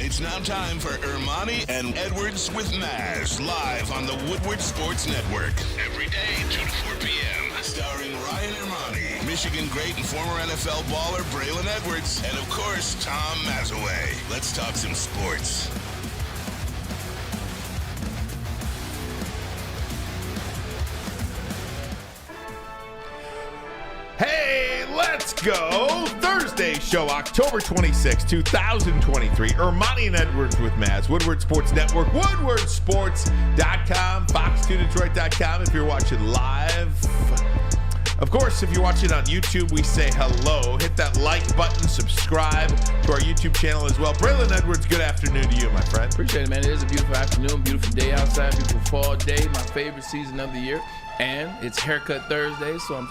It's now time for Ermanni and Edwards with Maz, live on the Woodward Sports Network. Every day, 2 to 4 p.m. Starring Ryan Ermanni, Michigan great and former NFL baller Braylon Edwards, and of course, Tom Mazaway. Let's talk some sports. Hey, let's go! Thursday show, October 26, 2023. Ermanni and Edwards with Maz. Woodward Sports Network, woodwardsports.com, fox2detroit.com if you're watching live. Of course, if you're watching on YouTube, we say hello. Hit that like button, subscribe to our YouTube channel as well. Braylon Edwards, good afternoon to you, my friend. Appreciate it, man. It is a beautiful afternoon, beautiful day outside, beautiful fall day, my favorite season of the year. And it's Haircut Thursday, so I'm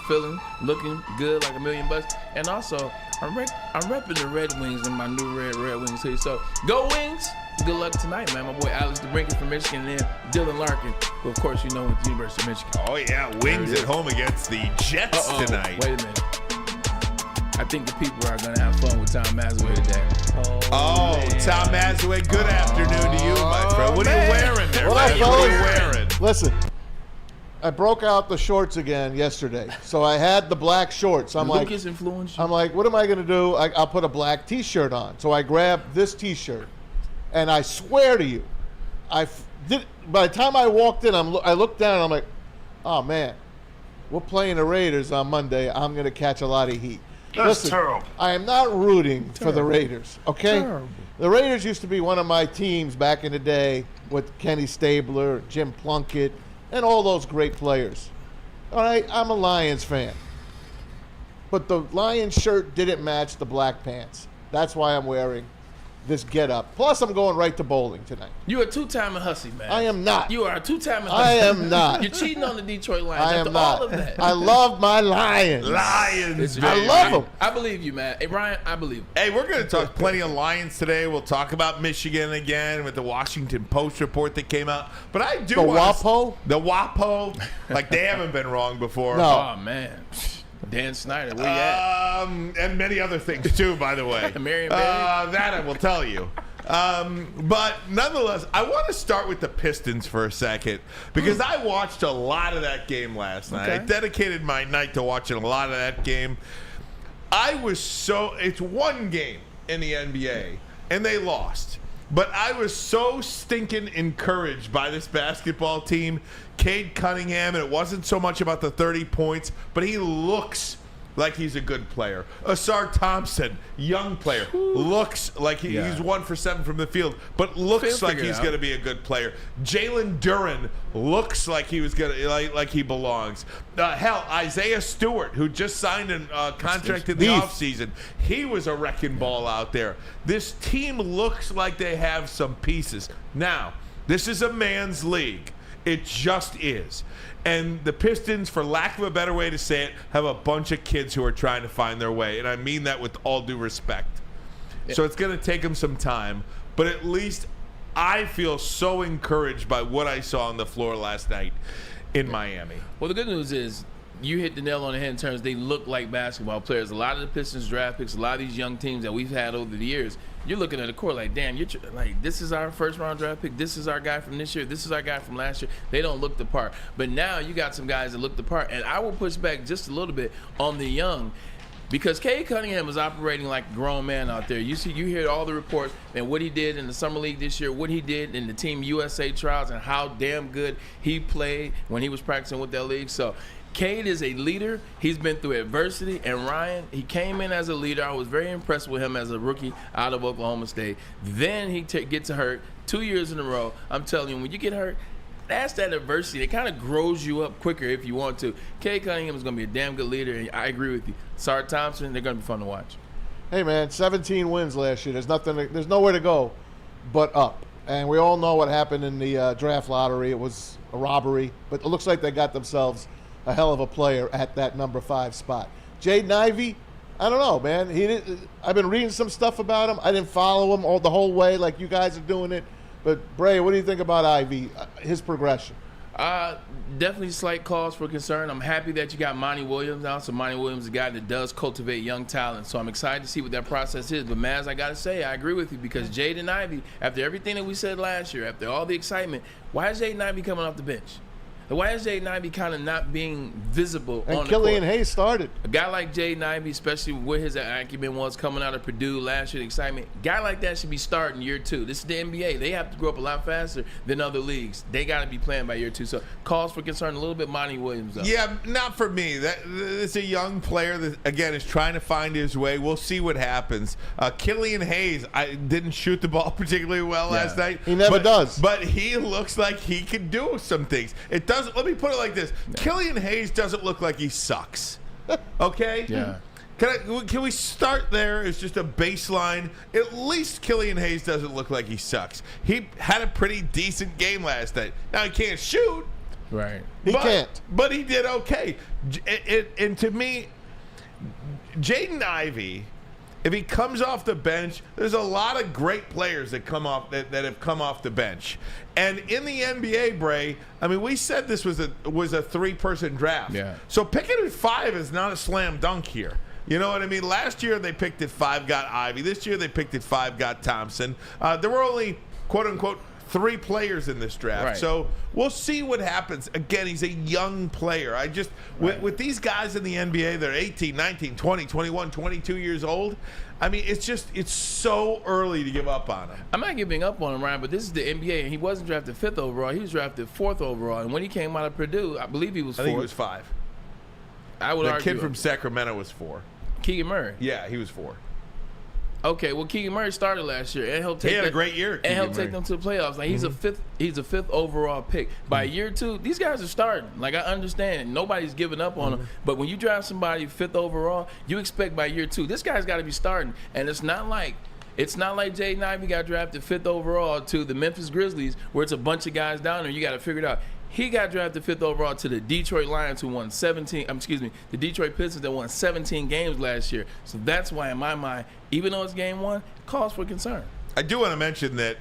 looking good like $1,000,000. And also, I'm repping the Red Wings in my new Red Wings hoodie. So, go Wings! Good luck tonight, man. My boy Alex DeBrincat from Michigan, and then Dylan Larkin, who, of course, you know, with the University of Michigan. Oh, yeah. Wings at home against the Jets tonight. Wait a minute. I think the people are going to have fun with Tom Mazaway today. Oh, Tom Mazaway, good afternoon to you, my friend. What are you wearing there, man? What are you wearing? Listen, I broke out the shorts again yesterday, so I had the black shorts. I'm like, influenced you? I'm like, what am I going to do? I'll put a black T-shirt on. So I grabbed this T-shirt, and I swear to you, by the time I walked in, I looked down, and I'm like, oh man, we're playing the Raiders on Monday. I'm going to catch a lot of heat. That's terrible. I am not rooting for the Raiders, okay? Terrible. The Raiders used to be one of my teams back in the day with Kenny Stabler, Jim Plunkett, and all those great players. All right, I'm a Lions fan. But the Lions shirt didn't match the black pants. That's why I'm wearing this get-up. Plus, I'm going right to bowling tonight. You're a two-time hussy, man. I am not. You are a two-time hussy. I am not. You're cheating on the Detroit Lions. I am after not. all of that. I love my Lions. Lions, I baby. love them. I believe you, man. Hey, Ryan, I believe you. Hey, we're going to talk plenty of Lions today. We'll talk about Michigan again with the Washington Post report that came out. But I do want WAPO? The WAPO. Like, they haven't been wrong before. No. Oh, man. Dan Snyder, where you at? And many other things, too, by the way. Marion Barry? That I will tell you. But nonetheless, I want to start with the Pistons for a second because I watched a lot of that game last night. Okay. I dedicated my night to watching a lot of that game. It's one game in the NBA, and they lost. But I was so stinking encouraged by this basketball team. Cade Cunningham, and it wasn't so much about the 30 points, but he looks like he's a good player. Asar Thompson, young player, looks like he's 1 for 7 from the field, but looks like he's going to be a good player. Jalen Duren looks like he was going to like he belongs. Hell, Isaiah Stewart, who just signed a contract in the offseason, he was a wrecking ball out there. This team looks like they have some pieces. Now, this is a man's league. It just is. And the Pistons, for lack of a better way to say it, have a bunch of kids who are trying to find their way. And I mean that with all due respect. So it's going to take them some time. But at least I feel so encouraged by what I saw on the floor last night in Miami. Well, the good news is you hit the nail on the head in terms they look like basketball players. A lot of the Pistons draft picks, a lot of these young teams that we've had over the years, you're looking at the court like, damn, this is our first-round draft pick. This is our guy from this year. This is our guy from last year. They don't look the part. But now you got some guys that look the part. And I will push back just a little bit on the young because Cade Cunningham is operating like a grown man out there. You hear all the reports and what he did in the Summer League this year, what he did in the Team USA trials, and how damn good he played when he was practicing with that league. So Cade is a leader. He's been through adversity. And Ryan, he came in as a leader. I was very impressed with him as a rookie out of Oklahoma State. Then he gets hurt 2 years in a row. I'm telling you, when you get hurt, that's that adversity. It kind of grows you up quicker if you want to. Cade Cunningham is going to be a damn good leader, and I agree with you. Asar Thompson, they're going to be fun to watch. Hey, man, 17 wins last year. There's nowhere to go but up. And we all know what happened in the draft lottery. It was a robbery. But it looks like they got themselves a hell of a player at that number 5 spot. Jaden Ivey, I don't know, man. I've been reading some stuff about him. I didn't follow him the whole way like you guys are doing it. But, Bray, what do you think about Ivey, his progression? Definitely slight cause for concern. I'm happy that you got Monty Williams now. So Monty Williams is a guy that does cultivate young talent. So I'm excited to see what that process is. But Maz, I gotta say, I agree with you because Jaden Ivey, after everything that we said last year, after all the excitement, why is Jaden Ivey coming off the bench? Why is Jaden Ivey kind of not being visible on the court? Killian Hayes started. A guy like Jaden Ivey, especially where his acumen was coming out of Purdue last year, the excitement, a guy like that should be starting year 2. This is the NBA. They have to grow up a lot faster than other leagues. They got to be playing by year 2. So cause for concern a little bit, Monty Williams, though. Yeah, not for me. It's a young player that, again, is trying to find his way. We'll see what happens. Killian Hayes, I didn't shoot the ball particularly well last night. He never does. But he looks like he can do some things. It doesn't. Let me put it like this. Killian Hayes doesn't look like he sucks. Okay? Yeah. Can we start there as just a baseline? At least Killian Hayes doesn't look like he sucks. He had a pretty decent game last night. Now, he can't shoot. Right. He can't. But he did okay. And to me, Jaden Ivey, if he comes off the bench, there's a lot of great players that come off that have come off the bench. And in the NBA, Bray, I mean, we said this was a 3-person draft. Yeah. So So picking at 5 is not a slam dunk here. You know what I mean? Last year they picked at 5, got Ivy. This year they picked at 5, got Thompson. There were only, quote unquote, 3 players in this draft. Right. So we'll see what happens. Again, he's a young player. I just, with these guys in the NBA, they're 18, 19, 20, 21, 22 years old. I mean, it's so early to give up on him. I'm not giving up on him, Ryan, but this is the NBA, and he wasn't drafted 5th overall. He was drafted 4th overall. And when he came out of Purdue, I believe he was 4th. I think he was 5. I would The argue. kid from Sacramento was 4. Keegan Murray. Yeah, he was 4. Okay, well, Keegan Murray started last year and helped take He had a great year, and Keegan helped take Murray. them to the playoffs. Like he's a fifth overall pick. By year 2, these guys are starting. Like I understand, nobody's giving up on them. But when you draft somebody 5th overall, you expect by year 2, this guy's got to be starting. And it's not like Jaden Ivey got drafted 5th overall to the Memphis Grizzlies, where it's a bunch of guys down there. You got to figure it out. He got drafted 5th overall to the Detroit Lions, who won the Detroit Pistons that won 17 games last year. So that's why, in my mind, even though it's game 1, cause for concern. I do want to mention that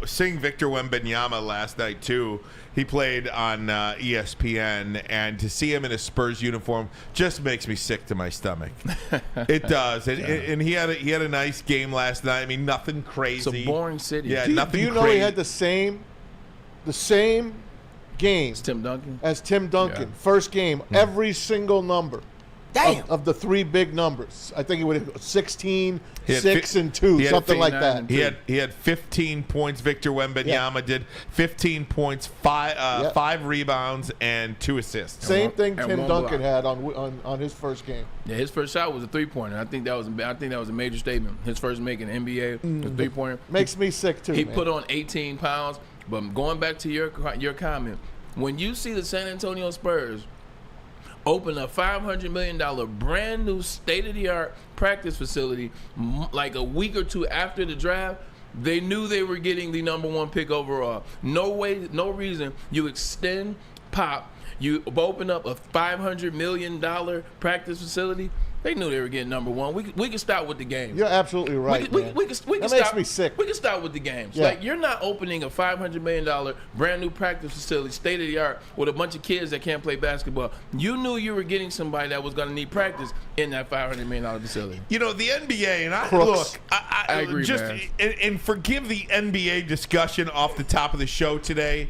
seeing Victor Wembanyama last night, too, he played on ESPN, and to see him in a Spurs uniform just makes me sick to my stomach. It does. And he had a nice game last night. I mean, nothing crazy. It's a boring city. Yeah, Do nothing you know crazy. he had the same game It's Tim Duncan. as Tim Duncan? Yeah. First game, every single number. Damn. Of the 3 big numbers. I think it would have 16, He had 6, fi- and 2, he had something like 59 that. He had 15 points. Victor Wembanyama did 15 points, 5 rebounds, and 2 assists. Same thing and Tim one Duncan block. had on his first game. Yeah, his first shot was a 3-pointer. I think that was a major statement. His first making NBA was a 3-pointer. Makes me sick too. He man. put on 18 pounds. But going back to your comment, when you see the San Antonio Spurs open a $500 million brand new state-of-the-art practice facility like a week or 2 after the draft, they knew they were getting the number 1 pick overall. No way, no reason you extend Pop, you open up a $500 million practice facility. They knew they were getting number 1. We can start with the games. You're absolutely right. We man. can that start, makes me sick. We can start with the games. Yeah. Like, you're not opening a $500 million brand new practice facility, state of the art, with a bunch of kids that can't play basketball. You knew you were getting somebody that was going to need practice in that $500 million facility. You know, the NBA, and Crooks. I agree, just, man. and forgive the NBA discussion off the top of the show today.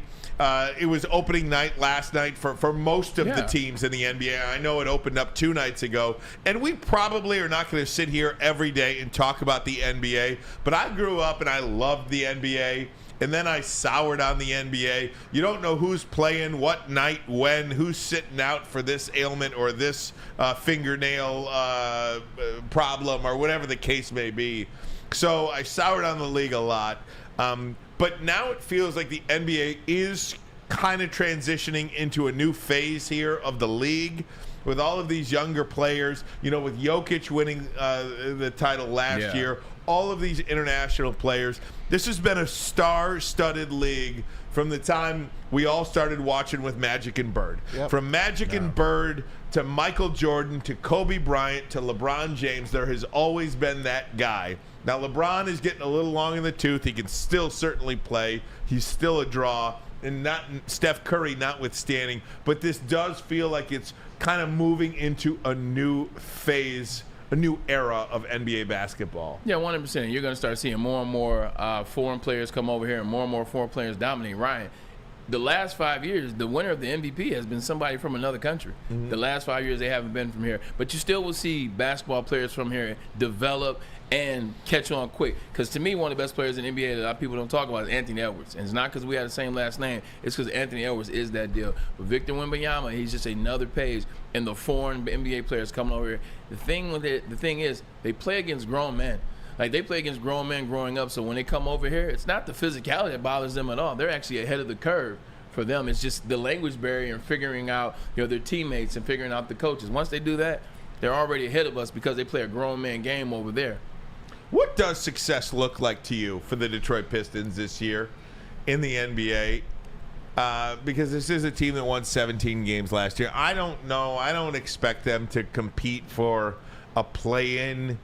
It was opening night last night for most of the teams in the NBA. I know it opened up 2 nights ago, and we probably are not going to sit here every day and talk about the NBA, but I grew up and I loved the NBA, and then I soured on the NBA. You don't know who's playing, what night, when, who's sitting out for this ailment or this fingernail problem or whatever the case may be. So I soured on the league a lot. But now it feels like the NBA is kind of transitioning into a new phase here of the league with all of these younger players. You know, with Jokic winning the title last year, all of these international players. This has been a star-studded league from the time we all started watching with Magic and Bird. Yep. From Magic and Bird to Michael Jordan to Kobe Bryant to LeBron James, there has always been that guy. Now, LeBron is getting a little long in the tooth. He can still certainly play. He's still a draw. and not Steph Curry notwithstanding, but this does feel like it's kind of moving into a new phase, a new era of NBA basketball. Yeah, 100%. You're going to start seeing more and more foreign players come over here and more foreign players dominate. Ryan, the last 5 years, the winner of the MVP has been somebody from another country. Mm-hmm. The last 5 years, they haven't been from here. But you still will see basketball players from here develop and catch on quick. Because to me, one of the best players in the NBA that a lot of people don't talk about is Anthony Edwards. And it's not because we have the same last name. It's because Anthony Edwards is that deal. But Victor Wembanyama, he's just another page. And the foreign NBA players coming over here. The thing is, they play against grown men. Like, they play against grown men growing up, so when they come over here, it's not the physicality that bothers them at all. They're actually ahead of the curve for them. It's just the language barrier and figuring out, their teammates and figuring out the coaches. Once they do that, they're already ahead of us because they play a grown man game over there. What does success look like to you for the Detroit Pistons this year in the NBA? Because this is a team that won 17 games last year. I don't know. I don't expect them to compete for a play-in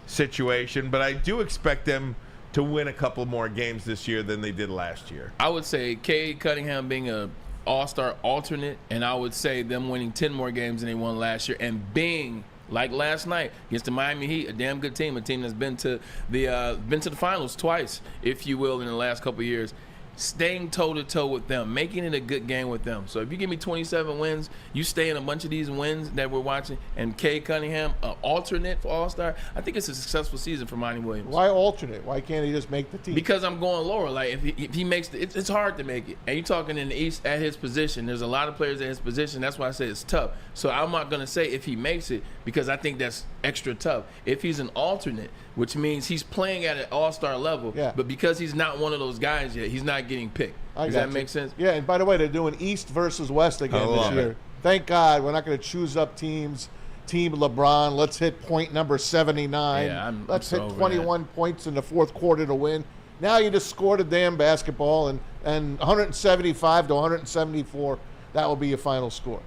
situation, but I do expect them to win a couple more games this year than they did last year. I would say Cade Cunningham being a all-star alternate, and I would say them winning 10 more games than they won last year, and being, like last night against the Miami Heat, a damn good team, a team that's been to the finals twice, if you will, in the last couple of years. Staying toe-to-toe with them, making it a good game with them. So if you give me 27 wins, you stay in a bunch of these wins that we're watching, and Cade Cunningham, an alternate for All-Star, I think it's a successful season for Monty Williams. Why alternate? Why can't he just make the team? Because I'm going lower. Like, if he makes it's hard to make it. And you're talking in the East at his position. There's a lot of players at his position. That's why I say it's tough. So I'm not going to say if he makes it because I think that's extra tough. If he's an alternate, which means he's playing at an all-star level, but because he's not one of those guys yet, he's not getting picked. Does that make sense? Yeah, and by the way, they're doing East versus West again this year. Thank God we're not going to choose up teams. Team LeBron, let's hit point number 79. Yeah, let's hit 21 points in the fourth quarter to win. Now you just score the damn basketball, and 175 to 174, that will be your final score.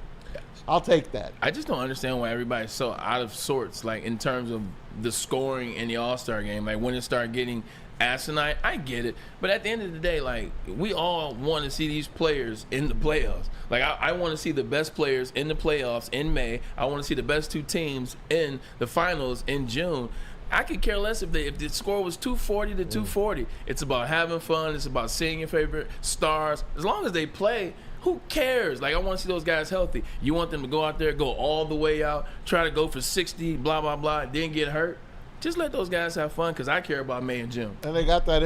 I'll take that. I just don't understand why everybody's so out of sorts, like in terms of the scoring in the All-Star game. Like when it started getting asinine, I get it. But at the end of the day, like, we all want to see these players in the playoffs. Like, I want to see the best players in the playoffs in May. I want to see the best two teams in the finals in June. I could care less if the score was 240 to 240. It's about having fun. It's about seeing your favorite stars. As long as they play, who cares? Like, I want to see those guys healthy. You want them to go out there, go all the way out, try to go for 60, blah, blah, blah, then get hurt. Just let those guys have fun because I care about May and June. And they got that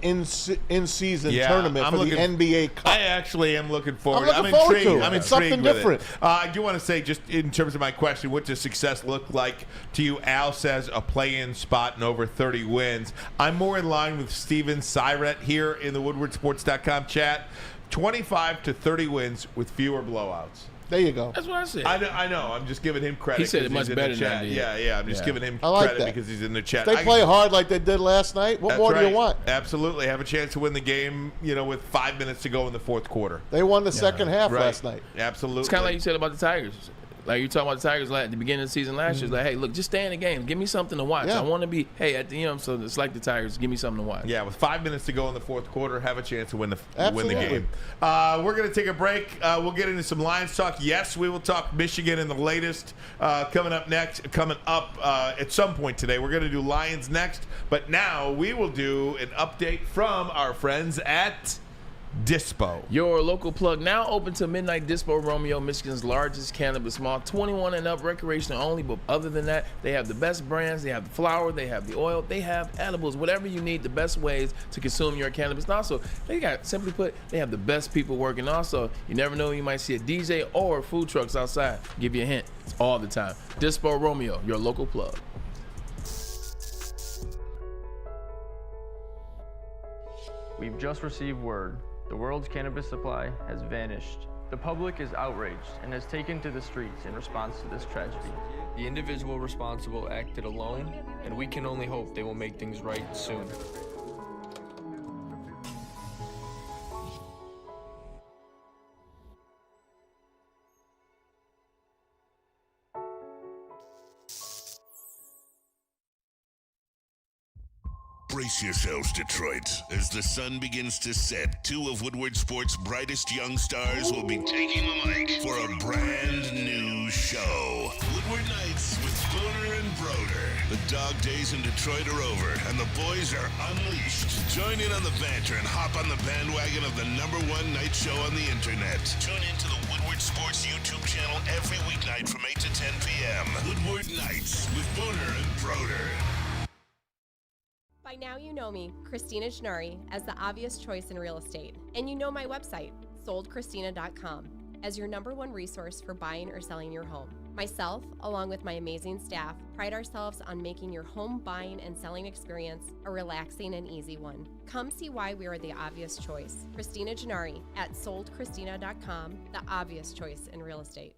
in-season tournament for the NBA Cup. I actually am looking forward. I'm intrigued. I'm intrigued something with different. I do want to say, just in terms of my question, what does success look like to you? Al says a play-in spot and over 30 wins. I'm more in line with Steven Syret here in the WoodwardSports.com chat. 25 to 30 wins with fewer blowouts. There you go. That's what I said. I know. I'm just giving him credit. He said it much better than I did. Yeah. I'm just giving him like credit that. because he's in the chat. If they play hard like they did last night, what more do you want? Absolutely. Have a chance to win the game, with 5 minutes to go in the fourth quarter. They won the second half last night. Absolutely. It's kind of like you said about the Tigers. Like you talking about the Tigers at the beginning of the season last year. It's like, hey, look, just stay in the game. Give me something to watch. Yeah. I want to be, at the end, so it's like the Tigers. Give me something to watch. Yeah, with 5 minutes to go in the fourth quarter, have a chance to win the Absolutely. game. We're going to take a break. We'll get into some Lions talk. Yes, we will talk Michigan in the latest. Coming up at some point today. We're going to do Lions next. But now we will do an update from our friends at Dispo. Your local plug now open to midnight. Dispo Romeo, Michigan's largest cannabis mall. 21 and up, recreational only. But other than that, they have the best brands. They have the flower. They have the oil. They have edibles. Whatever you need, the best ways to consume your cannabis. And also, simply put, they have the best people working. Also, you never know, you might see a DJ or food trucks outside. Give you a hint. It's all the time. Dispo Romeo, your local plug. We've just received word. The world's cannabis supply has vanished. The public is outraged and has taken to the streets in response to this tragedy. The individual responsible acted alone, and we can only hope they will make things right soon. Brace yourselves, Detroit. As the sun begins to set, two of Woodward Sports' brightest young stars will be taking the mic for a brand new show. Woodward Nights with Booner and Broder. The dog days in Detroit are over, and the boys are unleashed. Join in on the banter and hop on the bandwagon of the #1 night show on the internet. Tune into the Woodward Sports YouTube channel every weeknight from 8 to 10 p.m. Woodward Nights with Booner and Broder. By now you know me, Christina Gennari, as the obvious choice in real estate. And you know my website, soldchristina.com, as your #1 resource for buying or selling your home. Myself, along with my amazing staff, pride ourselves on making your home buying and selling experience a relaxing and easy one. Come see why we are the obvious choice. Christina Gennari at soldchristina.com, the obvious choice in real estate.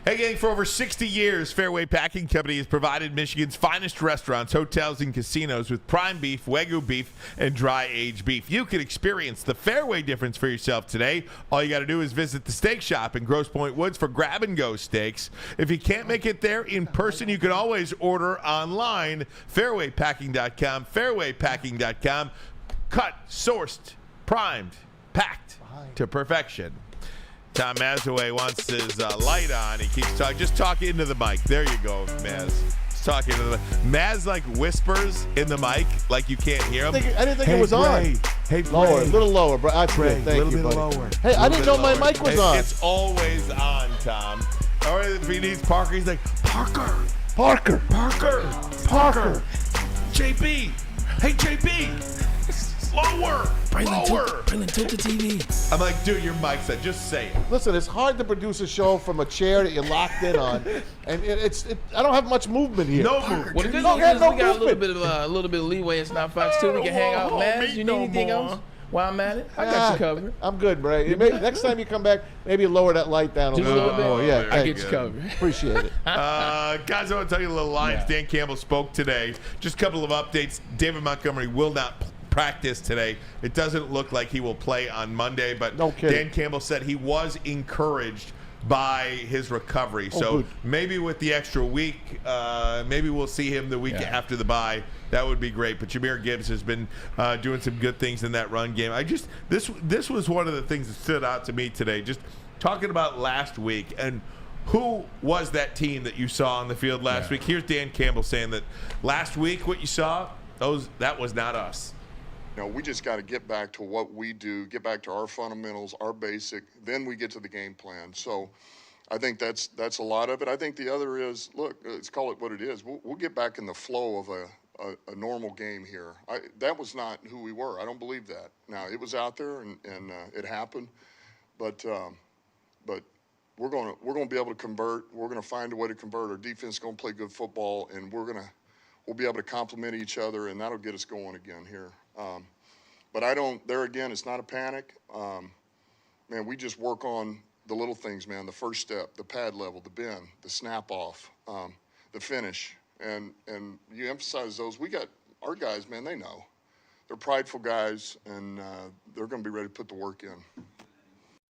Hey, gang, for over 60 years, Fairway Packing Company has provided Michigan's finest restaurants, hotels, and casinos with prime beef, Wagyu beef, and dry-aged beef. You can experience the Fairway difference for yourself today. All you got to do is visit the steak shop in Grosse Pointe Woods for grab-and-go steaks. If you can't make it there in person, you can always order online, fairwaypacking.com, fairwaypacking.com. Cut, sourced, primed, packed to perfection. Tom Mazaway wants his light on. He keeps talking. Just talk into the mic. There you go, Maz. He's talking to the mic. Maz like whispers in the mic like you can't hear him. I didn't think it was on. Hey, Lower, a little lower, bro. That's good. Thank you, buddy. Lower. Hey, I didn't know my mic was on. It's always on, Tom. Or if he needs Parker, he's like, Parker. JB. Hey, JB. Lower. Braylon, tilt the TV. I'm like, dude, your mic's set. Just say it. Listen, it's hard to produce a show from a chair that you're locked in on, and I don't have much movement here. No movement. Well, the good No, news is no we got a movement. little bit of leeway. It's not Fox 2. We can hang out. Maz, you need anything else while I'm at it? I got you covered. I'm good, Bray. Next time you come back, maybe lower that light down a Just a little little bit more. bit? Yeah, I thanks. get you covered. Appreciate it. Guys, I want to tell you a little Lions. Yeah. Dan Campbell spoke today. Just a couple of updates. David Montgomery will not practice today. It doesn't look like he will play on Monday, but No kidding. Dan Campbell said he was encouraged by his recovery. So good. maybe with the extra week, maybe we'll see him the week after the bye. That would be great. But Jahmyr Gibbs has been doing some good things in that run game. This was one of the things that stood out to me today. Just talking about last week and who was that team that you saw on the field last week. Here's Dan Campbell saying that last week what you saw, that was not us. You know, we just got to get back to what we do, get back to our fundamentals, our basic, then we get to the game plan. So I think that's a lot of it. I think the other is, look, let's call it what it is. We'll get back in the flow of a normal game here. That was not who we were. I don't believe that. Now, it was out there and it happened, but we're going to be able to convert. We're going to find a way to convert. Our defense is going to play good football, and we'll be able to complement each other, and that'll get us going again here. But there again, it's not a panic. Man, we just work on the little things, man, the first step, the pad level, the bend, the snap off, the finish. And you emphasize those. We got our guys, man, they know. They're prideful guys, and they're going to be ready to put the work in.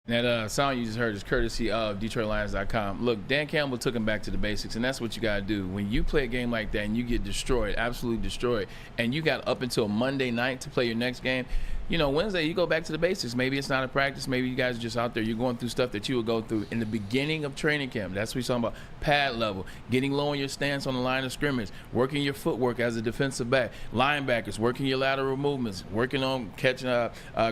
That sound you just heard is courtesy of DetroitLions.com. Look, Dan Campbell took him back to the basics, and that's what you got to do. When you play a game like that and you get destroyed, absolutely destroyed, and you got up until Monday night to play your next game, you know, Wednesday you go back to the basics. Maybe it's not a practice. Maybe you guys are just out there. You're going through stuff that you would go through in the beginning of training camp. That's what you're talking about. Pad level, getting low in your stance on the line of scrimmage, working your footwork as a defensive back, linebackers, working your lateral movements, working on catching,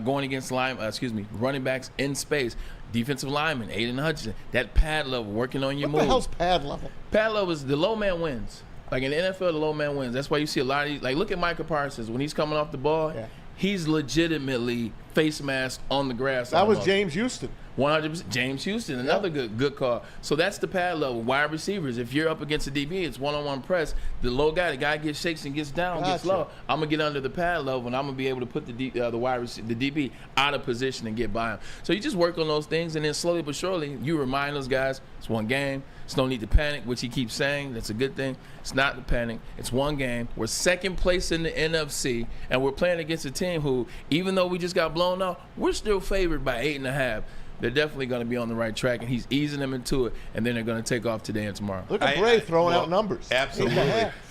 going against running backs in space. Defensive lineman, Aiden Hutchinson, that pad level, working on your moves. What the hell's pad level? Pad level is the low man wins. Like in the NFL, the low man wins. That's why you see a lot of these. Like, look at Micah Parsons. When he's coming off the ball, he's legitimately face mask on the grass. That was James Houston. 100%. James Houston, another good call. So that's the pad level. Wide receivers, if you're up against a DB, it's one-on-one press. The low guy, the guy gets shakes and gets down, gets low. I'm going to get under the pad level, and I'm going to be able to put the DB out of position and get by him. So you just work on those things, and then slowly but surely, you remind those guys, it's one game. It's no need to panic, which he keeps saying. That's a good thing. It's not the panic. It's one game. We're second place in the NFC, and we're playing against a team who, even though we just got blown out, we're still favored by 8.5. they're definitely going to be on the right track, and he's easing them into it, and then they're going to take off today and tomorrow. Look at Bray throwing out numbers. Absolutely.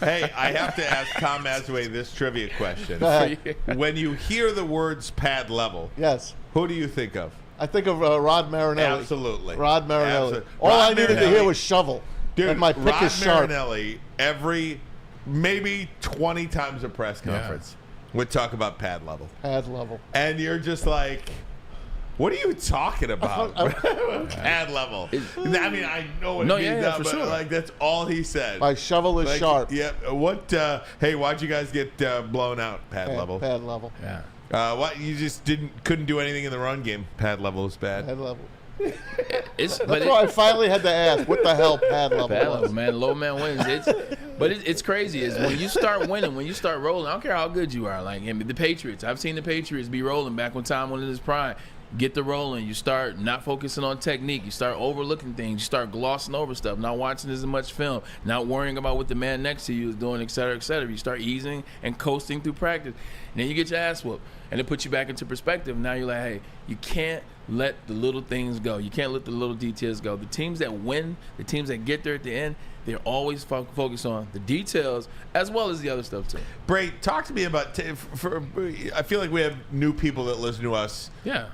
Hey, I have to ask Tom Mazaway this trivia question. Go ahead. When you hear the words pad level, Yes. who do you think of? I think of Rod Marinelli. Absolutely. Rod Marinelli. Absolutely. All Rod I needed to Marinelli. hear was shovel. Dude, and my pick Rod is sharp. Marinelli, maybe 20 times a press conference would talk about pad level. Pad level. And you're just like, what are you talking about? Pad level. I mean, I know what it means now, for but sure. like that's all he said. My shovel is sharp. Yeah. What? Hey, why'd you guys get blown out? Pad level. Pad level. Yeah. What? You just couldn't do anything in the run game. Pad level is bad. Pad level. That's That's why I finally had to ask, what the hell pad level Bad was? level, man. Low man wins. It's crazy. Is when you start winning, when you start rolling. I don't care how good you are. Like the Patriots. I've seen the Patriots be rolling back when Tom was in his prime. Get the rolling. You start not focusing on technique. You start overlooking things. You start glossing over stuff. Not watching as much film. Not worrying about what the man next to you is doing, et cetera, et cetera. You start easing and coasting through practice. And then you get your ass whooped. And it puts you back into perspective. Now you're like, hey, you can't let the little things go. You can't let the little details go. The teams that win, the teams that get there at the end, they're always focused on the details as well as the other stuff too. Bray, talk to me about. I feel like we have new people that listen to us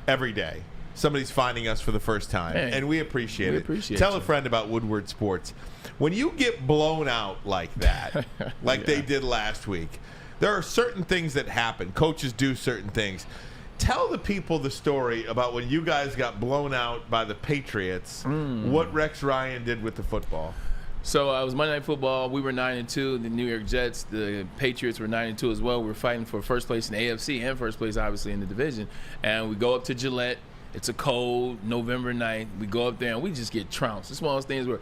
every day. Somebody's finding us for the first time, Hey, and we appreciate we it. appreciate Tell you. a friend about Woodward Sports. When you get blown out like that, like they did last week, there are certain things that happen. Coaches do certain things. Tell the people the story about when you guys got blown out by the Patriots, what Rex Ryan did with the football. So it was Monday Night Football. We were 9-2. The New York Jets, the Patriots were 9-2 as well. We were fighting for first place in the AFC and first place, obviously, in the division. And we go up to Gillette. It's a cold November night. We go up there and we just get trounced. It's one of those things where,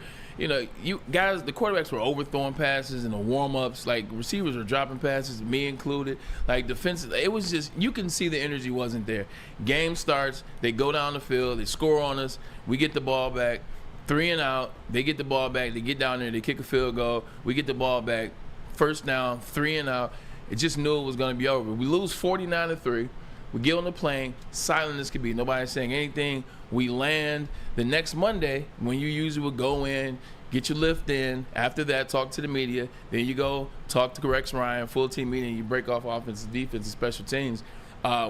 you guys, the quarterbacks were overthrowing passes in the warm-ups. Like, receivers were dropping passes, me included. Like, defensive, it was just, you can see the energy wasn't there. Game starts. They go down the field. They score on us. We get the ball back. 3 and out. They get the ball back. They get down there. They kick a field goal. We get the ball back. First down, 3 and out. It just knew it was going to be over. We lose 49-3. We get on the plane, silent as could be. Nobody's saying anything. We land the next Monday when you usually would go in, get your lift in. After that, talk to the media. Then you go talk to Rex Ryan, full team meeting. You break off offense, defense, and special teams.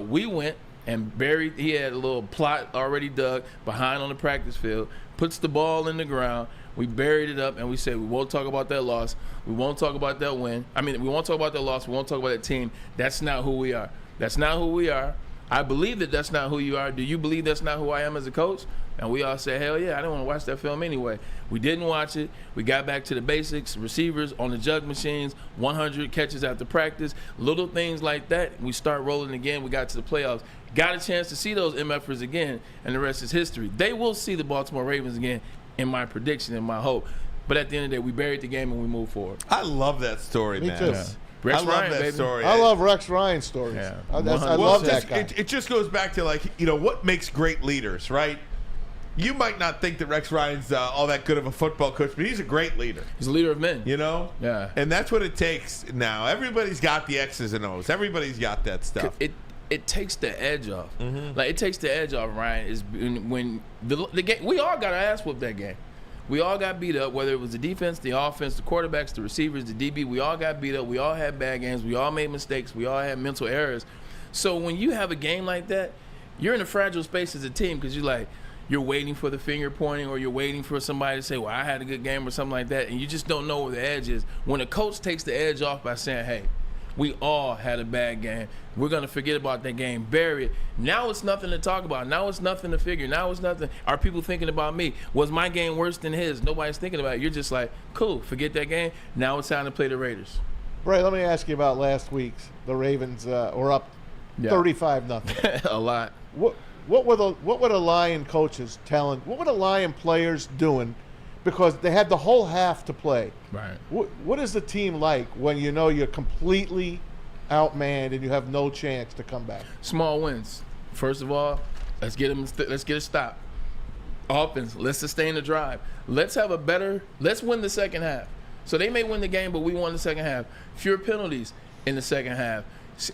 We went and buried. He had a little plot already dug behind on the practice field. Puts the ball in the ground. We buried it up, and we said we won't talk about that loss. We won't talk about that win. I mean, we won't talk about that loss. We won't talk about that team. That's not who we are. That's not who we are. I believe that that's not who you are. Do you believe that's not who I am as a coach? And we all said, hell yeah, I didn't want to watch that film anyway. We didn't watch it. We got back to the basics, receivers on the jug machines, 100 catches after practice, little things like that. We start rolling again. We got to the playoffs. Got a chance to see those MFers again, and the rest is history. They will see the Baltimore Ravens again, in my prediction and my hope. But at the end of the day, we buried the game and we move forward. I love that story, Me man. too. Rex I love Ryan, that baby. story. I love Rex Ryan stories. Yeah. I Well, love it's that just- guy. It just goes back to, like, what makes great leaders, right? You might not think that Rex Ryan's all that good of a football coach, but he's a great leader. He's a leader of men. Yeah. Yeah. And that's what it takes now. Everybody's got the X's and O's. Everybody's got that stuff. It takes the edge off. Like, it takes the edge off, Ryan, is when the game, we all got our ass whooped that game. We all got beat up, whether it was the defense, the offense, the quarterbacks, the receivers, the DB. We all got beat up. We all had bad games. We all made mistakes. We all had mental errors. So when you have a game like that, you're in a fragile space as a team because you're waiting for the finger pointing, or you're waiting for somebody to say, well, I had a good game or something like that, and you just don't know where the edge is. When a coach takes the edge off by saying, hey, we all had a bad game. We're going to forget about that game, bury it. Now it's nothing to talk about. Now it's nothing to figure. Now it's nothing. Are people thinking about me? Was my game worse than his? Nobody's thinking about it. You're just like, cool, forget that game. Now it's time to play the Raiders. Ray, let me ask you about last week's. The Ravens were up 35-0. A lot. What were the Lion coaches telling? What were the Lion players doing? Because they had the whole half to play. Right. What is the team like when you know you're completely outmanned and you have no chance to come back? Small wins. First of all, let's get a stop. Offense, let's sustain the drive. Let's win the second half. So they may win the game, but we won the second half. Fewer penalties in the second half.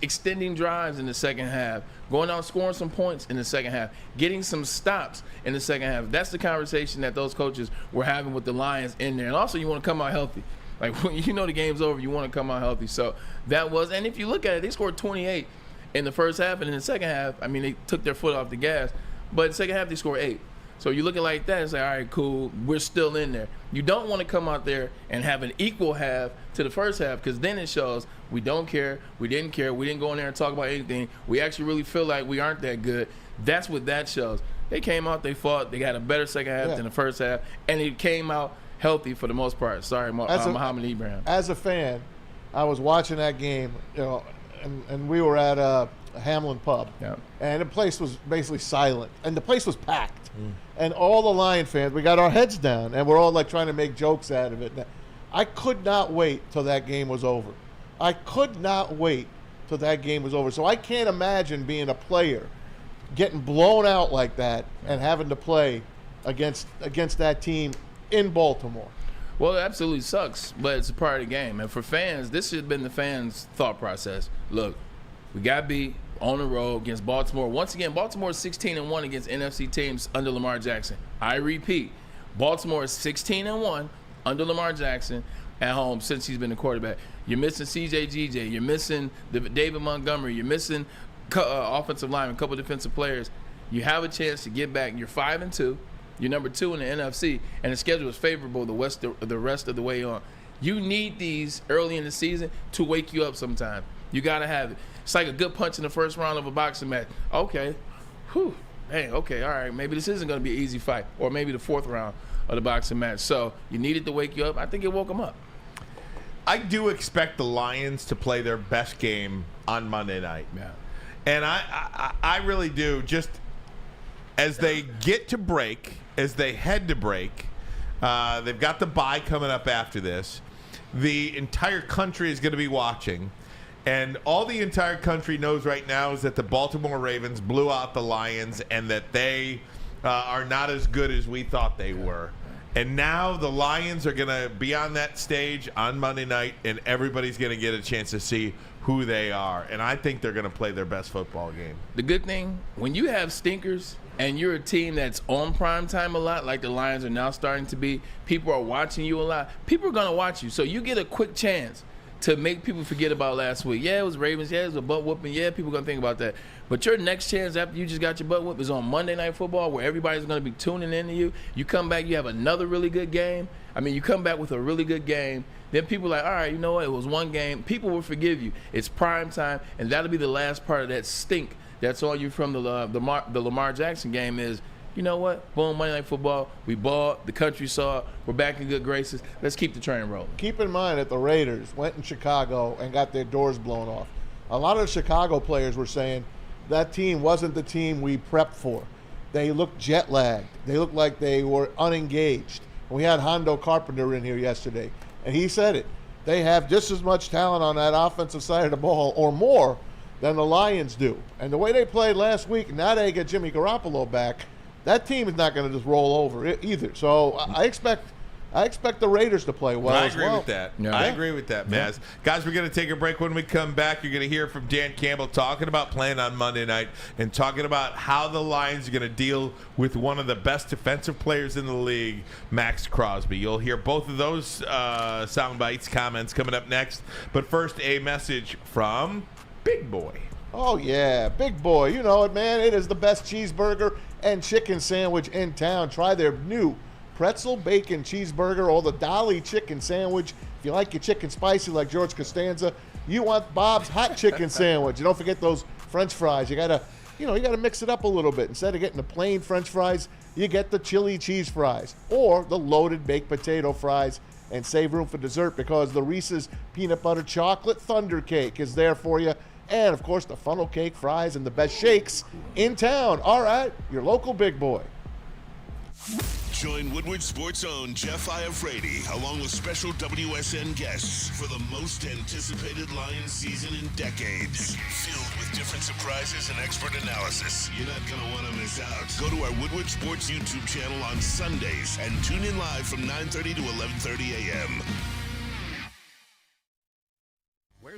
extending drives in the second half, going out scoring some points in the second half, getting some stops in the second half. That's the conversation that those coaches were having with the Lions in there. And also, you want to come out healthy. Like, when you know the game's over, you want to come out healthy. So that was – and if you look at it, they scored 28 in the first half. And in the second half, I mean, they took their foot off the gas. But in the second half, they scored 8. So you look at it like that and say, all right, cool, we're still in there. You don't want to come out there and have an equal half to the first half, because then it shows we don't care, we didn't go in there and talk about anything. We actually really feel like we aren't that good. That's what that shows. They came out, they fought, they got a better second half than the first half, and it came out healthy for the most part. Sorry, Muhammad Ibrahim. As a fan, I was watching that game, and we were at a Hamlin pub, and the place was basically silent, and the place was packed. And all the Lion fans, we got our heads down, and we're all like trying to make jokes out of it. I could not wait till that game was over. I could not wait till that game was over. So I can't imagine being a player, getting blown out like that, and having to play against that team in Baltimore. Well, it absolutely sucks, but it's a part of the game. And for fans, this should have been the fans' thought process. Look, we got beat on the road against Baltimore. Once again, Baltimore is 16-1 against NFC teams under Lamar Jackson. I repeat, Baltimore is 16-1 under Lamar Jackson at home since he's been the quarterback. You're missing CJ, you're missing David Montgomery, you're missing offensive lineman, a couple defensive players. You have a chance to get back. You're 5-2. You're number 2 in the NFC, and the schedule is favorable the rest of the way on. You need these early in the season to wake you up sometime. You got to have it. It's like a good punch in the first round of a boxing match. Okay, okay, all right, maybe this isn't going to be an easy fight, or maybe the 4th round of the boxing match. So you needed to wake you up. I think it woke them up. I do expect the Lions to play their best game on Monday night. Yeah. And I really do. Just as they get to break, as they head to break, they've got the bye coming up after this. The entire country is going to be watching. And all the entire country knows right now is that the Baltimore Ravens blew out the Lions, and that they are not as good as we thought they were. And now the Lions are going to be on that stage on Monday night, and everybody's going to get a chance to see who they are. And I think they're going to play their best football game. The good thing, when you have stinkers and you're a team that's on prime time a lot, like the Lions are now starting to be, people are watching you a lot. People are going to watch you, so you get a quick chance to make people forget about last week. Yeah, it was Ravens. Yeah, it was a butt whooping. Yeah, people are going to think about that. But your next chance after you just got your butt whooped is on Monday Night Football, where everybody's going to be tuning into you. You come back, you have another really good game. I mean, you come back with a really good game. Then people are like, all right, you know what? It was one game. People will forgive you. It's prime time, and that'll be the last part of that stink that's on you from the Lamar Jackson game is, you know what? Boom, Monday Night Football. We balled. The country saw it. We're back in good graces. Let's keep the train rolling. Keep in mind that the Raiders went in Chicago and got their doors blown off. A lot of the Chicago players were saying that team wasn't the team we prepped for. They looked jet lagged. They looked like they were unengaged. And we had Hondo Carpenter in here yesterday, and he said it. They have just as much talent on that offensive side of the ball, or more, than the Lions do. And the way they played last week, now they get Jimmy Garoppolo back, that team is not going to just roll over either. So I expect the Raiders to play well as well. I agree with that. Yeah. I agree with that, Maz. Yeah. Guys, we're going to take a break. When we come back, you're going to hear from Dan Campbell talking about playing on Monday night and talking about how the Lions are going to deal with one of the best defensive players in the league, Max Crosby. You'll hear both of those sound bites, comments coming up next. But first, a message from Big Boy. Oh, yeah, Big Boy. You know it, man. It is the best cheeseburger and chicken sandwich in town. Try their new pretzel bacon cheeseburger or the Dolly chicken sandwich. If you like your chicken spicy like George Costanza, you want Bob's hot chicken sandwich. And don't forget those French fries. You gotta mix it up a little bit. Instead of getting the plain French fries, you get the chili cheese fries or the loaded baked potato fries. And save room for dessert because the Reese's peanut butter chocolate thunder cake is there for you. And, of course, the funnel cake, fries, and the best shakes in town. All right, your local Big Boy. Join Woodward Sports' own Jeff Iafrate, along with special WSN guests for the most anticipated Lions season in decades. Filled with different surprises and expert analysis. You're not going to want to miss out. Go to our Woodward Sports YouTube channel on Sundays and tune in live from 9:30 to 11:30 a.m.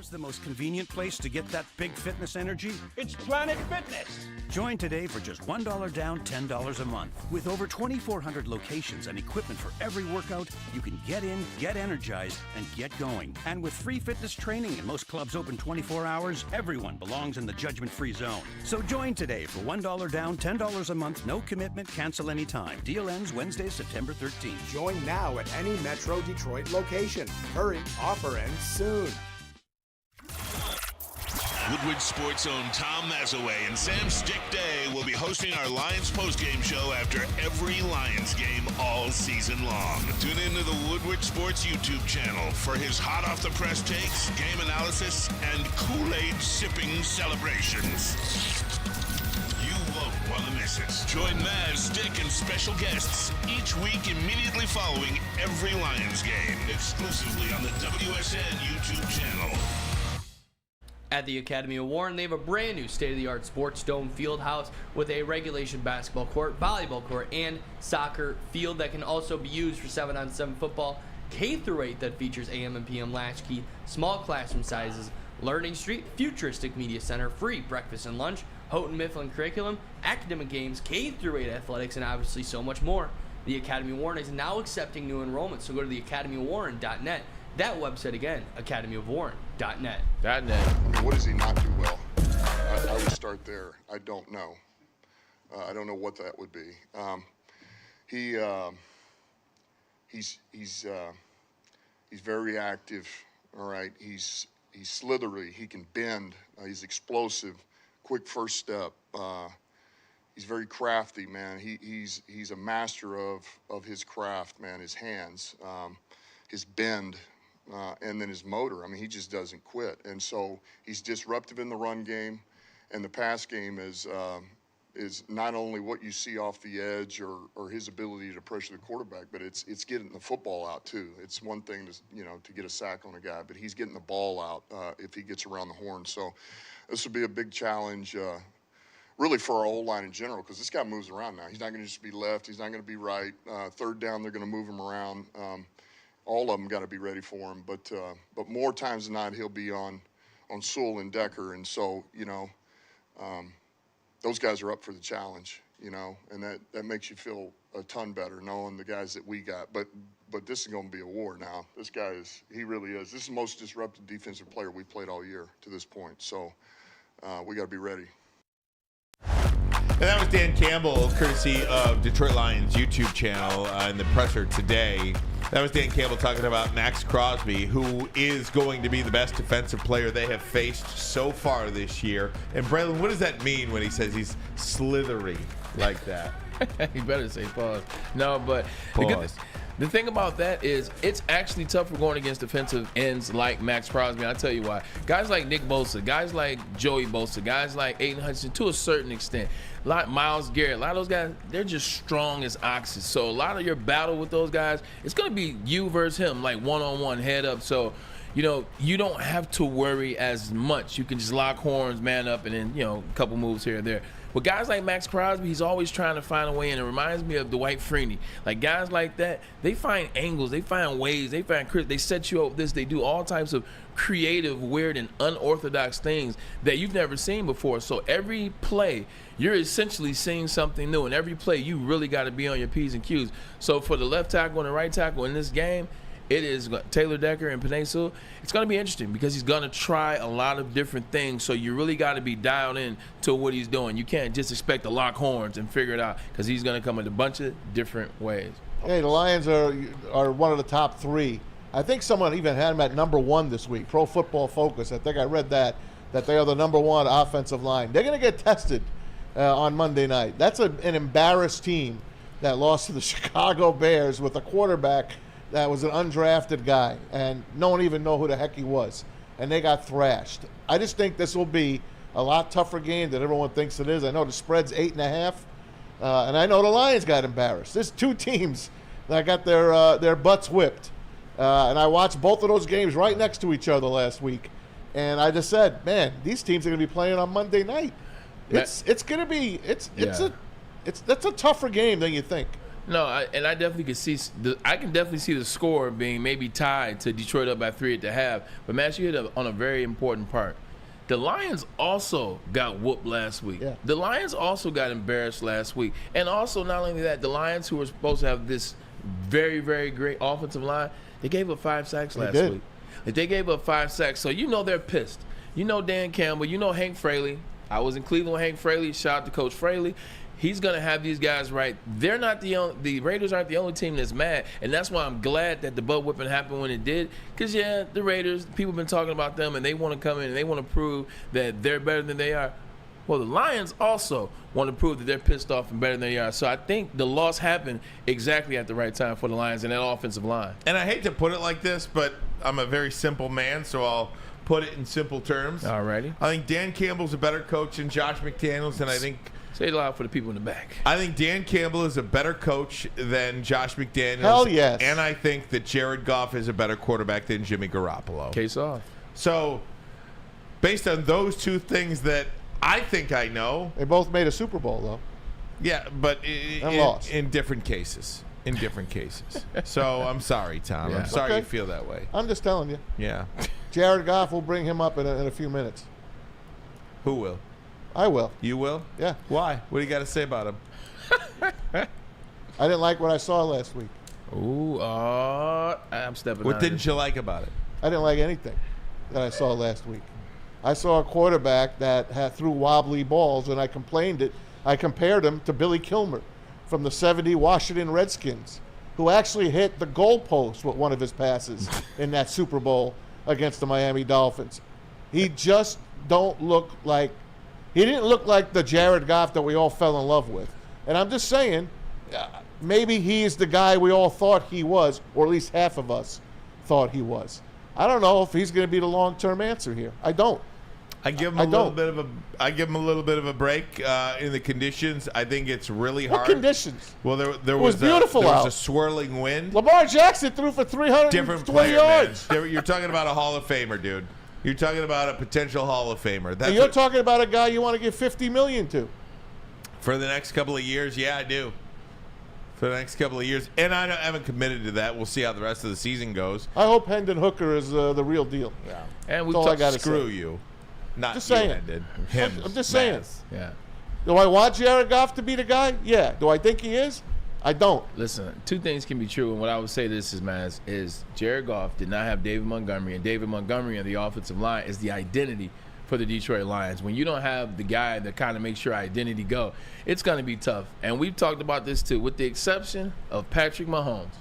Where's the most convenient place to get that big fitness energy? It's Planet Fitness. Join today for just $1 down, $10 a month. With over 2,400 locations and equipment for every workout, you can get in, get energized, and get going. And with free fitness training and most clubs open 24 hours, everyone belongs in the judgment-free zone. So join today for $1 down, $10 a month, no commitment, cancel anytime. Deal ends Wednesday, September 13th. Join now at any Metro Detroit location. Hurry, offer ends soon. Woodward Sports' own Tom Mazaway and Sam Stick Day will be hosting our Lions postgame show after every Lions game all season long. Tune into the Woodward Sports YouTube channel for his hot-off-the-press takes, game analysis, and Kool-Aid sipping celebrations. You won't want to miss it. Join Maz, Stick, and special guests each week immediately following every Lions game, exclusively on the WSN YouTube channel. At the Academy of Warren, they have a brand new state-of-the-art sports dome field house with a regulation basketball court, volleyball court, and soccer field that can also be used for 7-on-7 football, K-8 that features AM and PM latchkey, small classroom sizes, Learning Street, futuristic media center, free breakfast and lunch, Houghton Mifflin curriculum, academic games, K-8 athletics, and obviously so much more. The Academy of Warren is now accepting new enrollments, so go to theacademyofwarren.net. That website again, academyofwarren.net. I mean, what does he not do well? I would start there. I don't know. I don't know what that would be. He's very active. All right. He's slithery. He can bend. He's explosive. Quick first step. He's very crafty, man. He's a master of his craft, man. His hands, his bend. And then his motor. I mean, he just doesn't quit. And so he's disruptive in the run game, and the pass game is not only what you see off the edge or his ability to pressure the quarterback, but it's getting the football out too. It's one thing to get a sack on a guy, but he's getting the ball out if he gets around the horn. So this will be a big challenge, really for our O-line in general, because this guy moves around now. He's not going to just be left. He's not going to be right. Third down, they're going to move him around. All of them got to be ready for him, but more times than not, he'll be on Sewell and Decker, and so those guys are up for the challenge, and that makes you feel a ton better knowing the guys that we got. But this is going to be a war now. This guy he really is. This is the most disruptive defensive player we played all year to this point. So we got to be ready. And that was Dan Campbell, courtesy of Detroit Lions YouTube channel in the presser today. That was Dan Campbell talking about Max Crosby, who is going to be the best defensive player they have faced so far this year. And Braylon, what does that mean when he says he's slithery like that? You better say pause. No, but Pause. The thing about that is it's actually tough for going against defensive ends like Max Crosby. I'll tell you why. Guys like Nick Bosa, guys like Joey Bosa, guys like Aiden Hutchinson, to a certain extent, Myles Garrett, a lot of those guys, they're just strong as oxes. So a lot of your battle with those guys, it's going to be you versus him, like one-on-one, head up. So, you don't have to worry as much. You can just lock horns, man up, and then, a couple moves here and there. But guys like Max Crosby, he's always trying to find a way, and it reminds me of Dwight Freeney. Like, guys like that, they find angles, they find ways, they set you up they do all types of creative, weird, and unorthodox things that you've never seen before. So every play, you're essentially seeing something new, and every play, you really got to be on your P's and Q's. So for the left tackle and the right tackle in this game, it is Taylor Decker and Penei Sewell. It's going to be interesting because he's going to try a lot of different things. So you really got to be dialed in to what he's doing. You can't just expect to lock horns and figure it out because he's going to come in a bunch of different ways. Hey, the Lions are one of the top three. I think someone even had them at number one this week. Pro Football Focus. I think I read that they are the number one offensive line. They're going to get tested on Monday night. That's an embarrassed team that lost to the Chicago Bears with a quarterback that was an undrafted guy, and no one even know who the heck he was, and they got thrashed. I just think this will be a lot tougher game than everyone thinks it is. I know the spread's 8.5, and I know the Lions got embarrassed. There's two teams that got their butts whipped, and I watched both of those games right next to each other last week, and I just said, man, these teams are going to be playing on Monday night. It's going to be that's a tougher game than you think. No, I definitely can see. I can definitely see the score being maybe tied to Detroit up by 3 at the half. But Matt, you hit on a very important part. The Lions also got whooped last week. Yeah. The Lions also got embarrassed last week. And also, not only that, the Lions, who were supposed to have this very, very great offensive line, they gave up 5 sacks last week. They gave up 5 sacks. So you know they're pissed. You know Dan Campbell. You know Hank Fraley. I was in Cleveland with Hank Fraley. Shout out to Coach Fraley. He's going to have these guys right. They're not the Raiders aren't the only team that's mad, and that's why I'm glad that the butt whipping happened when it did. Because, yeah, the Raiders, people have been talking about them, and they want to come in and they want to prove that they're better than they are. Well, the Lions also want to prove that they're pissed off and better than they are. So I think the loss happened exactly at the right time for the Lions and that offensive line. And I hate to put it like this, but I'm a very simple man, so I'll put it in simple terms. Alrighty. I think Dan Campbell's a better coach than Josh McDaniels, and I think say it loud for the people in the back. I think Dan Campbell is a better coach than Josh McDaniels. Hell yes. And I think that Jared Goff is a better quarterback than Jimmy Garoppolo. Case off. So, based on those two things that I think I know. They both made a Super Bowl, though. Yeah, but lost. in different cases. In different cases. So, I'm sorry, Tom. Yeah. I'm sorry Okay. you feel that way. I'm just telling you. Yeah. Jared Goff will bring him up in a few minutes. Who will? I will. You will? Yeah. Why? What do you got to say about him? I didn't like what I saw last week. Ooh, I'm stepping What out didn't of this. you like about it? I didn't like anything that I saw last week. I saw a quarterback that threw wobbly balls, and I compared him to Billy Kilmer from the '70 Washington Redskins, who actually hit the goalpost with one of his passes in that Super Bowl against the Miami Dolphins. He just didn't look like the Jared Goff that we all fell in love with. And I'm just saying, maybe he's the guy we all thought he was, or at least half of us thought he was. I don't know if he's going to be the long-term answer here. I don't. I give him a little bit of a break in the conditions. I think it's really hard. What conditions? Well, there was beautiful there out. was a swirling wind. Lamar Jackson threw for 320 Different player, yards. man. You're talking about a Hall of Famer, dude. You're talking about a potential Hall of Famer. And you're talking about a guy you want to give $50 million to. For the next couple of years, yeah, I do. For the next couple of years. And I haven't committed to that. We'll see how the rest of the season goes. I hope Hendon Hooker is the real deal. Yeah. And we've talked screw you. Not just you, saying. Hendon. Him. I'm just saying. Yeah. Do I want Jared Goff to be the guy? Yeah. Do I think he is? I don't. Listen, two things can be true, and what I would say to this is Jared Goff did not have David Montgomery, and David Montgomery on the offensive line is the identity for the Detroit Lions. When you don't have the guy that kind of makes your identity go, it's going to be tough. And we've talked about this too, with the exception of Patrick Mahomes.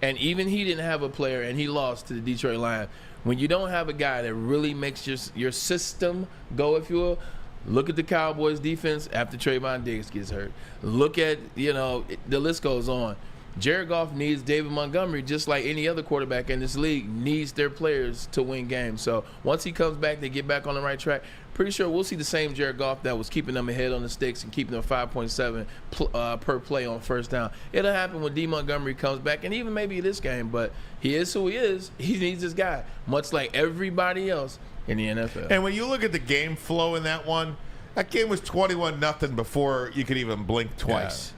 And even he didn't have a player, and he lost to the Detroit Lions. When you don't have a guy that really makes your system go, if you will, look at the Cowboys defense after Trayvon Diggs gets hurt. Look at, the list goes on. Jared Goff needs David Montgomery just like any other quarterback in this league needs their players to win games. So once he comes back, they get back on the right track. Pretty sure we'll see the same Jared Goff that was keeping them ahead on the sticks and keeping them 5.7 per play on first down. It'll happen when D. Montgomery comes back, and even maybe this game, but he is who he is. He needs this guy, much like everybody else in the NFL. And when you look at the game flow in that one, that game was 21-0 before you could even blink twice.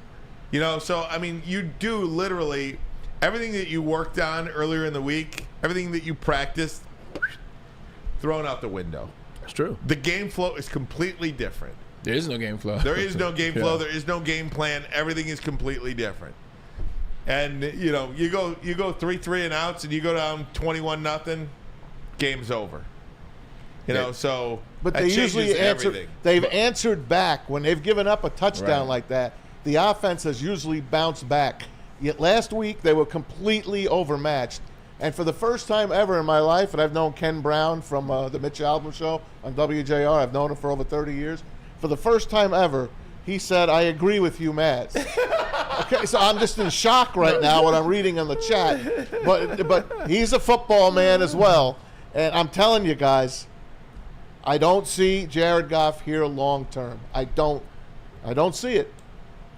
Yeah. So, I mean, you do literally everything that you worked on earlier in the week, everything that you practiced, thrown out the window. It's true. The game flow is completely different. There is no game flow. There is no game flow. There is no game plan. Everything is completely different. And, you go 3 and outs, and you go down 21-0, game's over. So but that they changes usually answer. everything. They've answered back when they've given up a touchdown like that. The offense has usually bounced back. Yet last week they were completely overmatched. And for the first time ever in my life, and I've known Ken Brown from the Mitch Albom Show on WJR. I've known him for over 30 years. For the first time ever, he said, "I agree with you, Maz." Okay, so I'm just in shock right now what I'm reading in the chat. But he's a football man as well. And I'm telling you guys, I don't see Jared Goff here long term. I don't see it.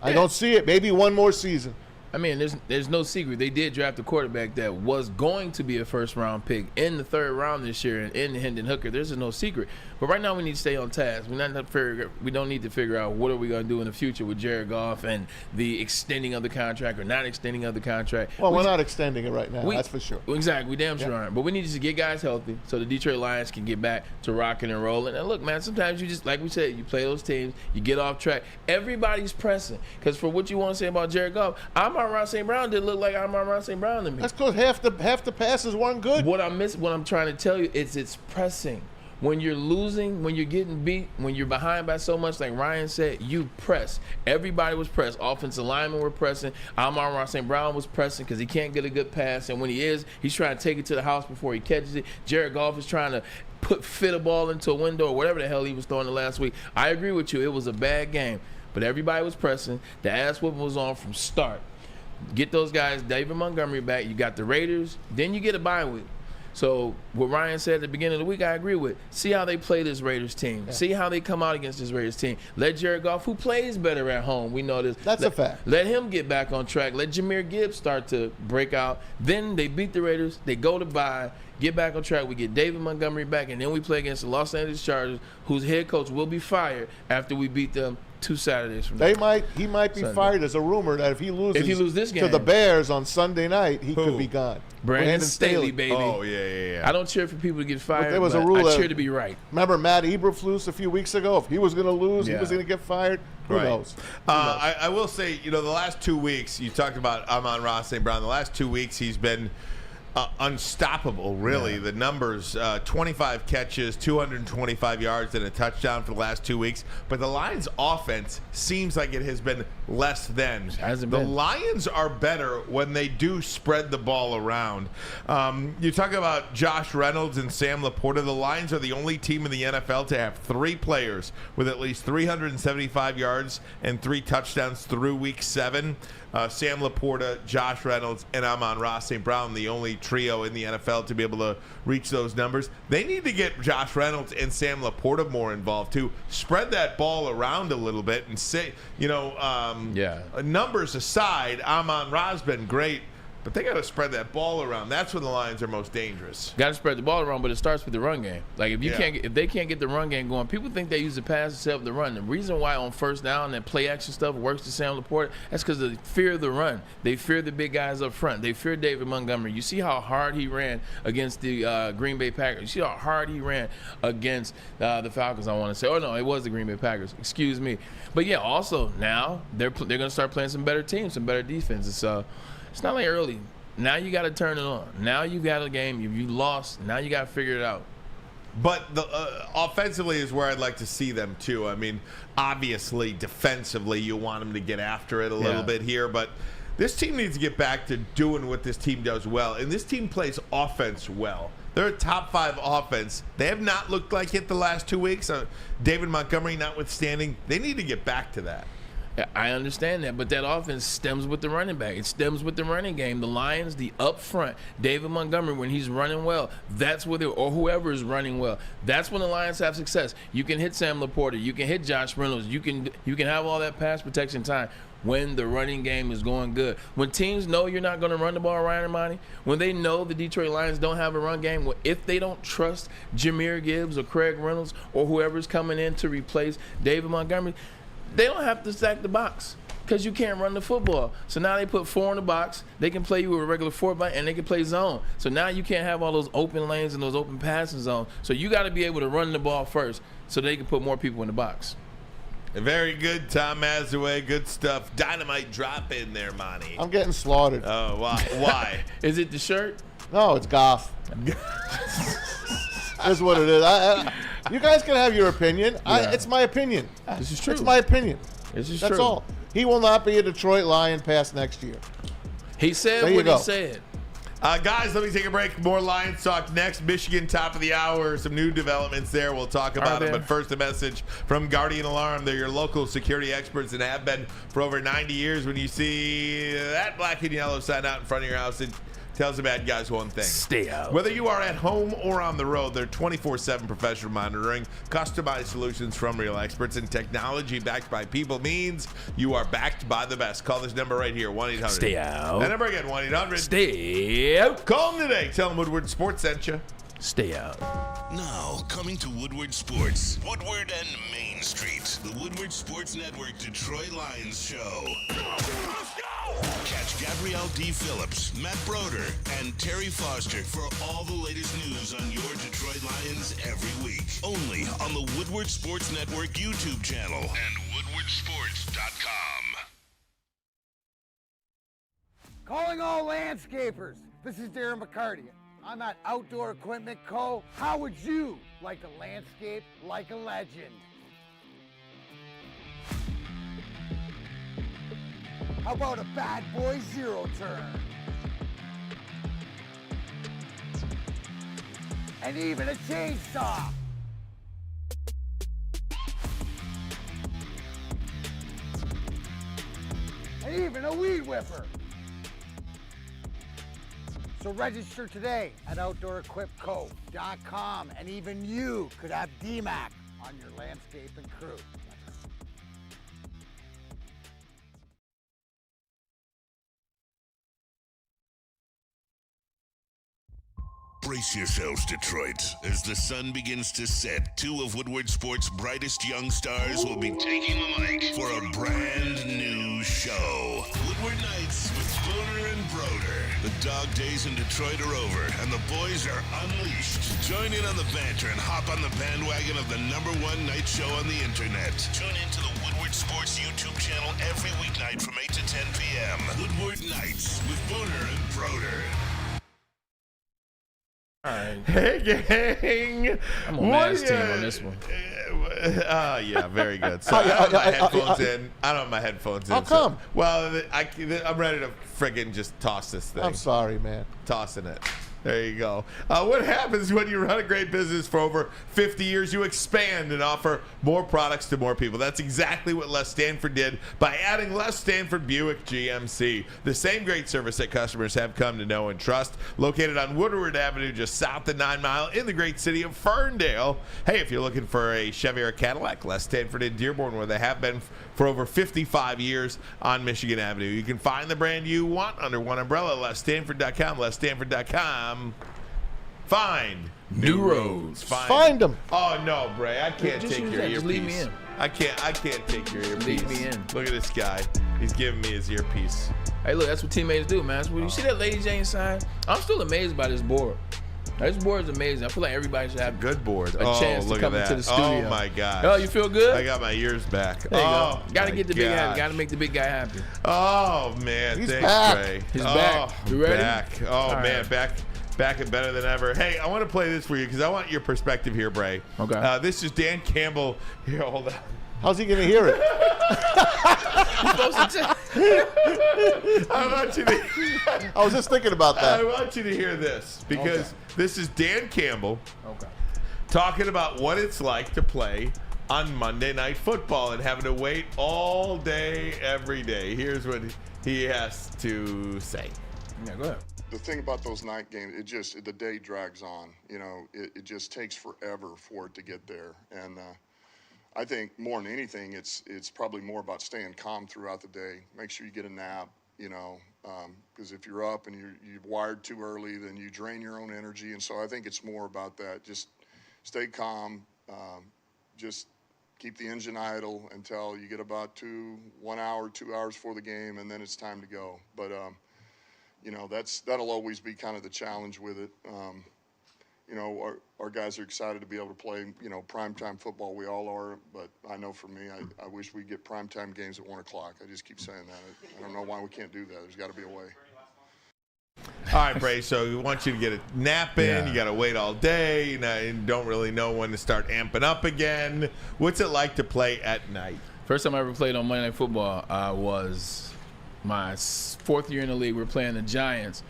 I don't see it. Maybe one more season. I mean, there's no secret. They did draft a quarterback that was going to be a first-round pick in the 3rd round this year in Hendon Hooker. There's no secret. But right now we need to stay on task. We don't need to figure out what are we going to do in the future with Jared Goff and the extending of the contract or not extending of the contract. Well, we're not extending it right now. That's for sure. Exactly. We damn sure aren't. But we need to get guys healthy so the Detroit Lions can get back to rocking and rolling. And look, man, sometimes you just, like we said, you play those teams, you get off track. Everybody's pressing. Because for what you want to say about Jared Goff, Amon-Ra St. Brown didn't look like Amon-Ra St. Brown to me. That's because half the passes weren't good. What I'm trying to tell you is it's pressing. When you're losing, when you're getting beat, when you're behind by so much, like Ryan said, you press. Everybody was pressed. Offensive linemen were pressing. Amon-Ra St. Brown was pressing because he can't get a good pass. And when he is, he's trying to take it to the house before he catches it. Jared Goff is trying to fit a ball into a window or whatever the hell he was throwing the last week. I agree with you. It was a bad game. But everybody was pressing. The ass whooping was on from start. Get those guys, David Montgomery back. You got the Raiders. Then you get a bye week. So what Ryan said at the beginning of the week, I agree with. See how they play this Raiders team. Yeah. See how they come out against this Raiders team. Let Jared Goff, who plays better at home, we know this. That's a fact. Let him get back on track. Let Jahmyr Gibbs start to break out. Then they beat the Raiders. They go to bye, get back on track. We get David Montgomery back, and then we play against the Los Angeles Chargers, whose head coach will be fired after we beat them 2 Saturdays from now. He might be fired. There's a rumor that if he loses this game to the Bears on Sunday night, he could be gone. Brandon Staley, baby. Oh, yeah. I don't cheer for people to get fired, there was a rule I cheer to be right. Remember Matt Eberflus a few weeks ago? If he was going to lose, he was going to get fired. Who knows? I will say, the last 2 weeks, you talked about Amon-Ra St. Brown. The last 2 weeks, he's been unstoppable, really. Yeah. The numbers, 25 catches, 225 yards, and a touchdown for the last 2 weeks. But the Lions' offense seems like it has been less than. The Lions are better when they do spread the ball around. You talk about Josh Reynolds and Sam Laporta. The Lions are the only team in the NFL to have 3 players with at least 375 yards and 3 touchdowns through week 7. Sam Laporta, Josh Reynolds, and Amon-Ra St. Brown, the only trio in the NFL to be able to reach those numbers. They need to get Josh Reynolds and Sam Laporta more involved too. Spread that ball around a little bit and say, numbers aside, Amon-Ra's been great. But they got to spread that ball around. That's when the Lions are most dangerous. Got to spread the ball around, but it starts with the run game. Like if they can't get the run game going, people think they use the pass to set up the run. The reason why on first down that play action stuff works to Sam Laporta, that's because they fear the run. They fear the big guys up front. They fear David Montgomery. You see how hard he ran against the Green Bay Packers. You see how hard he ran against the Falcons. I want to say, oh no, it was the Green Bay Packers. Excuse me. But yeah, also now they're going to start playing some better teams, some better defenses. So. It's not like early. Now you got to turn it on. Now you got a game. You lost. Now you got to figure it out. But the offensively is where I'd like to see them too. I mean, obviously defensively you want them to get after it a little bit here, but this team needs to get back to doing what this team does well. And this team plays offense well. They're a top 5 offense. They have not looked like it the last 2 weeks. David Montgomery notwithstanding, they need to get back to that. I understand that, but that offense stems with the running back. It stems with the running game. The Lions, the up front, David Montgomery, when he's running well, that's where or whoever is running well, that's when the Lions have success. You can hit Sam Laporta, you can hit Josh Reynolds, you can have all that pass protection time when the running game is going good. When teams know you're not going to run the ball, Ryan Ermanni, when they know the Detroit Lions don't have a run game, if they don't trust Jahmyr Gibbs or Craig Reynolds or whoever's coming in to replace David Montgomery, they don't have to stack the box because you can't run the football. So now they put 4 in the box. They can play you with a regular 4-back, and they can play zone. So now you can't have all those open lanes and those open passing zones. So you got to be able to run the ball first so they can put more people in the box. Very good, Tom Mazaway. Good stuff. Dynamite drop in there, Monty. I'm getting slaughtered. Oh, why? Why? Is it the shirt? No, it's Goff. That's what it is. You guys can have your opinion. It's my opinion. This is true. It's my opinion. This is That's true. That's all. He will not be a Detroit Lion past next year. He said what he said. Guys, let me take a break. More Lions talk next. Michigan, top of the hour. Some new developments there. We'll talk about it. But first, a message from Guardian Alarm. They're your local security experts and have been for over 90 years. When you see that black and yellow sign out in front of your house, tells the bad guys one thing. Stay out. Whether you are at home or on the road, their 24/7 professional monitoring, customized solutions from real experts, and technology backed by people means you are backed by the best. Call this number right here, 1-800. Stay out. That number again, 1-800. Stay out. Call them today. Tell them Woodward Sports sent you. Stay out. Now, coming to Woodward Sports, Woodward and Main Street, the Woodward Sports Network Detroit Lions show. Let's go! Catch Gabrielle D. Phillips, Matt Broder, and Terry Foster for all the latest news on your Detroit Lions every week. Only on the Woodward Sports Network YouTube channel and woodwardsports.com. Calling all landscapers. This is Darren McCarty. I'm at Outdoor Equipment Co. How would you like to landscape like a legend? How about a bad boy zero turn? And even a chainsaw. And even a weed whipper. So register today at OutdoorEquipCo.com, and even you could have DMAC on your landscaping crew. Brace yourselves, Detroit. As the sun begins to set, two of Woodward Sports' brightest young stars will be taking the mic for a brand new show. Woodward Nights with Spooner and Broder. The dog days in Detroit are over, and the boys are unleashed. Join in on the banter and hop on the bandwagon of the #1 night show on the internet. Tune in to the Woodward Sports YouTube channel every weeknight from 8 to 10 p.m. Woodward Nights with Spooner and Broder. All right. Hey, gang. I'm on Matt's team on this one. Yeah, very good. So I don't have my headphones in. I don't have my headphones in. How come? Well, I'm ready to friggin' just toss this thing. I'm sorry, man. Tossing it. There you go. What happens when you run a great business for over 50 years? You expand and offer more products to more people. That's exactly what Les Stanford did by adding Les Stanford Buick GMC. The same great service that customers have come to know and trust. Located on Woodward Avenue, just south of 9 Mile in the great city of Ferndale. Hey, if you're looking for a Chevy or a Cadillac, Les Stanford in Dearborn, where they have been for over 55 years on Michigan Avenue. You can find the brand you want under one umbrella. LesStanford.com. LesStanford.com. Find new roads. Find them. Oh no, Bray! I can't Just take use your that. earpiece. Just leave me in. I can't take your earpiece. Leave me in. Look at this guy. He's giving me his earpiece. Hey, look, that's what teammates do, man. That's what, you see that Lady Jane sign? I'm still amazed by this board. This board is amazing. I feel like everybody should have Good board. a chance to look come at into that. the studio. Oh my gosh. Oh, you feel good? I got my ears back. There you go. Gotta my get the big happy. gosh. Gotta make the big guy happy. Oh man, He's thanks, back. Bray. He's back. You ready? Back. Oh All man, right. back and better than ever. Hey, I want to play this for you because I want your perspective here, Bray. Okay. This is Dan Campbell. Here, hold on. How's he going to hear it? I want you to. I was just thinking about I that. want you to hear this because this is Dan Campbell Okay. talking about what it's like to play on Monday Night Football and having to wait all day, every day. Here's what he has to say. Yeah, go ahead. The thing about those night games, the day drags on. You know, it just takes forever for it to get there. And I think more than anything, it's probably more about staying calm throughout the day. Make sure you get a nap, you know, because if you're up and you're wired too early, then you drain your own energy. And so I think it's more about that. Just stay calm. Just keep the engine idle until you get about 1 hour, 2 hours before the game, and then it's time to go. But you know, that'll always be kind of the challenge with it. You know, our guys are excited to be able to play, you know, primetime football. We all are, but I know for me, I wish we get primetime games at 1 o'clock. I just keep saying that. I don't know why we can't do that. There's got to be a way. All right, Bray, so we want you to get a nap in. Yeah. You got to wait all day. You don't really know when to start amping up again. What's it like to play at night? First time I ever played on Monday Night Football was my 4th year in the league. We were playing the Giants.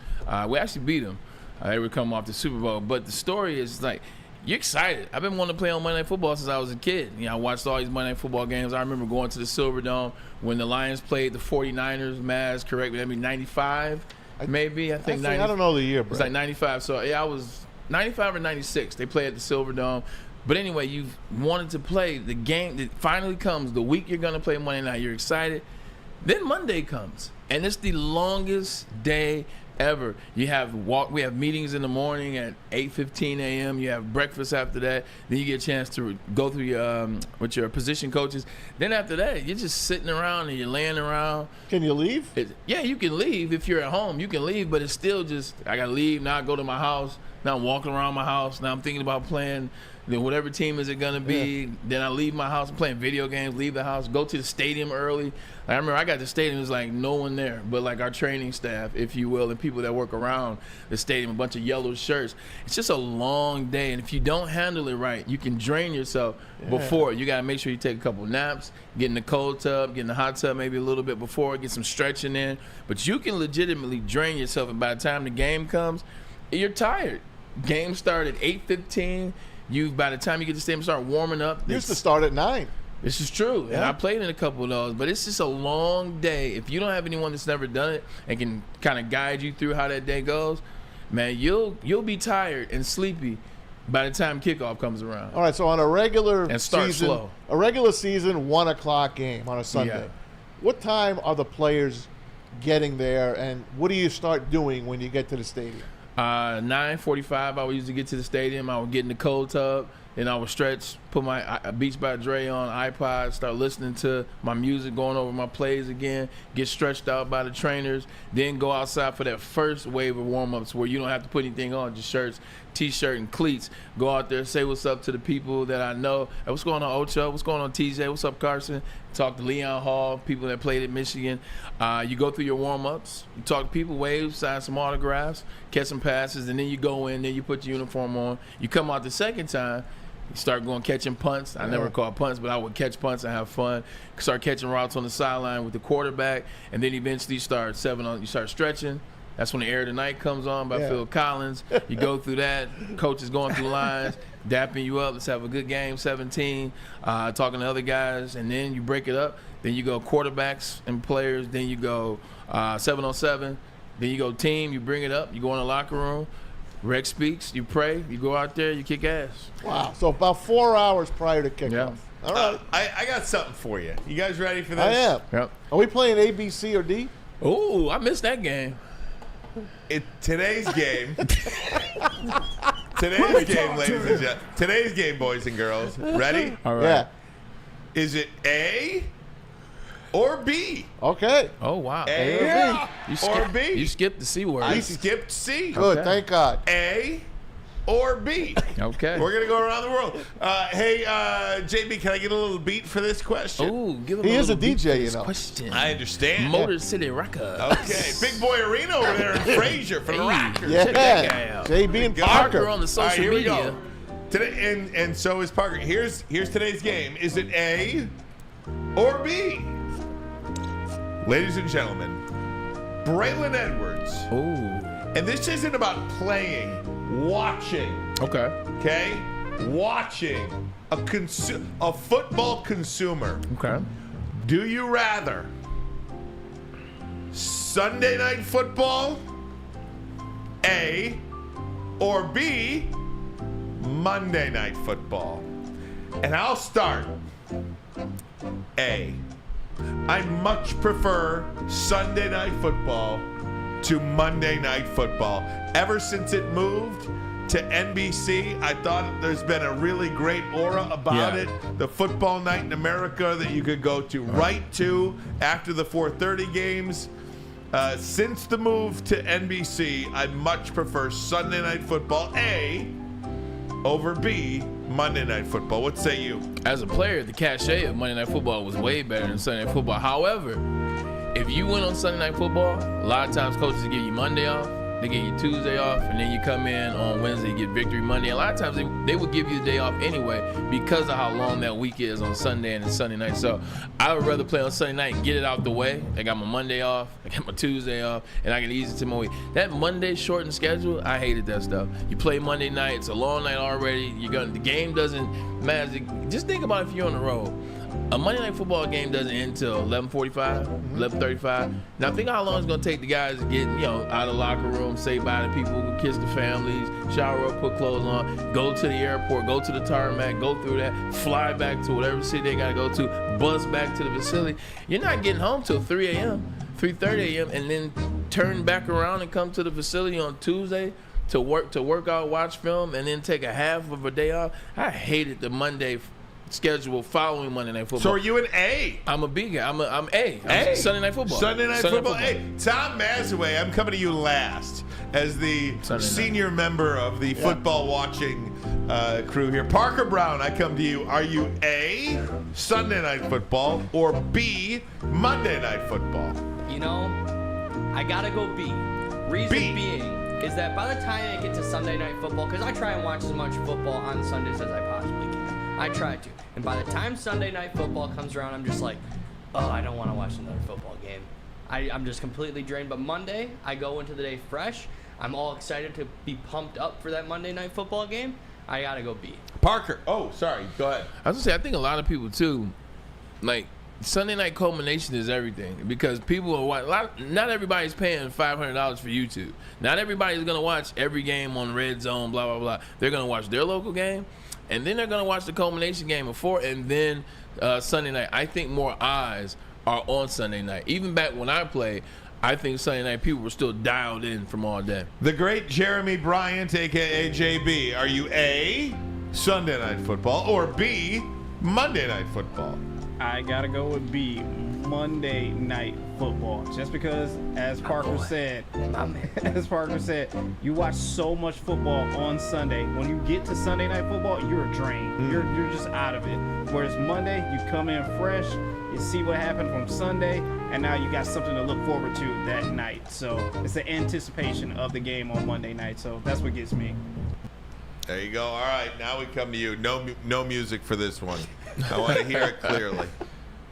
We actually beat them. They were coming off the Super Bowl. But the story is like, you're excited. I've been wanting to play on Monday Night Football since I was a kid. You know, I watched all these Monday Night Football games. I remember going to the Silverdome when the Lions played the 49ers, Maz, correct me, 95. maybe. I think I don't know the year, bro. It's like 95. So, yeah, I was 95 or 96. They play at the Silverdome. But anyway, you've wanted to play the game that finally comes. The week you're going to play Monday night, you're excited. Then Monday comes, and it's the longest day ever. We have meetings in the morning at 8:15 a.m. You have breakfast after that. Then you get a chance to go through your with your position coaches. Then after that, you're just sitting around and you're laying around. Can you leave? Yeah, you can leave if you're at home. You can leave, but it's still just I gotta leave. Now I go to my house. Now I'm walking around my house. Now I'm thinking about playing. Then whatever team is it gonna be? Yeah. Then I leave my house. I'm playing video games. Leave the house. Go to the stadium early. I remember I got to the stadium. It was like no one there, but like our training staff, if you will, and people that work around the stadium. A bunch of yellow shirts. It's just a long day, and if you don't handle it right, you can drain yourself before. You gotta make sure you take a couple naps, get in the cold tub, get in the hot tub maybe a little bit before, get some stretching in. But you can legitimately drain yourself, and by the time the game comes, you're tired. Game started at 8:15. By the time you get to the stadium, start warming up. Used to start at 9. This is true, and I played in a couple of those, but it's just a long day. If you don't have anyone that's never done it and can kind of guide you through how that day goes, man, you'll be tired and sleepy by the time kickoff comes around. All right, so on a regular and start season, slow. A regular season 1 o'clock game on a Sunday. Yeah. What time are the players getting there, and what do you start doing when you get to the stadium? 9:45, I would usually get to the stadium. I would get in the cold tub, and I would stretch, put my Beats by Dre on iPod, start listening to my music, going over my plays again, get stretched out by the trainers, then go outside for that first wave of warm-ups where you don't have to put anything on, just shirts, T-shirt, and cleats. Go out there, say what's up to the people that I know. Hey, what's going on, Ocho? What's going on, TJ? What's up, Carson? Talk to Leon Hall, people that played at Michigan. You go through your warm-ups. You talk to people, wave, sign some autographs, catch some passes, and then you go in, then you put your uniform on. You come out the second time, you start going catching punts. I never caught punts, but I would catch punts and have fun. Start catching routes on the sideline with the quarterback, and then eventually you start stretching. That's when the Air Tonight comes on by Phil Collins. You go through that. Coach is going through lines, dapping you up. Let's have a good game, 17. Talking to other guys, and then you break it up. Then you go quarterbacks and players. Then you go 7-on-7. Then you go team. You bring it up. You go in the locker room. Rex speaks. You pray. You go out there. You kick ass. Wow. So about 4 hours prior to kickoff. Yeah. All right. I got something for you. You guys ready for this? I am. Yep. Are we playing A, B, C, or D? Ooh, I missed that game. Today's game. Today's game, ladies and gentlemen. Today's game, boys and girls. Ready? All right. Yeah. Is it A or B? Okay. Oh, wow. A or B? You skipped the C word. I skipped C. Good. Okay. Thank God. A or B? Okay. We're going to go around the world. Hey, JB, can I get a little beat for this question? Ooh, give him He a is a little beat DJ, for this you know. question. I understand. Motor City Records. Okay. Big Boy Arena over there in Fraser for the Rockers. Yeah. Check that guy out. JB and Parker Parker. on the All right, social here we media. go. Today, and so is Parker. Here's today's game. Is it A or B? Ladies and gentlemen, Braylon Edwards. Ooh. And this isn't about playing, watching. Okay. Okay? Watching a football consumer. Okay. Do you rather Sunday night football, A, or B, Monday night football? And I'll start. A. I much prefer Sunday night football to Monday night football. Ever since it moved to NBC, I thought there's been a really great aura about it. The football night in America that you could go to right to after the 4:30 games. Since the move to NBC, I much prefer Sunday night football, A, over B, Monday night football. What say you? As a player, the cachet of Monday Night Football was way better than Sunday Night Football. However, if you went on Sunday Night Football, a lot of times coaches give you Monday off, they give you Tuesday off, and then you come in on Wednesday, you get Victory Monday. A lot of times they would give you the day off anyway because of how long that week is on Sunday and Sunday night. So I would rather play on Sunday night and get it out the way. I got my Monday off, I got my Tuesday off, and I can ease it to my week. That Monday shortened schedule, I hated that stuff. You play Monday night, it's a long night already. The game doesn't matter. Just think about if you're on the road. a Monday Night Football game doesn't end until 11:45, 11:35. Now think how long it's gonna take the guys to get, out of the locker room, say bye to people, kiss the families, shower up, put clothes on, go to the airport, go to the tarmac, go through that, fly back to whatever city they gotta go to, bus back to the facility. You're not getting home till 3 a.m., 3:30 a.m., and then turn back around and come to the facility on Tuesday to work out, watch film, and then take a half of a day off. I hated the Monday schedule following Monday Night Football. So are you an A? I'm a B guy. I'm A. A. Sunday Night Football. Sunday Night Football. Hey, Tom Mazaway, I'm coming to you last as the senior member of the football watching crew here. Parker Brown, I come to you. Are you A, Sunday Night Football, or B, Monday Night Football? I gotta go B. Reason being is that by the time I get to Sunday Night Football, because I try and watch as much football on Sundays as I possibly can. I try to. And by the time Sunday Night Football comes around, I'm just like, I don't want to watch another football game. I'm just completely drained. But Monday, I go into the day fresh. I'm all excited to be pumped up for that Monday Night Football game. I gotta go B. Parker. Oh, sorry. Go ahead. I was gonna say, I think a lot of people too, like, Sunday night culmination is everything because people are watching. Not everybody's paying $500 for YouTube. Not everybody's gonna watch every game on Red Zone. Blah blah blah. They're gonna watch their local game, and then they're gonna watch the culmination game before, and then Sunday night. I think more eyes are on Sunday night. Even back when I played, I think Sunday night people were still dialed in from all day. The great Jeremy Bryant, a.k.a. JB. Are you A, Sunday Night Football, or B, Monday Night Football? I gotta go with B, Monday Night Football. Just because, as Parker said, you watch so much football on Sunday. When you get to Sunday Night Football, you're drained. You're just out of it. Whereas Monday, you come in fresh, you see what happened from Sunday, and now you got something to look forward to that night. So it's the anticipation of the game on Monday night. So that's what gets me. There you go. All right, now we come to you. No music for this one. I want to hear it clearly.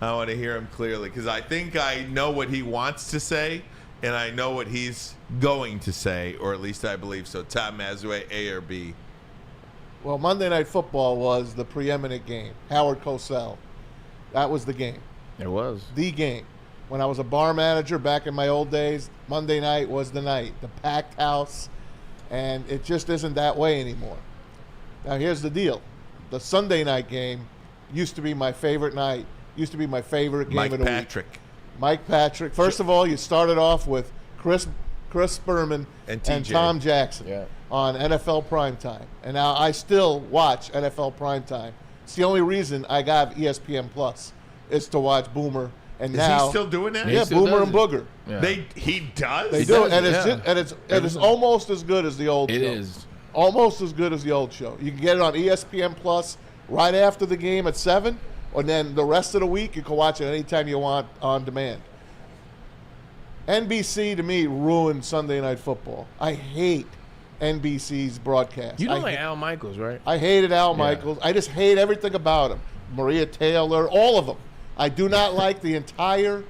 I want to hear him clearly because I think I know what he wants to say, and I know what he's going to say, or at least I believe so. Tom Mazaway, A or B? Well, Monday Night Football was the preeminent game. Howard Cosell. That was the game. It was. The game. When I was a bar manager back in my old days, Monday night was the night. The packed house, and it just isn't that way anymore. Now, here's the deal. The Sunday night game used to be my favorite night, used to be my favorite game of the week. Mike Patrick. First of all, you started off with Chris Berman and Tom Jackson on NFL Primetime. And now I still watch NFL Primetime. It's the only reason I got ESPN Plus is to watch Boomer. And is now, he still doing that? Yeah, Boomer and Booger. Yeah. He does? They do, and it's almost as good as the old show. It is. Almost as good as the old show. You can get it on ESPN Plus right after the game at 7, and then the rest of the week you can watch it anytime you want on demand. NBC, to me, ruined Sunday Night Football. I hate NBC's broadcast. You don't like Al Michaels, right? I hated Al Michaels. I just hate everything about him. Maria Taylor, all of them. I do not like the entire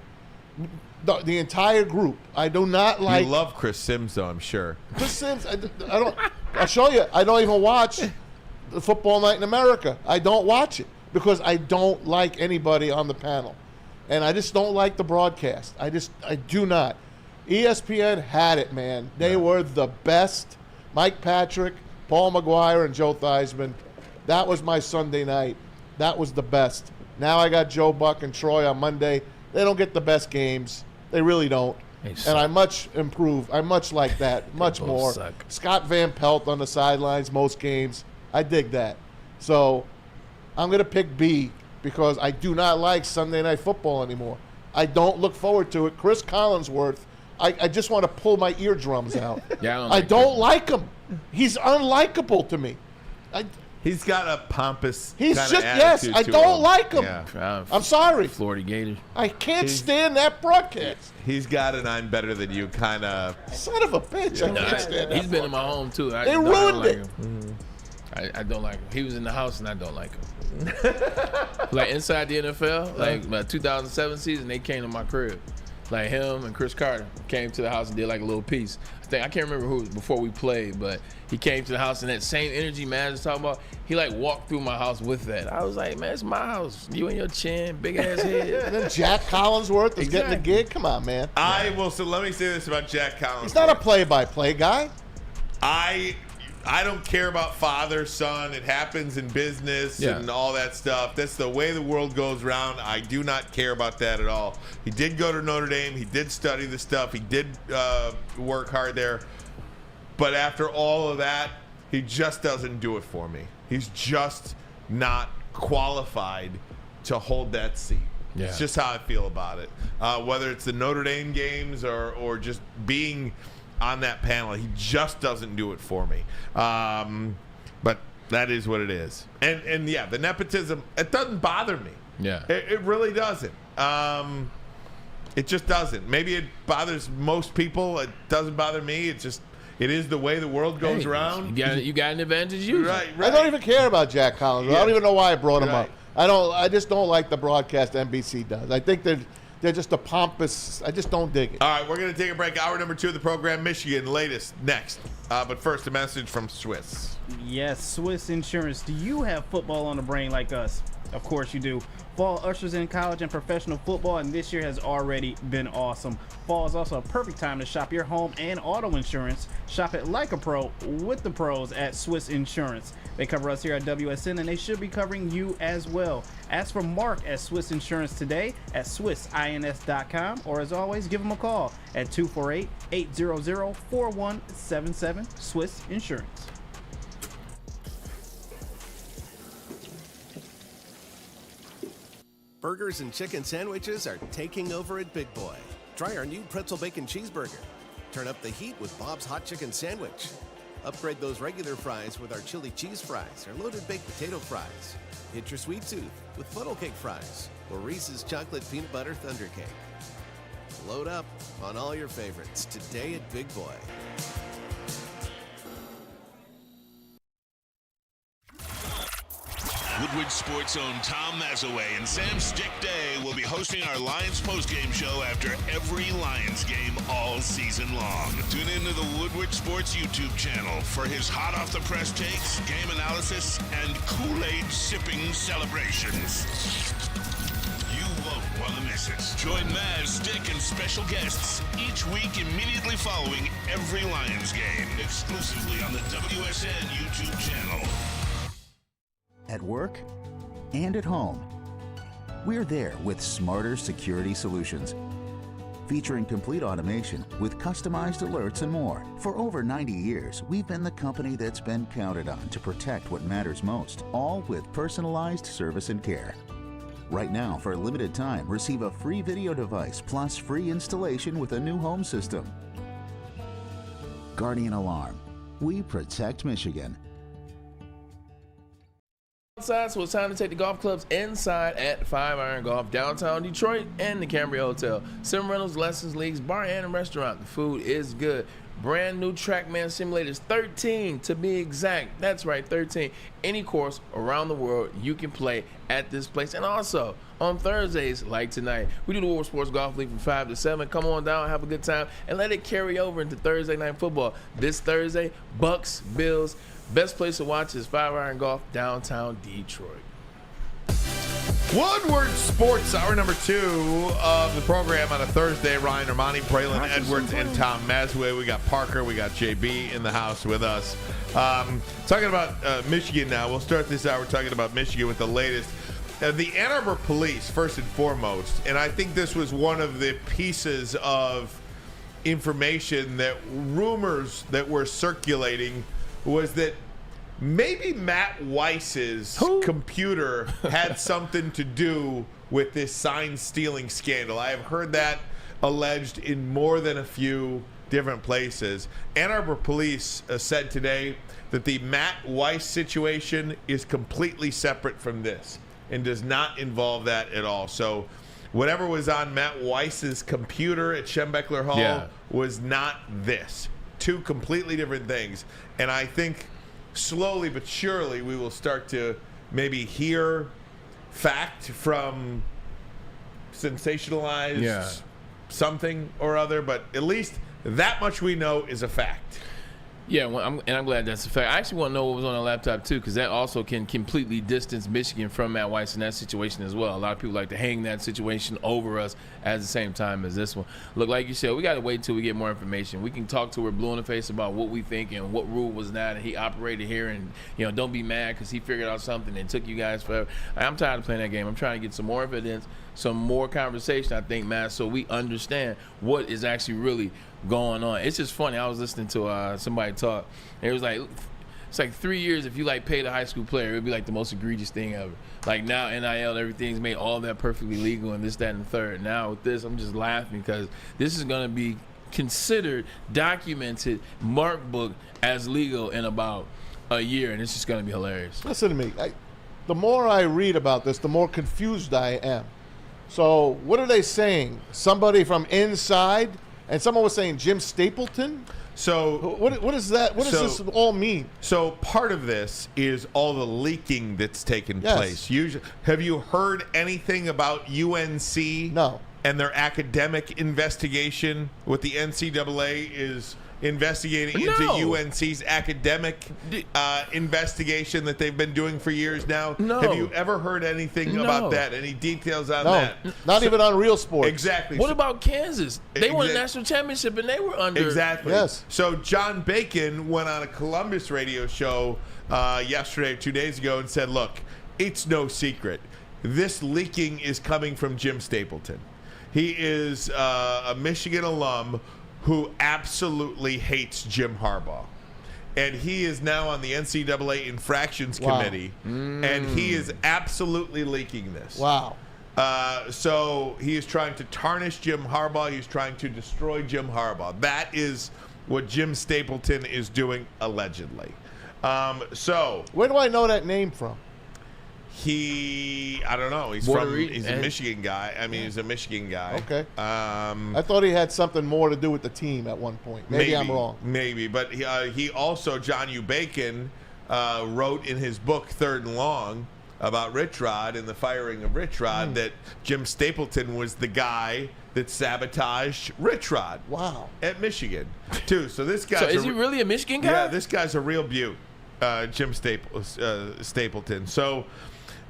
group. I do not like. You love Chris Sims, though, I'm sure. Chris Sims, I don't. I'll show you. I don't even watch the Football Night in America. I don't watch it because I don't like anybody on the panel, and I just don't like the broadcast. I do not. ESPN had it, man. They were the best. Mike Patrick, Paul McGuire, and Joe Theismann. That was my Sunday night. That was the best. Now I got Joe Buck and Troy on Monday. They don't get the best games. They really don't. And I much improve. I much like that. Much more. Suck. Scott Van Pelt on the sidelines most games. I dig that. So I'm going to pick B because I do not like Sunday Night Football anymore. I don't look forward to it. Chris Collinsworth, I just want to pull my eardrums out. I don't like him. He's unlikable to me. He's got a pompous He's kind just, of yes, attitude I to don't him. like him. Yeah. I'm sorry. Florida Gators. I can't stand that broadcast. He's got an I'm better than you kind of. Son of a bitch. I can't stand that. He's been in my home, too. They ruined it. I don't like him. He was in the house, and I don't like him. Like inside the NFL, like my 2007 season, they came to my crib. Like him and Chris Carter came to the house and did like a little piece. I can't remember who it was before we played, but he came to the house and that same energy man was talking about, he like walked through my house with that. I was like, man, it's my house. You and your chin, big ass head. And then Jack Collinsworth is getting the gig. Come on, man. So let me say this about Jack Collinsworth. He's not a play-by-play guy. I don't care about father, son. It happens in business and all that stuff. That's the way the world goes round. I do not care about that at all. He did go to Notre Dame. He did study the stuff. He did work hard there. But after all of that, he just doesn't do it for me. He's just not qualified to hold that seat. Yeah. It's just how I feel about it. Whether it's the Notre Dame games or just being on that panel, he just doesn't do it for me. But that is what it is. And yeah, the nepotism, it doesn't bother me. Yeah. It really doesn't. It just doesn't. Maybe it bothers most people. It doesn't bother me. It is the way the world goes around. You got an advantage usually. Right. I don't even care about Jack Collins. I don't even know why I brought him up. I just don't like the broadcast NBC does. I think they're just a pompous. I just don't dig it. All right, we're going to take a break. Hour number 2 of the program, Michigan, latest, next. But first, a message from Swiss. Yes, Swiss Insurance. Do you have football on the brain like us? Of course you do. Fall ushers in college and professional football, and this year has already been awesome. Fall is also a perfect time to shop your home and auto insurance. Shop it like a pro with the pros at Swiss Insurance. They cover us here at WSN, and they should be covering you as well. Ask for Mark at Swiss Insurance today at SwissINS.com, or as always, give them a call at 248-800-4177. Swiss Insurance. Burgers and chicken sandwiches are taking over at Big Boy. Try our new pretzel bacon cheeseburger. Turn up the heat with Bob's Hot Chicken Sandwich. Upgrade those regular fries with our chili cheese fries or loaded baked potato fries. Hit your sweet tooth with funnel cake fries or Reese's chocolate peanut butter thunder cake. Load up on all your favorites today at Big Boy. Woodward Sports' own Tom Mazaway and Sam Stick Day will be hosting our Lions postgame show after every Lions game all season long. Tune into the Woodward Sports YouTube channel for his hot-off-the-press takes, game analysis, and Kool-Aid sipping celebrations. You won't want to miss it. Join Maz, Stick, and special guests each week immediately following every Lions game, exclusively on the WSN YouTube channel. At work and at home, we're there with smarter security solutions. Featuring complete automation with customized alerts and more. For over 90 years, we've been the company that's been counted on to protect what matters most, all with personalized service and care. Right now, for a limited time, receive a free video device plus free installation with a new home system. Guardian Alarm. We protect Michigan. Outside, so it's time to take the golf clubs inside at 5 Iron Golf, downtown Detroit, and the Cambria Hotel. Sim rentals, lessons, leagues, bar, and a restaurant. The food is good. Brand new TrackMan simulators, 13 to be exact. That's right, 13. Any course around the world you can play at this place. And also, on Thursdays, like tonight, we do the Woodward Sports Golf League from 5 to 7. Come on down, have a good time, and let it carry over into Thursday night football. This Thursday, Bucks, Bills. Best place to watch is 5 Iron Golf, downtown Detroit. Woodward Sports, hour number 2 of the program on a Thursday. Ryan Ermanni, Braylon Edwards, and Tom Mazaway. We got Parker, we got JB in the house with us. Talking about Michigan now. We'll start this hour talking about Michigan with the latest. The Ann Arbor Police, first and foremost, and I think this was one of the pieces of information that rumors that were circulating was that maybe Matt Weiss's computer had something to do with this sign stealing scandal. I have heard that alleged in more than a few different places. Ann Arbor Police said today that the Matt Weiss situation is completely separate from this and does not involve that at all. So whatever was on Matt Weiss's computer at Schembechler Hall was not this. Two completely different things. And I think slowly but surely we will start to maybe hear fact from sensationalized something or other, but at least that much we know is a fact. Yeah, well, I'm glad that's a fact. I actually want to know what was on the laptop, too, because that also can completely distance Michigan from Matt Weiss in that situation as well. A lot of people like to hang that situation over us at the same time as this one. Look, like you said, we got to wait until we get more information. We can talk to her blue in the face about what we think and what rule was that, and he operated here, and, don't be mad because he figured out something and took you guys forever. I'm tired of playing that game. I'm trying to get some more evidence, some more conversation, I think, Matt, so we understand what is actually really going on. It's just funny. I was listening to somebody talk, and it was like, it's like 3 years if you paid a high school player, it would be like the most egregious thing ever. Like now NIL, everything's made all that perfectly legal and this, that, and the third. Now with this, I'm just laughing because this is going to be considered, documented, marked book as legal in about a year, and it's just going to be hilarious. Listen to me. The more I read about this, the more confused I am. So what are they saying? Somebody from inside? And someone was saying Jim Stapleton? So what is that? What does this all mean? So part of this is all the leaking that's taken place. Have you heard anything about UNC? No. And their academic investigation? What the NCAA is investigating into UNC's academic investigation that they've been doing for years now? No. Have you ever heard anything about that? Any details on No. that? Not even on Real Sports. Exactly. What about Kansas? They won a national championship and they were under. Exactly. Yes. So John Bacon went on a Columbus radio show yesterday or 2 days ago and said, look, it's no secret. This leaking is coming from Jim Stapleton. He is a Michigan alum who absolutely hates Jim Harbaugh. And he is now on the NCAA Infractions Committee, and he is absolutely leaking this. Wow. So he is trying to tarnish Jim Harbaugh. He's trying to destroy Jim Harbaugh. That is what Jim Stapleton is doing, allegedly. So where do I know that name from? I don't know. He's a Michigan guy. I mean, he's a Michigan guy. Okay. I thought he had something more to do with the team at one point. Maybe I'm wrong. Maybe. But he also, John U. Bacon, wrote in his book, Third and Long, about Rich Rod and the firing of Rich Rod, that Jim Stapleton was the guy that sabotaged Rich Rod. Wow. At Michigan, too. So this guy. So is he really a Michigan guy? Yeah, this guy's a real beaut, Jim Stapleton. So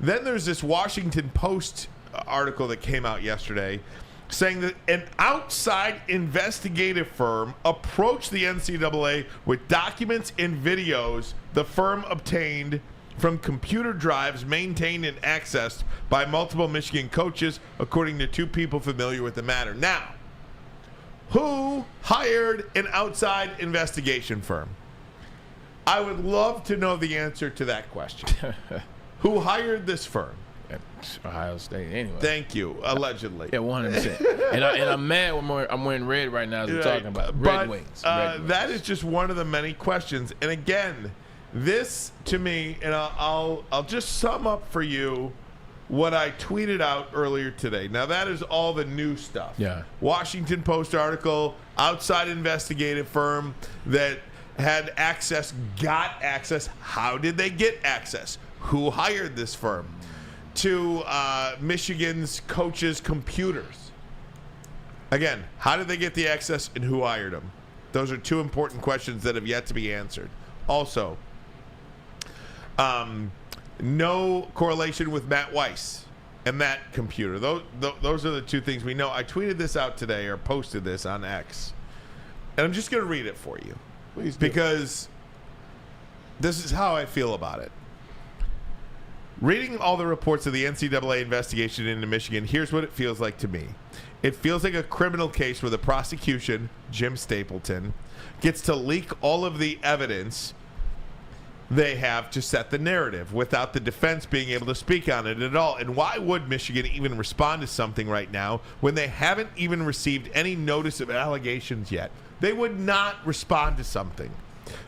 then there's this Washington Post article that came out yesterday saying that an outside investigative firm approached the NCAA with documents and videos the firm obtained from computer drives maintained and accessed by multiple Michigan coaches, according to two people familiar with the matter. Now, who hired an outside investigation firm? I would love to know the answer to that question. Who hired this firm? Ohio State, anyway. Thank you. Allegedly. Yeah, 100%. and I'm mad when I'm wearing red right now as we're talking about red wings. That is just one of the many questions. And again, this to me, and I'll just sum up for you what I tweeted out earlier today. Now that is all the new stuff. Yeah. Washington Post article, outside investigative firm that had access, got access. How did they get access? Who hired this firm? To Michigan's coaches' computers. Again, how did they get the access and who hired them? Those are two important questions that have yet to be answered. Also, no correlation with Matt Weiss and that computer. Those are the two things we know. I tweeted this out today or posted this on X. And I'm just going to read it for you. Please do. Because this is how I feel about it. Reading all the reports of the NCAA investigation into Michigan, here's what it feels like to me. It feels like a criminal case where the prosecution, Jim Stapleton, gets to leak all of the evidence they have to set the narrative without the defense being able to speak on it at all. And why would Michigan even respond to something right now when they haven't even received any notice of allegations yet? They would not respond to something.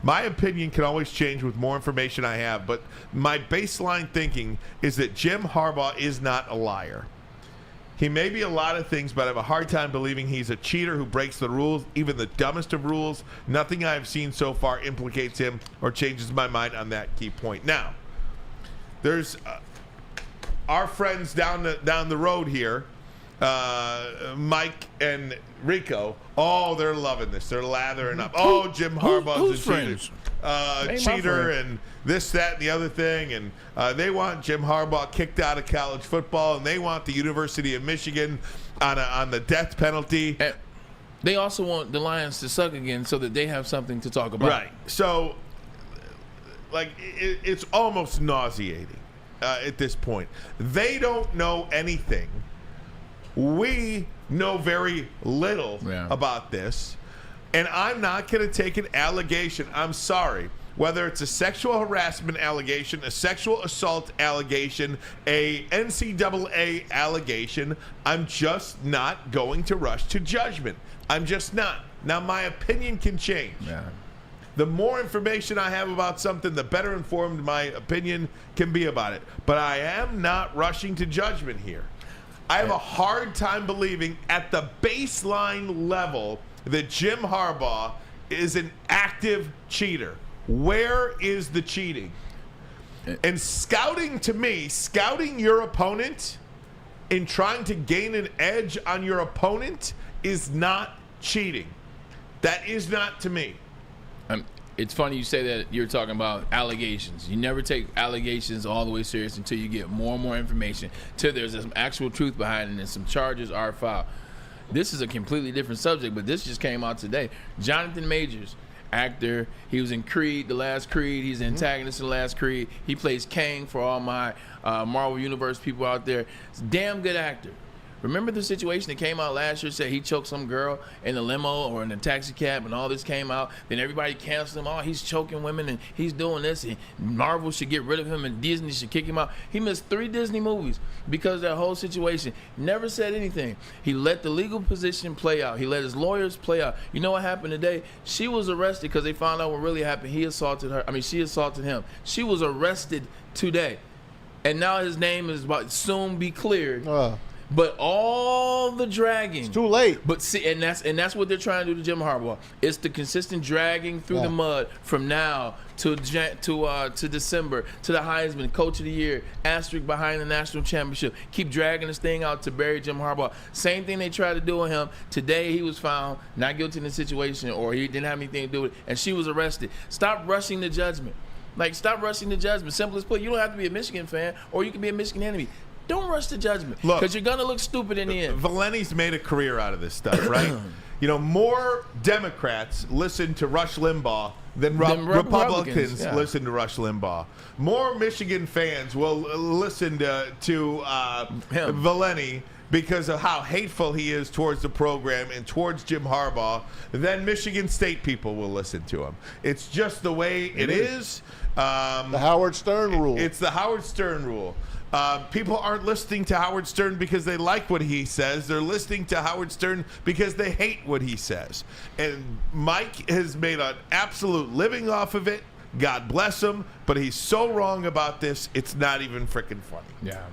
My opinion can always change with more information I have, but my baseline thinking is that Jim Harbaugh is not a liar. He may be a lot of things, but I have a hard time believing he's a cheater who breaks the rules, even the dumbest of rules. Nothing I have seen so far implicates him or changes my mind on that key point. Now, there's our friends down the road here Mike and Rico, they're loving this. They're lathering up. Jim Harbaugh's a cheater and this, that, and the other thing. And they want Jim Harbaugh kicked out of college football, and they want the University of Michigan on the death penalty. And they also want the Lions to suck again so that they have something to talk about. Right. So, it's almost nauseating at this point. They don't know anything. We know very little about this, and I'm not going to take an allegation. I'm sorry. Whether it's a sexual harassment allegation, a sexual assault allegation, a NCAA allegation, I'm just not going to rush to judgment. I'm just not. Now, my opinion can change. Yeah. The more information I have about something, the better informed my opinion can be about it. But I am not rushing to judgment here. I have a hard time believing at the baseline level that Jim Harbaugh is an active cheater. Where is the cheating? And scouting, to me, scouting your opponent and trying to gain an edge on your opponent is not cheating. That is not to me. It's funny you say that. You're talking about allegations. You never take allegations all the way serious until you get more and more information, till there's some actual truth behind it and some charges are filed. This is a completely different subject, but this just came out today. Jonathan Majors, actor. He was in Creed, the last Creed. He's the antagonist in the last Creed. He plays Kang for all my Marvel Universe people out there. He's a damn good actor. Remember the situation that came out last year, said he choked some girl in a limo or in a taxi cab, and all this came out. Then everybody canceled him. He's choking women and he's doing this, and Marvel should get rid of him and Disney should kick him out. He missed 3 Disney movies because of that whole situation. Never said anything. He let the legal position play out. He let his lawyers play out. You know what happened today? She was arrested because they found out what really happened. She assaulted him. She was arrested today. And now his name is about to soon be cleared. But all the dragging, it's too late. But see, and that's what they're trying to do to Jim Harbaugh. It's the consistent dragging through the mud from now to December, to the Heisman, Coach of the Year, asterisk behind the national championship. Keep dragging this thing out to bury Jim Harbaugh. Same thing they tried to do with him. Today he was found not guilty in the situation, or he didn't have anything to do with it, and she was arrested. Stop rushing the judgment. Stop rushing the judgment. Simple as put. You don't have to be a Michigan fan, or you can be a Michigan enemy. Don't rush the judgment, because you're going to look stupid in the end. Valenti's made a career out of this stuff, right? More Democrats listen to Rush Limbaugh than Republicans listen to Rush Limbaugh. More Michigan fans will listen to Valenti because of how hateful he is towards the program and towards Jim Harbaugh than Michigan State people will listen to him. It's just the way it is. The Howard Stern rule. It's the Howard Stern rule. People aren't listening to Howard Stern because they like what he says. They're listening to Howard Stern because they hate what he says. And Mike has made an absolute living off of it. God bless him. But he's so wrong about this, it's not even freaking funny. Yeah.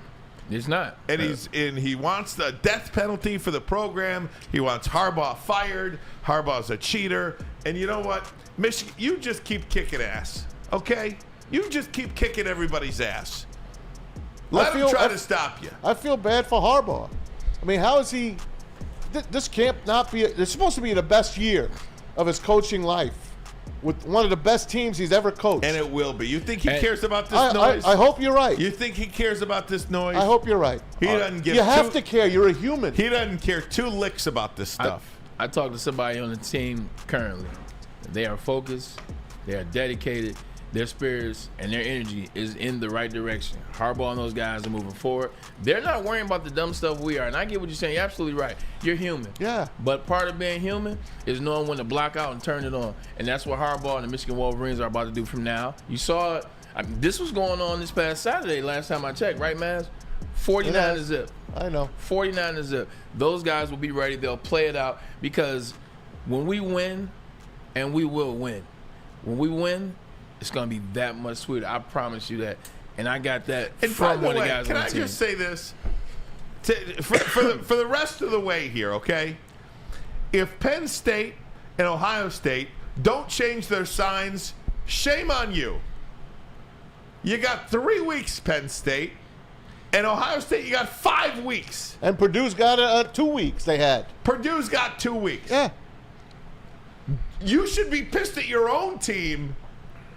It's not. And he wants the death penalty for the program. He wants Harbaugh fired. Harbaugh's a cheater. And you know what? Michigan, you just keep kicking ass. Okay? You just keep kicking everybody's ass. Let him try to stop you. I feel bad for Harbaugh. I mean, how is he? This can't not be. It's supposed to be the best year of his coaching life with one of the best teams he's ever coached. And it will be. You think he cares about this noise? I hope you're right. You think he cares about this noise? I hope you're right. He doesn't give. You have to care. You're a human. He doesn't care 2 licks about this stuff. I talked to somebody on the team currently. They are focused. They are dedicated. Their spirits and their energy is in the right direction. Harbaugh and those guys are moving forward. They're not worrying about the dumb stuff we are. And I get what you're saying. You're absolutely right. You're human. Yeah. But part of being human is knowing when to block out and turn it on. And that's what Harbaugh and the Michigan Wolverines are about to do from now. You saw it. This was going on this past Saturday, last time I checked, right, Maz? 49 to zip. I know. 49 to zip. Those guys will be ready. They'll play it out, because when we win, and we will win, when we win, it's going to be that much sweeter. I promise you that. And I got that from one of the guys on the team. Can I just say this? For the rest of the way here, okay? If Penn State and Ohio State don't change their signs, shame on you. You got 3 weeks, Penn State, And Ohio State, you got 5 weeks. And Purdue's got 2 weeks they had. Purdue's got 2 weeks. Yeah. You should be pissed at your own team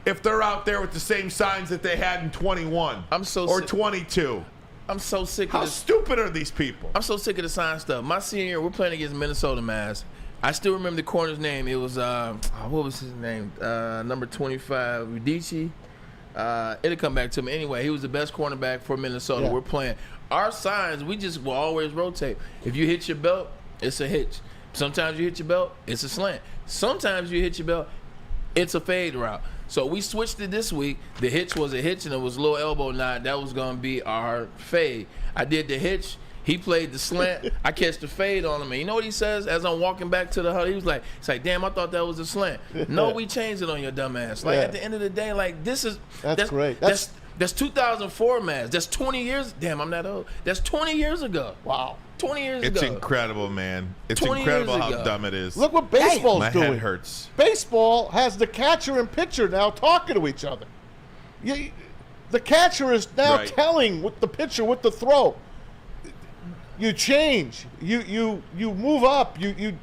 if they're out there with the same signs that they had in 21 or 22. I'm so sick of How this. stupid are these people? I'm so sick of the sign stuff. My senior year, we're playing against Minnesota, Maz. I still remember the corner's name. It was, what was his name? Number 25, Udici. It'll come back to me. Anyway, he was the best cornerback for Minnesota. Yeah. We're playing. Our signs, we just will always rotate. If you hit your belt, it's a hitch. Sometimes you hit your belt, it's a slant. Sometimes you hit your belt, it's a fade route. So we switched it this week. The hitch was a hitch, and it was a little elbow nod. That was going to be our fade. I did the hitch. He played the slant. I catch the fade on him. And you know what he says as I'm walking back to the huddle? He was like, it's like, damn, I thought that was a slant. No, we changed it on your dumb ass. Like, at the end of the day, like, that's great. That's 2004, man. That's 20 years. Damn, I'm that old. That's 20 years ago. Wow. 20 years ago. It's incredible, man. It's 20 incredible years how ago. dumb it is. Look what baseball's My doing. head hurts. Baseball has the catcher and pitcher now talking to each other. The catcher is now telling with the pitcher what to throw. You change. You move up. You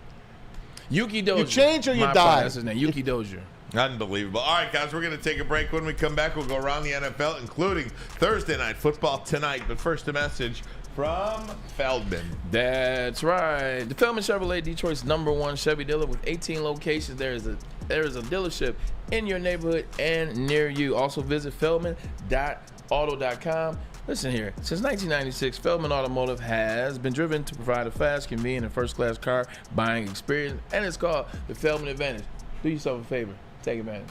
Yuki Dozier. You change or you My die. fault, that's his name. Yuki Dozier. Unbelievable. All right, guys, we're going to take a break. When we come back, we'll go around the NFL, including Thursday Night Football tonight. But first, a message from Feldman. That's right. The Feldman Chevrolet, Detroit's #1 Chevy dealer with 18 locations. There is a dealership in your neighborhood and near you. Also visit feldman.auto.com. Listen here, since 1996, Feldman Automotive has been driven to provide a fast, convenient, and first-class car buying experience, and it's called the Feldman Advantage. Do yourself a favor. Take advantage.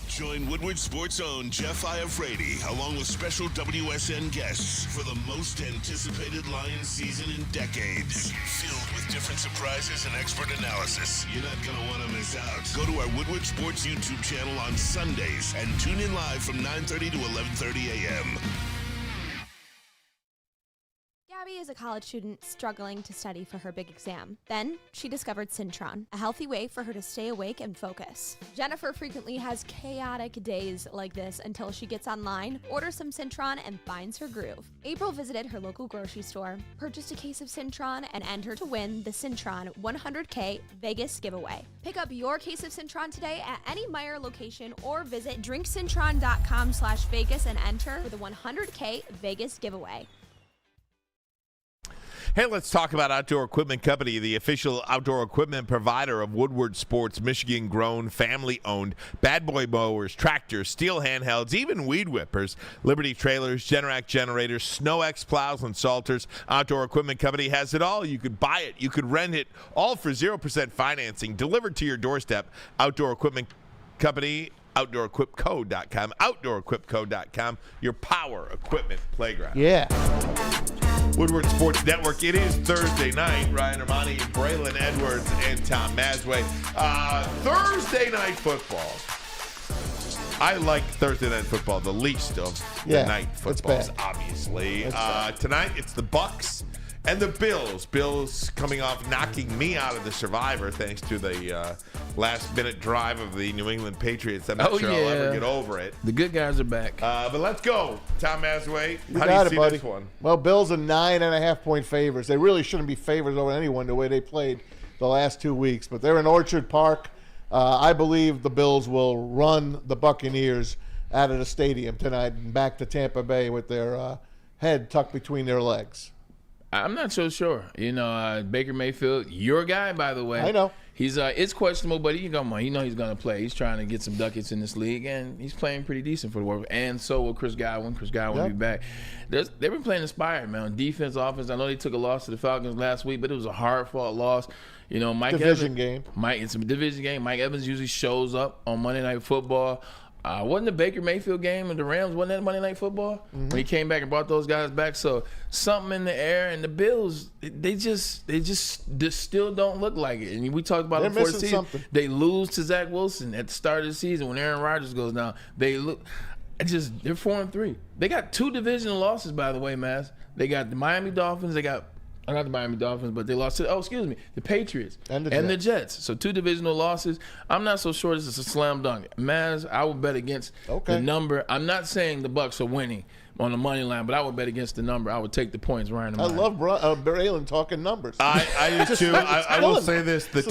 Join Woodward Sports' own Jeff Iafrate, along with special WSN guests for the most anticipated Lions season in decades. Filled with different surprises and expert analysis. You're not going to want to miss out. Go to our Woodward Sports YouTube channel on Sundays and tune in live from 9:30 to 11:30 a.m. Gabby is a college student struggling to study for her big exam. Then she discovered Syntron, a healthy way for her to stay awake and focus. Jennifer frequently has chaotic days like this until she gets online, orders some Syntron, and finds her groove. April visited her local grocery store, purchased a case of Syntron, and entered to win the Syntron 100K Vegas giveaway. Pick up your case of Syntron today at any Meijer location or visit drinksyntron.com/Vegas and enter for the 100K Vegas giveaway. Hey, let's talk about Outdoor Equipment Company, the official outdoor equipment provider of Woodward Sports, Michigan-grown, family-owned, bad boy mowers, tractors, steel handhelds, even weed whippers, Liberty trailers, Generac generators, SnowX plows and salters. Outdoor Equipment Company has it all. You could buy it. You could rent it, all for 0% financing, delivered to your doorstep. Outdoor Equipment Company, OutdoorEquipCo.com, OutdoorEquipCo.com, your power equipment playground. Yeah. Woodward Sports Network. It is Thursday night. Ryan Ermanni, Braylon Edwards, and Tom Mazaway. Thursday night football. I like Thursday night football the least of the night footballs, obviously. Tonight it's the Bucks and the Bills. Bills coming off knocking me out of the Survivor thanks to the last-minute drive of the New England Patriots. I'm not sure I'll ever get over it. The good guys are back. But let's go. Tom Mazaway, how got do you see buddy. this one? Well, Bills are 9.5-point favorites. They really shouldn't be favorites over anyone the way they played the last 2 weeks. But they're in Orchard Park. I believe the Bills will run the Buccaneers out of the stadium tonight and back to Tampa Bay with their head tucked between their legs. I'm not so sure. Baker Mayfield, your guy, by the way. I know. He's it's questionable, but he's going to play. He's trying to get some ducats in this league, and he's playing pretty decent for the Warriors. And so will Chris Godwin. Chris Godwin will be back. They've been playing inspired, man. Defense, offense. I know they took a loss to the Falcons last week, but it was a hard-fought loss. Mike division game. It's a division game. Mike Evans usually shows up on Monday Night Football. Wasn't the Baker Mayfield game and the Rams, wasn't that Monday Night Football? When he came back and brought those guys back. So something in the air, and the Bills, they just still don't look like it. And we talked about it before the season. Something. They lose to Zach Wilson at the start of the season when Aaron Rodgers goes down. They're 4-3. They got 2 divisional losses, by the way, Mass. They got the Miami Dolphins. Not the Miami Dolphins, but they lost to the Patriots and the Jets. So 2 divisional losses. I'm not so sure this is a slam dunk. Maz, I would bet against the number. I'm not saying the Bucs are winning on the money line, but I would bet against the number. I would take the points, Ryan. I love Braylon talking numbers. I do too. I will say this: the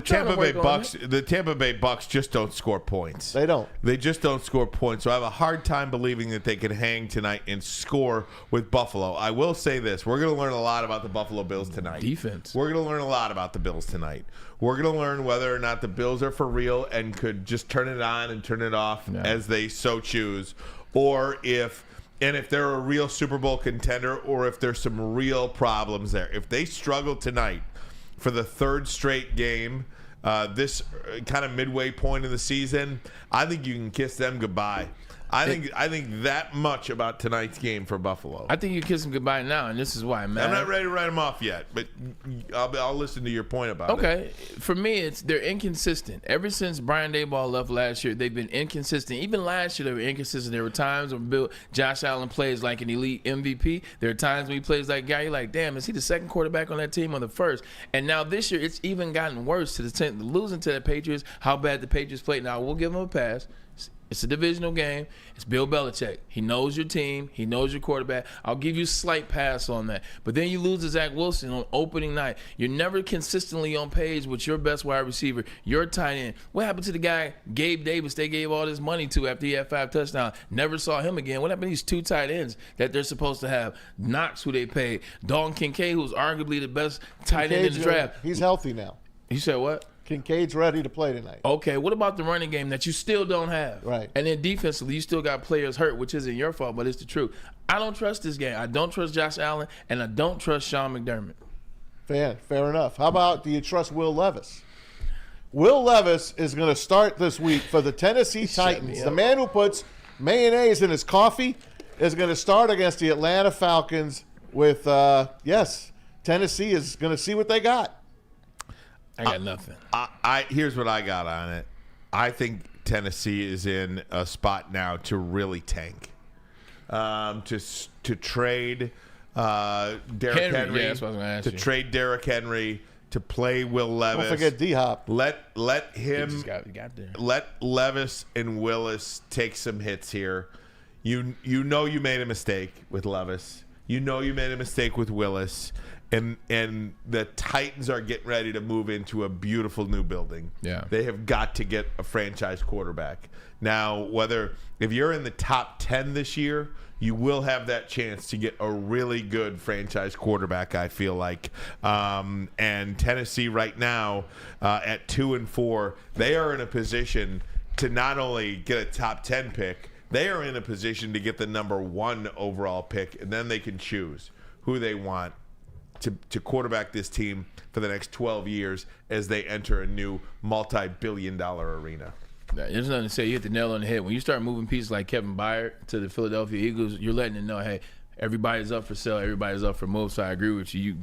Tampa Bay Bucs just don't score points. They don't. They just don't score points. So I have a hard time believing that they can hang tonight and score with Buffalo. I will say this: we're going to learn a lot about the Buffalo Bills tonight. Defense. We're going to learn a lot about the Bills tonight. We're going to learn whether or not the Bills are for real and could just turn it on and turn it off as they so choose, or if they're a real Super Bowl contender, or if there's some real problems there. If they struggle tonight for the 3rd straight game, this kind of midway point in the season, I think you can kiss them goodbye. I think that much about tonight's game for Buffalo. I think you kiss them goodbye now, and this is why, man. I'm not ready to write them off yet, but I'll listen to your point about it. Okay. For me, they're inconsistent. Ever since Brian Daboll left last year, they've been inconsistent. Even last year, they were inconsistent. There were times when Josh Allen plays like an elite MVP. There are times when he plays like a guy, you're like, damn, is he the second quarterback on that team or the first? And now this year, it's even gotten worse to losing to the Patriots, how bad the Patriots played. Now, we'll give them a pass. It's a divisional game. It's Bill Belichick. He knows your team. He knows your quarterback. I'll give you a slight pass on that. But then you lose to Zach Wilson on opening night. You're never consistently on page with your best wide receiver, your tight end. What happened to the guy, Gabe Davis, they gave all this money to after he had 5 touchdowns? Never saw him again. What happened to these 2 tight ends that they're supposed to have? Knox, who they paid. Dalton Kincaid, who's arguably the best tight end in the draft. He's healthy now. You said what? Kincaid's ready to play tonight. Okay, what about the running game that you still don't have? Right. And then defensively, you still got players hurt, which isn't your fault, but it's the truth. I don't trust this game. I don't trust Josh Allen, and I don't trust Sean McDermott. Fair enough. How about, do you trust Will Levis? Will Levis is going to start this week for the Tennessee Titans. The man who puts mayonnaise in his coffee is going to start against the Atlanta Falcons with, Tennessee is going to see what they got. I got nothing. Here's what I got on it. I think Tennessee is in a spot now to really tank, to trade Derrick Henry, that's what I was gonna ask you. trade Derrick Henry, to play Will Levis. Don't forget D-Hop. Let him. He just got there. Let Levis and Willis take some hits here. You know you made a mistake with Levis. You know you made a mistake with Willis. And the Titans are getting ready to move into a beautiful new building. Yeah. They have got to get a franchise quarterback. Now, if you're in the top 10 this year, you will have that chance to get a really good franchise quarterback, I feel like. And Tennessee right now at 2-4, they are in a position to not only get a top 10 pick, they are in a position to get the number 1 overall pick, and then they can choose who they want to quarterback this team for the next 12 years as they enter a new multi-billion-dollar arena. There's nothing to say. You hit the nail on the head. When you start moving pieces like Kevin Byard to the Philadelphia Eagles, you're letting them know, hey, everybody's up for sale. Everybody's up for move. So I agree with you.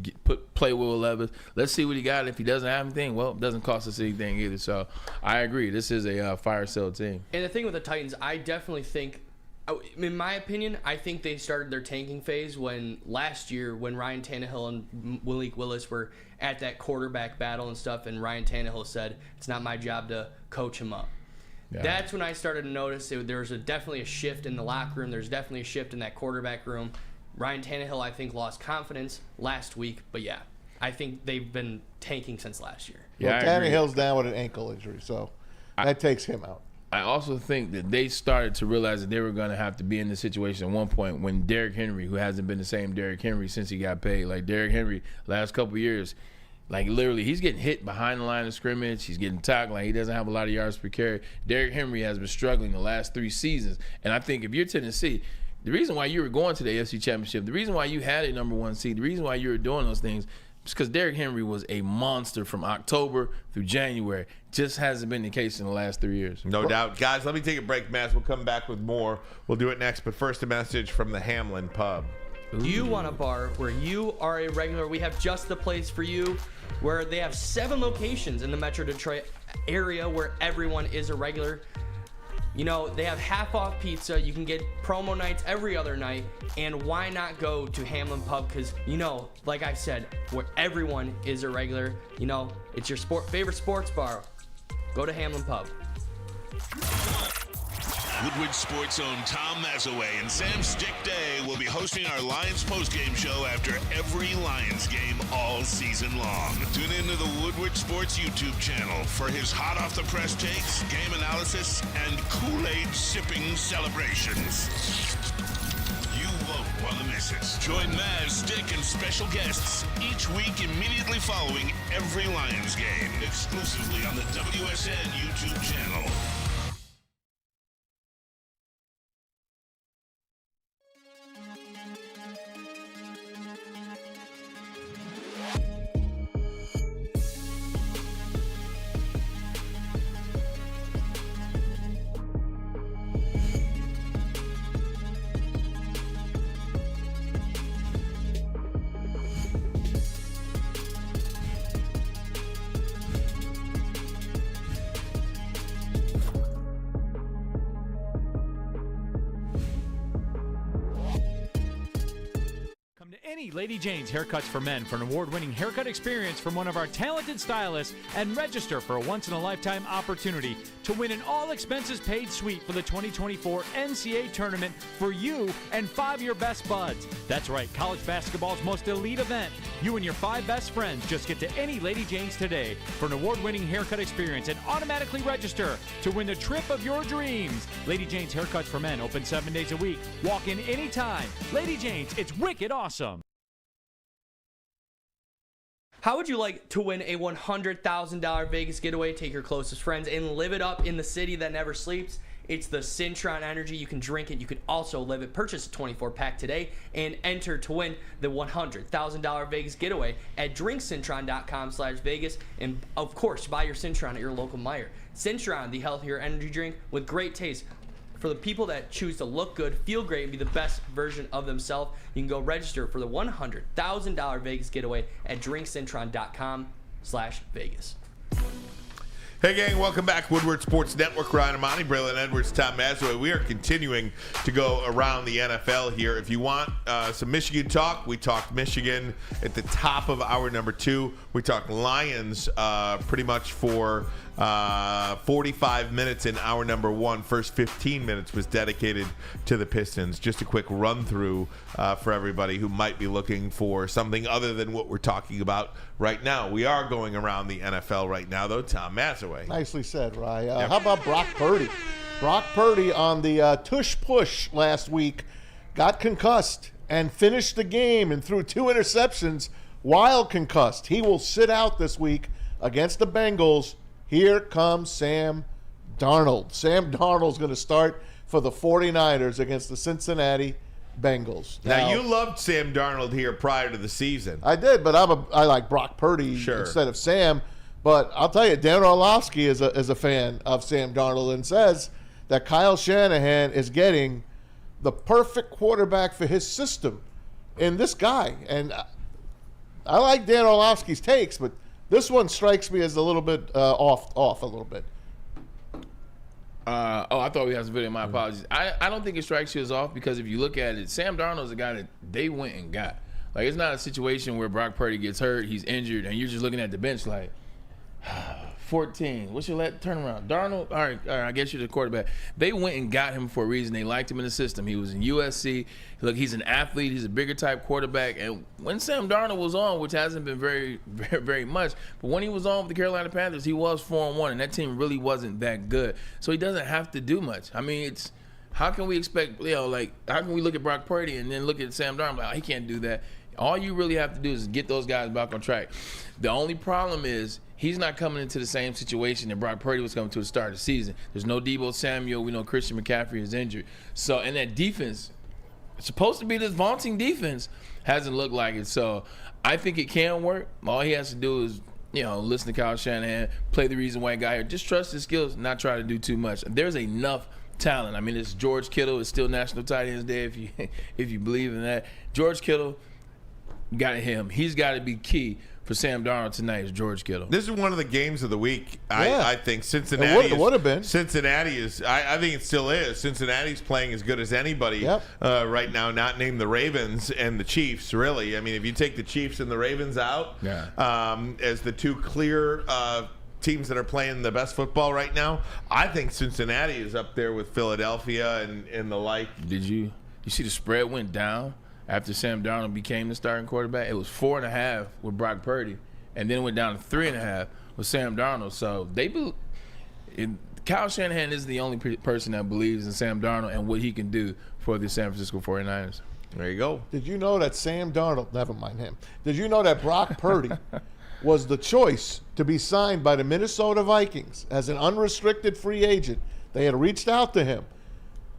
Play Will Levis. Let's see what he got. If he doesn't have anything, well, it doesn't cost us anything either. So I agree. This is a fire sale team. And the thing with the Titans, I definitely think, in my opinion, I think they started their tanking phase last year when Ryan Tannehill and Malik Willis were at that quarterback battle and stuff, and Ryan Tannehill said, it's not my job to coach him up. Yeah. That's when I started to notice there was definitely a shift in the locker room. There's definitely a shift in that quarterback room. Ryan Tannehill, I think, lost confidence last week, but yeah, I think they've been tanking since last year. Yeah, Tannehill's down with an ankle injury, so that takes him out. I also think that they started to realize that they were going to have to be in this situation at one point when Derrick Henry, who hasn't been the same Derrick Henry since he got paid, like Derrick Henry last couple of years, like literally he's getting hit behind the line of scrimmage. He's getting tackled. Like he doesn't have a lot of yards per carry. Derrick Henry has been struggling the last 3 seasons. And I think if you're Tennessee, the reason why you were going to the AFC Championship, the reason why you had a number 1 seed, the reason why you were doing those things, because Derrick Henry was a monster from October through January. Just hasn't been the case in the last 3 years. No doubt. Guys, let me take a break, Matt. We'll come back with more. We'll do it next, but first a message from the Hamlin Pub. Do you want a bar where you are a regular? We have just the place for you, where they have 7 locations in the Metro Detroit area where everyone is a regular. You know, they have half off pizza. You can get promo nights every other night. And why not go to Hamlin Pub? Because, you know, like I said, where everyone is a regular, you know, it's your favorite sports bar. Go to Hamlin Pub. Woodward Sports' own Tom Mazaway and Sam Stick Day will be hosting our Lions postgame show after every Lions game all season long. Tune into the Woodward Sports YouTube channel for his hot off the press takes, game analysis, and Kool-Aid sipping celebrations. You won't want to miss it. Join Maz, Stick, and special guests each week immediately following every Lions game, exclusively on the WSN YouTube channel. Any Lady Jane's Haircuts for Men for an award-winning haircut experience from one of our talented stylists, and register for a once-in-a-lifetime opportunity to win an all-expenses-paid suite for the 2024 NCAA tournament for you and 5 of your best buds. That's right, college basketball's most elite event. You and your 5 best friends just get to any Lady Jane's today for an award-winning haircut experience and automatically register to win the trip of your dreams. Lady Jane's Haircuts for Men, open 7 days a week. Walk in anytime. Lady Jane's, it's wicked awesome. How would you like to win a $100,000 Vegas getaway? Take your closest friends and live it up in the city that never sleeps. It's the Cintron Energy. You can drink it. You can also live it. Purchase a 24-pack today and enter to win the $100,000 Vegas getaway at drinkcintron.com/Vegas. And, of course, buy your Cintron at your local Meijer. Cintron, the healthier energy drink with great taste. For the people that choose to look good, feel great, and be the best version of themselves, you can go register for the $100,000 Vegas getaway at drinkcintron.com/Vegas. Hey, gang, welcome back. Woodward Sports Network, Ryan Ermanni, Braylon Edwards, Tom Mazaway. We are continuing to go around the NFL here. If you want some Michigan talk, we talked Michigan at the top of hour number 2. We talked Lions pretty much for 45 minutes in hour number 1. First 15 minutes was dedicated to the Pistons. Just a quick run through for everybody who might be looking for something other than what we're talking about right now. We are going around the NFL right now, though. Tom Mazaway. Nicely said, Rye. How about Brock Purdy? Brock Purdy on the tush push last week got concussed and finished the game and threw 2 interceptions while concussed. He will sit out this week against the Bengals. Here comes Sam Darnold. Sam Darnold's going to start for the 49ers against the Cincinnati Bengals. Now, you loved Sam Darnold here prior to the season. I did, but I like Brock Purdy instead of Sam. But I'll tell you, Dan Orlovsky is a fan of Sam Darnold and says that Kyle Shanahan is getting the perfect quarterback for his system in this guy. And I like Dan Orlovsky's takes, but this one strikes me as a little bit off a little bit. I thought we had some video. My apologies. I don't think it strikes you as off because if you look at it, Sam Darnold's a guy that they went and got. Like, it's not a situation where Brock Purdy gets hurt, he's injured, and you're just looking at the bench like, 14. What's your turnaround? Darnold? All right, I guess you're the quarterback. They went and got him for a reason. They liked him in the system. He was in USC. Look, he's an athlete. He's a bigger type quarterback. And when Sam Darnold was on, which hasn't been very, very, very much, but when he was on with the Carolina Panthers, he was 4-1, and that team really wasn't that good. So he doesn't have to do much. I mean, it's how can we expect, how can we look at Brock Purdy and then look at Sam Darnold? Like, he can't do that. All you really have to do is get those guys back on track. The only problem is he's not coming into the same situation that Brock Purdy was coming to the start of the season. There's no Deebo Samuel. We know Christian McCaffrey is injured. So, and that defense, it's supposed to be this vaunting defense, hasn't looked like it. So I think it can work. All he has to do is, listen to Kyle Shanahan, play the reason why he got here. Just trust his skills, not try to do too much. There's enough talent. I mean, it's George Kittle. It's still National Tight Ends Day if you believe in that. George Kittle, got him. He's got to be key for Sam Darnold tonight. Is George Kittle. This is one of the games of the week. I think Cincinnati. It would have been. Cincinnati is. I think it still is. Cincinnati's playing as good as anybody right now. Not named the Ravens and the Chiefs. Really, I mean, if you take the Chiefs and the Ravens out, as the two clear teams that are playing the best football right now, I think Cincinnati is up there with Philadelphia and the like. Did you see the spread went down after Sam Darnold became the starting quarterback? It was 4.5 with Brock Purdy, and then it went down to 3.5 with Sam Darnold. So Kyle Shanahan is the only person that believes in Sam Darnold and what he can do for the San Francisco 49ers. There you go. Did you know that Sam Darnold, never mind him, did you know that Brock Purdy was the choice to be signed by the Minnesota Vikings as an unrestricted free agent? They had reached out to him.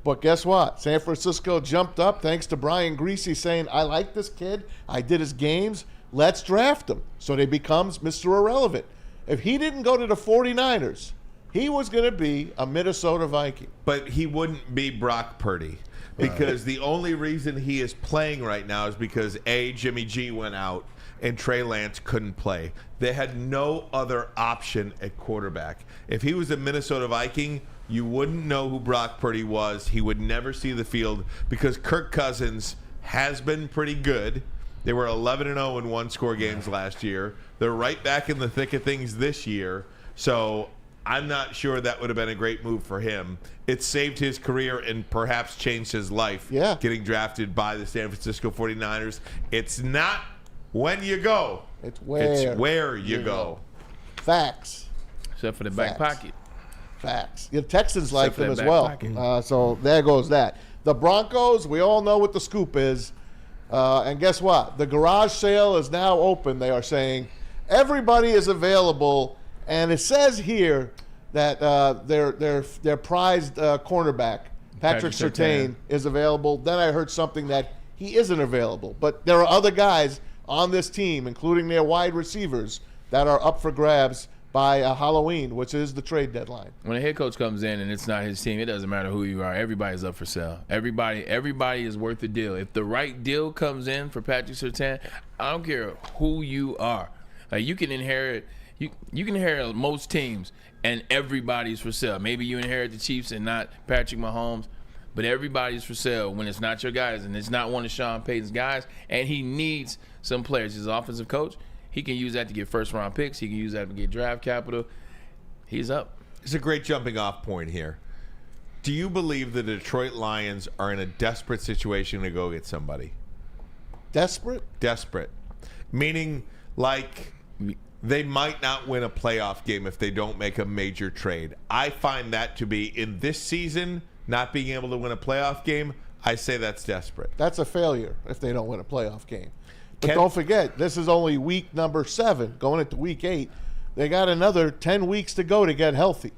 But guess what? San Francisco jumped up thanks to Brian Greasy saying, I like this kid. I did his games. Let's draft him. So he becomes Mr. Irrelevant. If he didn't go to the 49ers, he was going to be a Minnesota Viking. But he wouldn't be Brock Purdy because the only reason he is playing right now is because, A, Jimmy G went out and Trey Lance couldn't play. They had no other option at quarterback. If he was a Minnesota Viking, you wouldn't know who Brock Purdy was. He would never see the field because Kirk Cousins has been pretty good. They were 11-0 in one-score games last year. They're right back in the thick of things this year. So I'm not sure that would have been a great move for him. It saved his career and perhaps changed his life getting drafted by the San Francisco 49ers. It's not when you go. It's where you go. Facts. Except for the back pocket. Facts. The Texans like them as well. So there goes that. The Broncos, we all know what the scoop is. And guess what? The garage sale is now open. They are saying everybody is available. And it says here that their prized cornerback, Patrick Surtain, is available. Then I heard something that he isn't available. But there are other guys on this team, including their wide receivers, that are up for grabs by Halloween, which is the trade deadline. When a head coach comes in and it's not his team, it doesn't matter who you are. Everybody's up for sale. Everybody is worth the deal. If the right deal comes in for Patrick Surtain, I don't care who you are. Like you can inherit most teams and everybody's for sale. Maybe you inherit the Chiefs and not Patrick Mahomes, but everybody's for sale when it's not your guys and it's not one of Sean Payton's guys, and he needs some players. He's an offensive coach. He can use that to get first-round picks. He can use that to get draft capital. He's up. It's a great jumping-off point here. Do you believe the Detroit Lions are in a desperate situation to go get somebody? Desperate? Desperate. Meaning, like, they might not win a playoff game if they don't make a major trade. I find that to be, in this season, not being able to win a playoff game, I say that's desperate. That's a failure if they don't win a playoff game. But don't forget, this is only week number 7, going into week 8. They got another 10 weeks to go to get healthy.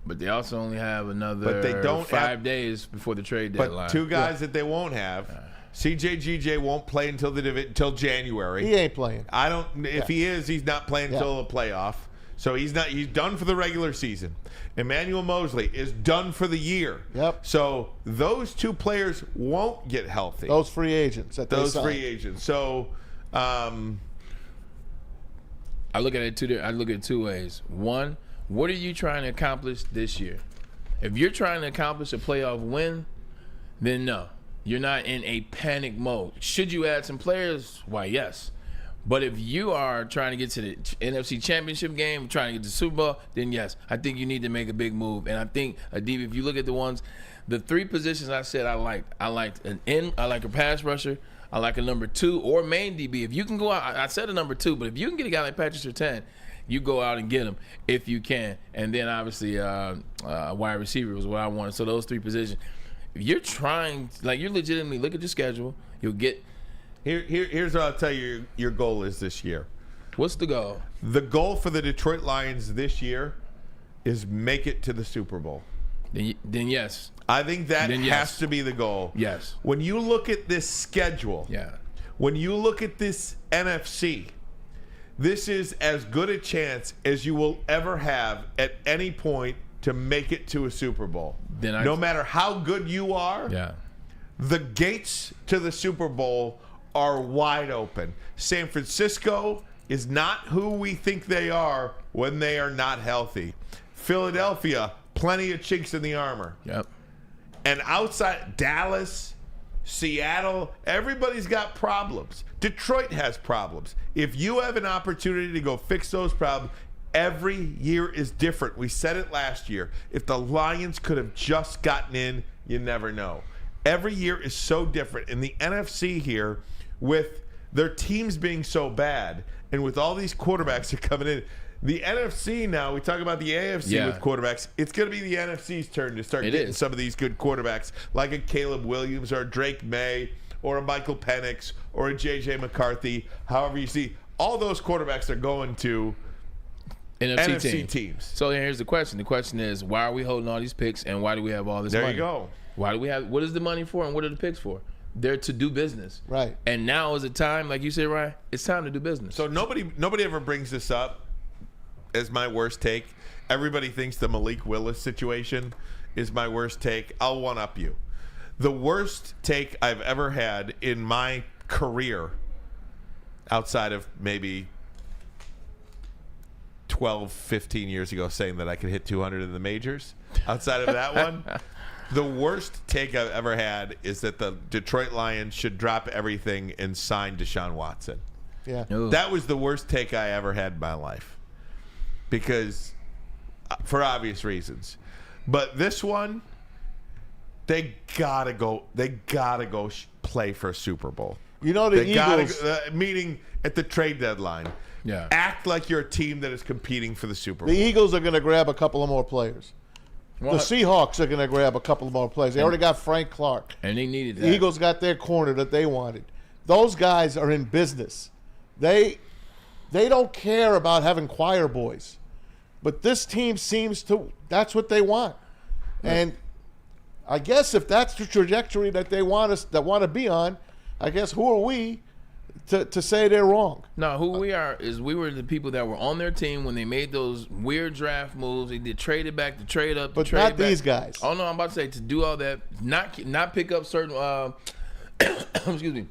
But they also only have another 5 days before the trade deadline. But two guys that they won't have. CJ won't play until January. He ain't playing. If he is, he's not playing until the playoff. So he's done for the regular season. Emmanuel Mosley is done for the year. Yep. So those two players won't get healthy. Those free agents. So I look at it two ways. One, what are you trying to accomplish this year? If you're trying to accomplish a playoff win, then no. You're not in a panic mode. Should you add some players? Why, yes. But if you are trying to get to the NFC Championship game, trying to get to the Super Bowl, then yes, I think you need to make a big move. And I think, Adib, if you look at the 3 positions I said I liked an end, I like a pass rusher, I like a number 2 or main DB. If you can go out, I said a number 2, but if you can get a guy like Patrick Surtain, you go out and get him if you can. And then obviously wide receiver was what I wanted. So those 3 positions. If you're trying, like you're legitimately look at your schedule, you'll get. Here's what I'll tell you your goal is this year. What's the goal? The goal for the Detroit Lions this year is make it to the Super Bowl. Then yes. I think that has to be the goal. Yes. When you look at this schedule, when you look at this NFC, this is as good a chance as you will ever have at any point to make it to a Super Bowl. No matter how good you are, the gates to the Super Bowl are wide open. San Francisco is not who we think they are when they are not healthy. Philadelphia, plenty of chinks in the armor. Yep. And outside Dallas, Seattle, everybody's got problems. Detroit has problems. If you have an opportunity to go fix those problems, every year is different. We said it last year. If the Lions could have just gotten in, you never know. Every year is so different. In the NFC here, with their teams being so bad, and with all these quarterbacks that are coming in, the NFC now, we talk about the AFC with quarterbacks. It's going to be the NFC's turn to start getting some of these good quarterbacks, like a Caleb Williams or a Drake May or a Michael Penix or a J.J. McCarthy. However you see, all those quarterbacks are going to NFC teams. So here's the question. The question is, why are we holding all these picks, and why do we have all this money? There you go. Why do we have? What is the money for, and what are the picks for? They're to do business. Right. And now is the time, like you said, Ryan, it's time to do business. So nobody ever brings this up as my worst take. Everybody thinks the Malik Willis situation is my worst take. I'll one-up you. The worst take I've ever had in my career, outside of maybe 12, 15 years ago saying that I could hit 200 in the majors, outside of that one, the worst take I've ever had is that the Detroit Lions should drop everything and sign Deshaun Watson. Yeah. Ooh. That was the worst take I ever had in my life. Because, for obvious reasons. But this one, they gotta go play for a Super Bowl. You know, the Eagles meeting at the trade deadline. Yeah. Act like you're a team that is competing for the Super Bowl. The Eagles are going to grab a couple of more players. Well, the Seahawks are going to grab a couple of more players. They already got Frank Clark. And they needed that. The Eagles got their corner that they wanted. Those guys are in business. They don't care about having choir boys. But this team seems to, that's what they want. Right. And I guess if that's the trajectory that they want to be on, I guess who are we to say they're wrong? No, who we are is we were the people that were on their team when they made those weird draft moves. They did trade it back, to trade up, to but trade not back. These guys. Oh no, I'm about to say to do all that, not pick up certain excuse me.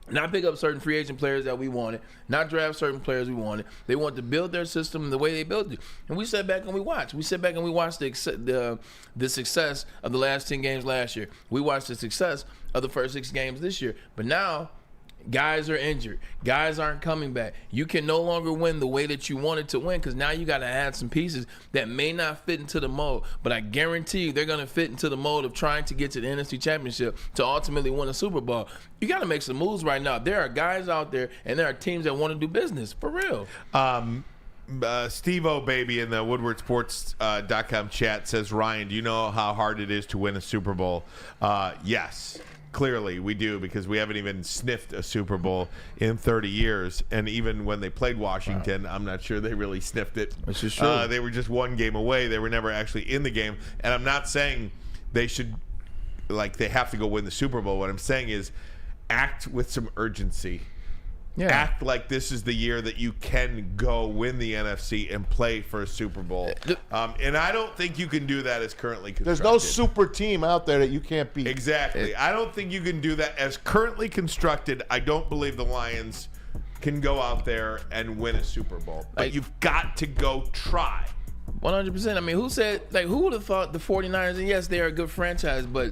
Not pick up certain free agent players that we wanted, not draft certain players we wanted. They want to build their system the way they built it. And we sat back and we watched. We sat back and we watched the success of the last 10 games last year. We watched the success of the first 6 games this year. But now, guys are injured. Guys aren't coming back. You can no longer win the way that you wanted to win because now you got to add some pieces that may not fit into the mold. But I guarantee you they're going to fit into the mold of trying to get to the NFC Championship to ultimately win a Super Bowl. You got to make some moves right now. There are guys out there and there are teams that want to do business. For real. Steve-O Baby in the WoodwardSports.com chat says, Ryan, do you know how hard it is to win a Super Bowl? Yes. Clearly, we do because we haven't even sniffed a Super Bowl in 30 years. And even when they played Washington, I'm not sure they really sniffed it. This is true. They were just one game away. They were never actually in the game. And I'm not saying they should, they have to go win the Super Bowl. What I'm saying is act with some urgency. Yeah. Act like this is the year that you can go win the NFC and play for a Super Bowl. And I don't think you can do that as currently constructed. There's no super team out there that you can't beat. Exactly. I don't think you can do that as currently constructed. I don't believe the Lions can go out there and win a Super Bowl. But you've got to go try. 100%. I mean, who would have thought the 49ers, and yes, they are a good franchise, but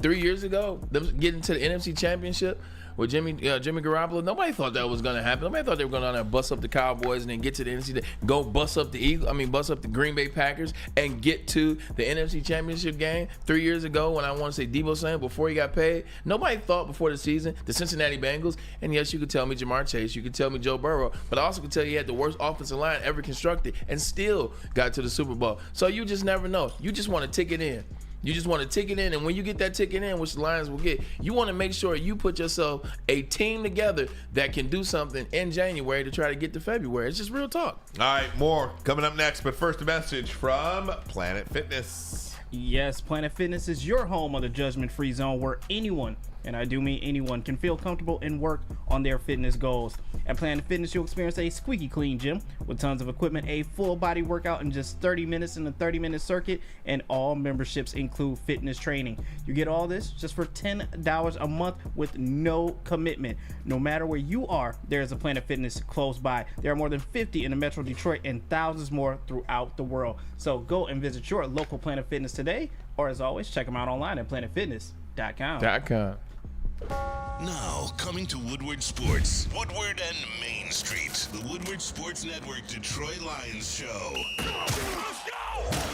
3 years ago, them getting to the NFC Championship with Jimmy Garoppolo, nobody thought that was going to happen. Nobody thought they were going to down there bust up the Cowboys and then get to the NFC, go bust up the Green Bay Packers and get to the NFC Championship game 3 years ago when I want to say Deebo Samuel before he got paid. Nobody thought before the season the Cincinnati Bengals, and yes, you could tell me Jamar Chase, you could tell me Joe Burrow, but I also could tell you he had the worst offensive line ever constructed and still got to the Super Bowl. So you just never know. You just want to ticket in. You just want to ticket in, and when you get that ticket in, which the Lions will get, you want to make sure you put yourself a team together that can do something in January to try to get to February. It's just real talk. All right, more coming up next, but first a message from Planet Fitness. Yes, Planet Fitness is your home on the judgment-free zone where anyone, and I do mean anyone, can feel comfortable and work on their fitness goals. At Planet Fitness, you'll experience a squeaky clean gym with tons of equipment, a full body workout in just 30 minutes in a 30-minute circuit, and all memberships include fitness training. You get all this just for $10 a month with no commitment. No matter where you are, there is a Planet Fitness close by. There are more than 50 in the Metro Detroit and thousands more throughout the world. So go and visit your local Planet Fitness today, or as always, check them out online at planetfitness.com. Now, coming to Woodward Sports, Woodward and Main Street, the Woodward Sports Network Detroit Lions Show.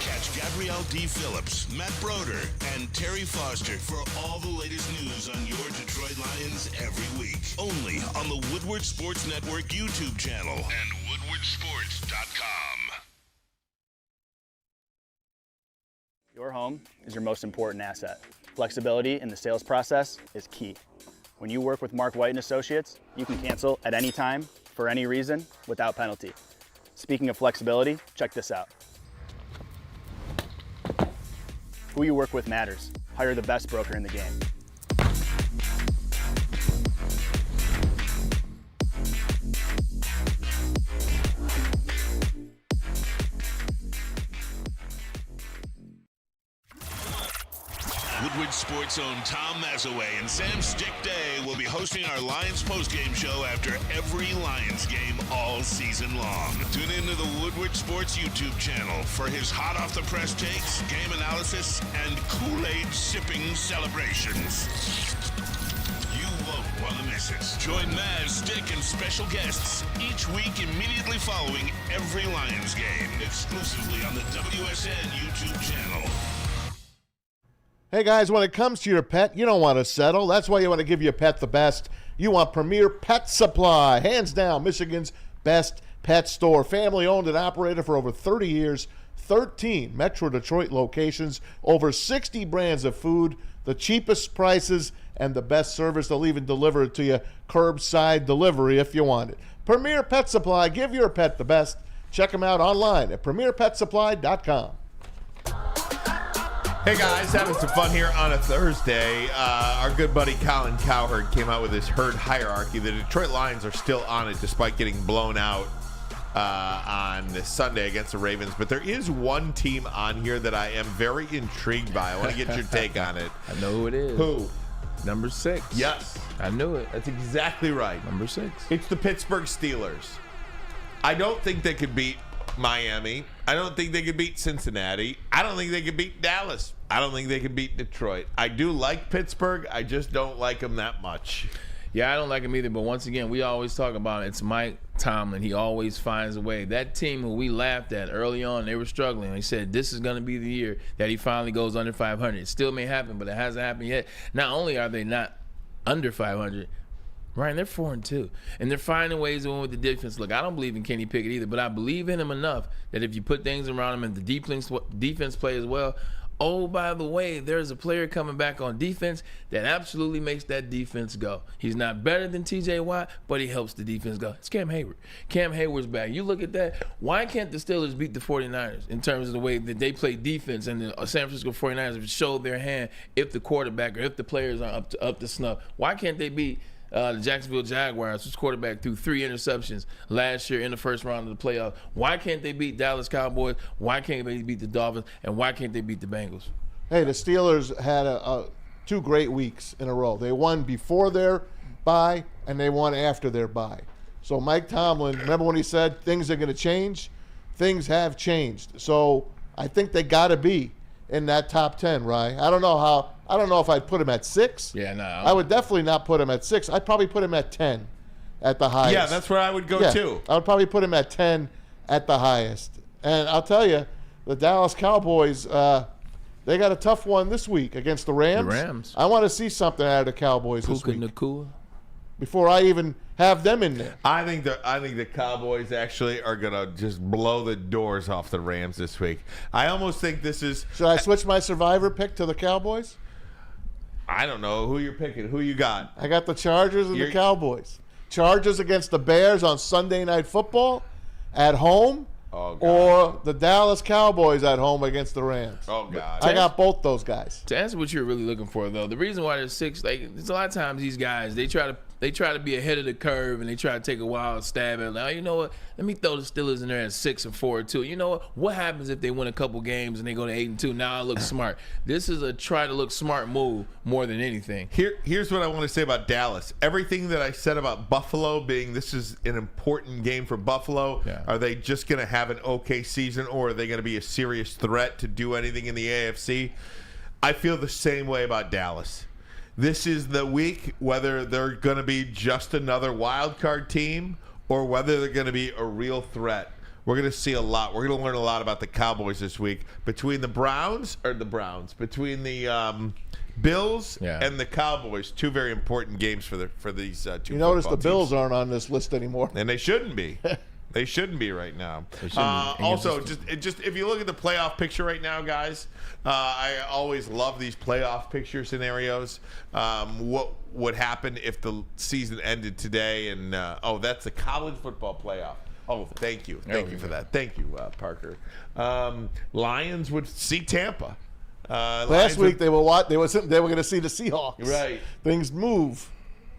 Catch Gabrielle D. Phillips, Matt Broder, and Terry Foster for all the latest news on your Detroit Lions every week. Only on the Woodward Sports Network YouTube channel and woodwardsports.com. Your home is your most important asset. Flexibility in the sales process is key. When you work with Mark White & Associates, you can cancel at any time, for any reason, without penalty. Speaking of flexibility, check this out. Who you work with matters. Hire the best broker in the game. Woodward Sports' own Tom Mazaway and Sam Stick Day will be hosting our Lions postgame show after every Lions game all season long. Tune into the Woodward Sports YouTube channel for his hot-off-the-press takes, game analysis, and Kool-Aid sipping celebrations. You won't want to miss it. Join Maz, Stick, and special guests each week immediately following every Lions game, exclusively on the WSN YouTube channel. Hey guys, when it comes to your pet, you don't want to settle. That's why you want to give your pet the best. You want Premier Pet Supply. Hands down, Michigan's best pet store. Family owned and operated for over 30 years. 13 Metro Detroit locations. Over 60 brands of food. The cheapest prices and the best service. They'll even deliver it to you curbside delivery if you want it. Premier Pet Supply. Give your pet the best. Check them out online at premierpetsupply.com. Hey guys, having some fun here on a Thursday. Our good buddy Colin Cowherd came out with his herd hierarchy. The Detroit Lions are still on it despite getting blown out on this Sunday against the Ravens. But there is one team on here that I am very intrigued by. I want to get your take on it. I know who it is. Who? Number 6. Yes. I knew it. That's exactly right. Number 6. It's the Pittsburgh Steelers. I don't think they could beat Miami. I don't think they could beat Cincinnati. I don't think they could beat Dallas. I don't think they could beat Detroit. I do like Pittsburgh. I just don't like them that much. Yeah, I don't like him either. But once again, we always talk about it. It's Mike Tomlin. He always finds a way. That team who we laughed at early on, they were struggling. He said this is going to be the year that he finally goes under 500. It still may happen, but it hasn't happened yet. Not only are they not under 500, Ryan, they're 4-2, and they're finding ways to win with the defense. Look, I don't believe in Kenny Pickett either, but I believe in him enough that if you put things around him and the defense play as well, oh, by the way, there's a player coming back on defense that absolutely makes that defense go. He's not better than T.J. Watt, but he helps the defense go. It's Cam Hayward. Cam Hayward's back. You look at that. Why can't the Steelers beat the 49ers in terms of the way that they play defense, and the San Francisco 49ers have showed their hand if the quarterback or if the players are up to snuff? Why can't they beat the Jacksonville Jaguars, whose quarterback threw 3 interceptions last year in the first round of the playoffs? Why can't they beat Dallas Cowboys? Why can't they beat the Dolphins? And why can't they beat the Bengals? Hey, the Steelers had 2 great weeks in a row. They won before their bye, and they won after their bye. So Mike Tomlin, remember when he said things are going to change? Things have changed. So I think they got to be in that top 10, right? I don't know if I'd put him at 6. Yeah, no. I would definitely not put him at 6. I'd probably put him at 10 at the highest. Yeah, that's where I would go too. I would probably put him at 10 at the highest. And I'll tell you, the Dallas Cowboys, they got a tough one this week against the Rams. The Rams. I want to see something out of the Cowboys this week. Nakua. Before I even have them in there. I think the Cowboys actually are going to just blow the doors off the Rams this week. I almost think this is... Should I switch my survivor pick to the Cowboys? I don't know who you're picking. Who you got? I got the Chargers and the Cowboys. Chargers against the Bears on Sunday Night Football at home. Oh, God. or the Dallas Cowboys at home against the Rams. Oh, God. I got both those guys. To answer what you're really looking for, though, the reason why there's 6, like, there's a lot of times these guys, they try to be ahead of the curve, and they try to take a wild stab at it. Like, oh, you know what? Let me throw the Steelers in there at 6-4-2. You know what? What happens if they win a couple games and they go to 8-2? Now I look smart. This is a try to look smart move more than anything. Here's what I want to say about Dallas. Everything that I said about Buffalo being this is an important game for Buffalo. Yeah. Are they just going to have an okay season, or are they going to be a serious threat to do anything in the AFC? I feel the same way about Dallas. This is the week whether they're going to be just another wild card team or whether they're going to be a real threat. We're going to see a lot. We're going to learn a lot about the Cowboys this week. Between the Bills and the Cowboys, 2 very important games for these 2 You notice the football Bills teams. aren't on this list anymore. And they shouldn't be. They shouldn't be right now. Also, just if you look at the playoff picture right now, guys, I always love these playoff picture scenarios. What would happen if the season ended today? And that's the college football playoff. Oh, thank you for that. Thank you, Parker. Lions would see Tampa. Last week they were going to see the Seahawks. Right. Things move.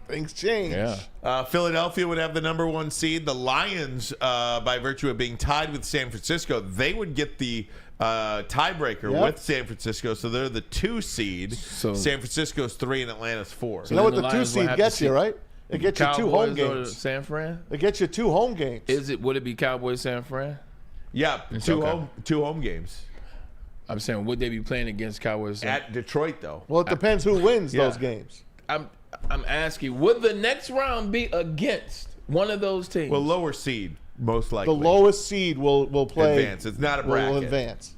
Things change. Yeah. Philadelphia would have the number 1 seed. The Lions, by virtue of being tied with San Francisco, they would get the tiebreaker with San Francisco, so they're the 2 seed. So San Francisco's 3 and Atlanta's 4. You know what the 2 seed gets you, right? It gets you 2 home games. San Fran? It gets you 2 home games. Would it be Cowboys San Fran? Yeah, 2 home games. I'm saying, would they be playing against Cowboys at Detroit though? Well, it depends who wins those games. I'm asking, would the next round be against one of those teams? Well, lower seed, most likely. The lowest seed will play. Advance. It's not a bracket. Will advance.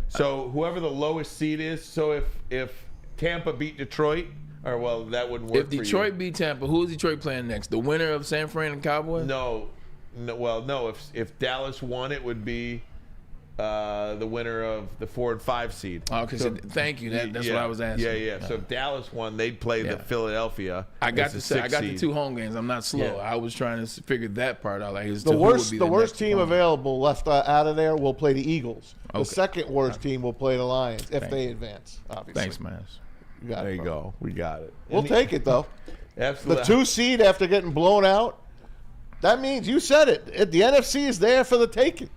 So whoever the lowest seed is, so if Tampa beat Detroit, that wouldn't work if Detroit beat Tampa, who is Detroit playing next? The winner of San Fran and Cowboys? No. If Dallas won, it would be the winner of the 4 and 5 seed. Okay, so thank you. That's what I was asking. Yeah. So if Dallas won, they'd play the Philadelphia. I got the 2 home games. I'm not slow. I was trying to figure that part out. Like the worst team available left out of there will play the Eagles. Okay. The second worst team will play the Lions if they advance. Obviously. Thanks, man. There you go. We got it. We'll take it though. Absolutely. The 2 seed after getting blown out. That means you said it. The NFC is there for the taking.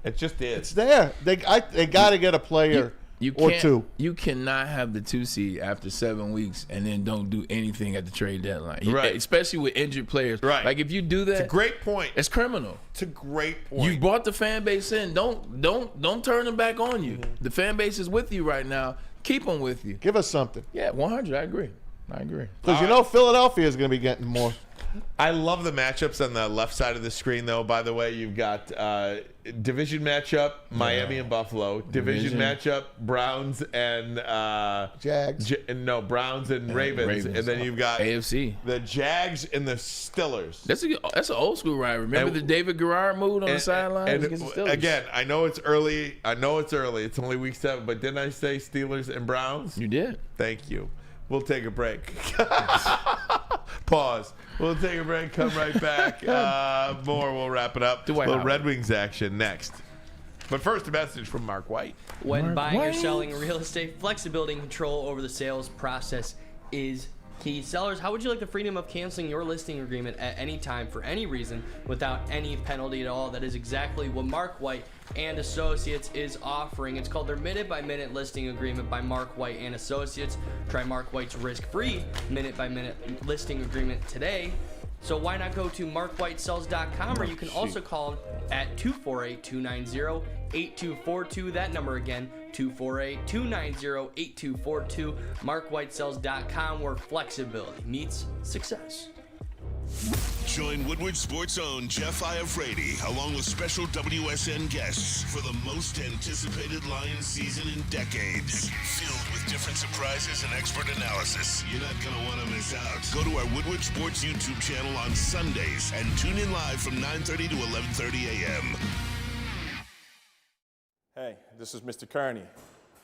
It just is. It's there. They got to get a player or 2. You cannot have the 2 seed after 7 weeks and then don't do anything at the trade deadline. Right. Especially with injured players. Right. Like if you do that, it's a great point. It's criminal. It's a great point. You brought the fan base in. Don't turn them back on you. Mm-hmm. The fan base is with you right now. Keep them with you. Give us something. Yeah, 100. I agree. Because Philadelphia is going to be getting more. I love the matchups on the left side of the screen, though. By the way, you've got division matchup, Miami and Buffalo. Division matchup, Browns and Jags. Browns and Ravens. And then you've got AFC. The Jags and the Steelers. That's an old school rivalry. Remember the David Garrard mood on the sidelines against the Steelers? Again, I know it's early. It's only week 7, but didn't I say Steelers and Browns? You did. Thank you. We'll take a break. Pause. We'll take a break. Come right back. More. We'll wrap it up. Little Red Wings action next. But first, a message from Mark White. When buying or selling real estate, flexibility and control over the sales process is key. Sellers, how would you like the freedom of canceling your listing agreement at any time for any reason without any penalty at all? That is exactly what Mark White and Associates is offering. It's called their minute-by-minute listing agreement by Mark White and Associates. Try Mark White's risk-free minute-by-minute listing agreement today. So why not go to markwhitesells.com, or you can also call them at 248-290-8242. That number again, 248-290-8242. markwhitesells.com, where flexibility meets success. Join Woodward Sports' own Jeff Iafrate, along with special WSN guests for the most anticipated Lions season in decades. Filled with different surprises and expert analysis. You're not going to want to miss out. Go to our Woodward Sports YouTube channel on Sundays and tune in live from 9:30 to 11:30 a.m. Hey, this is Mr. Kearney,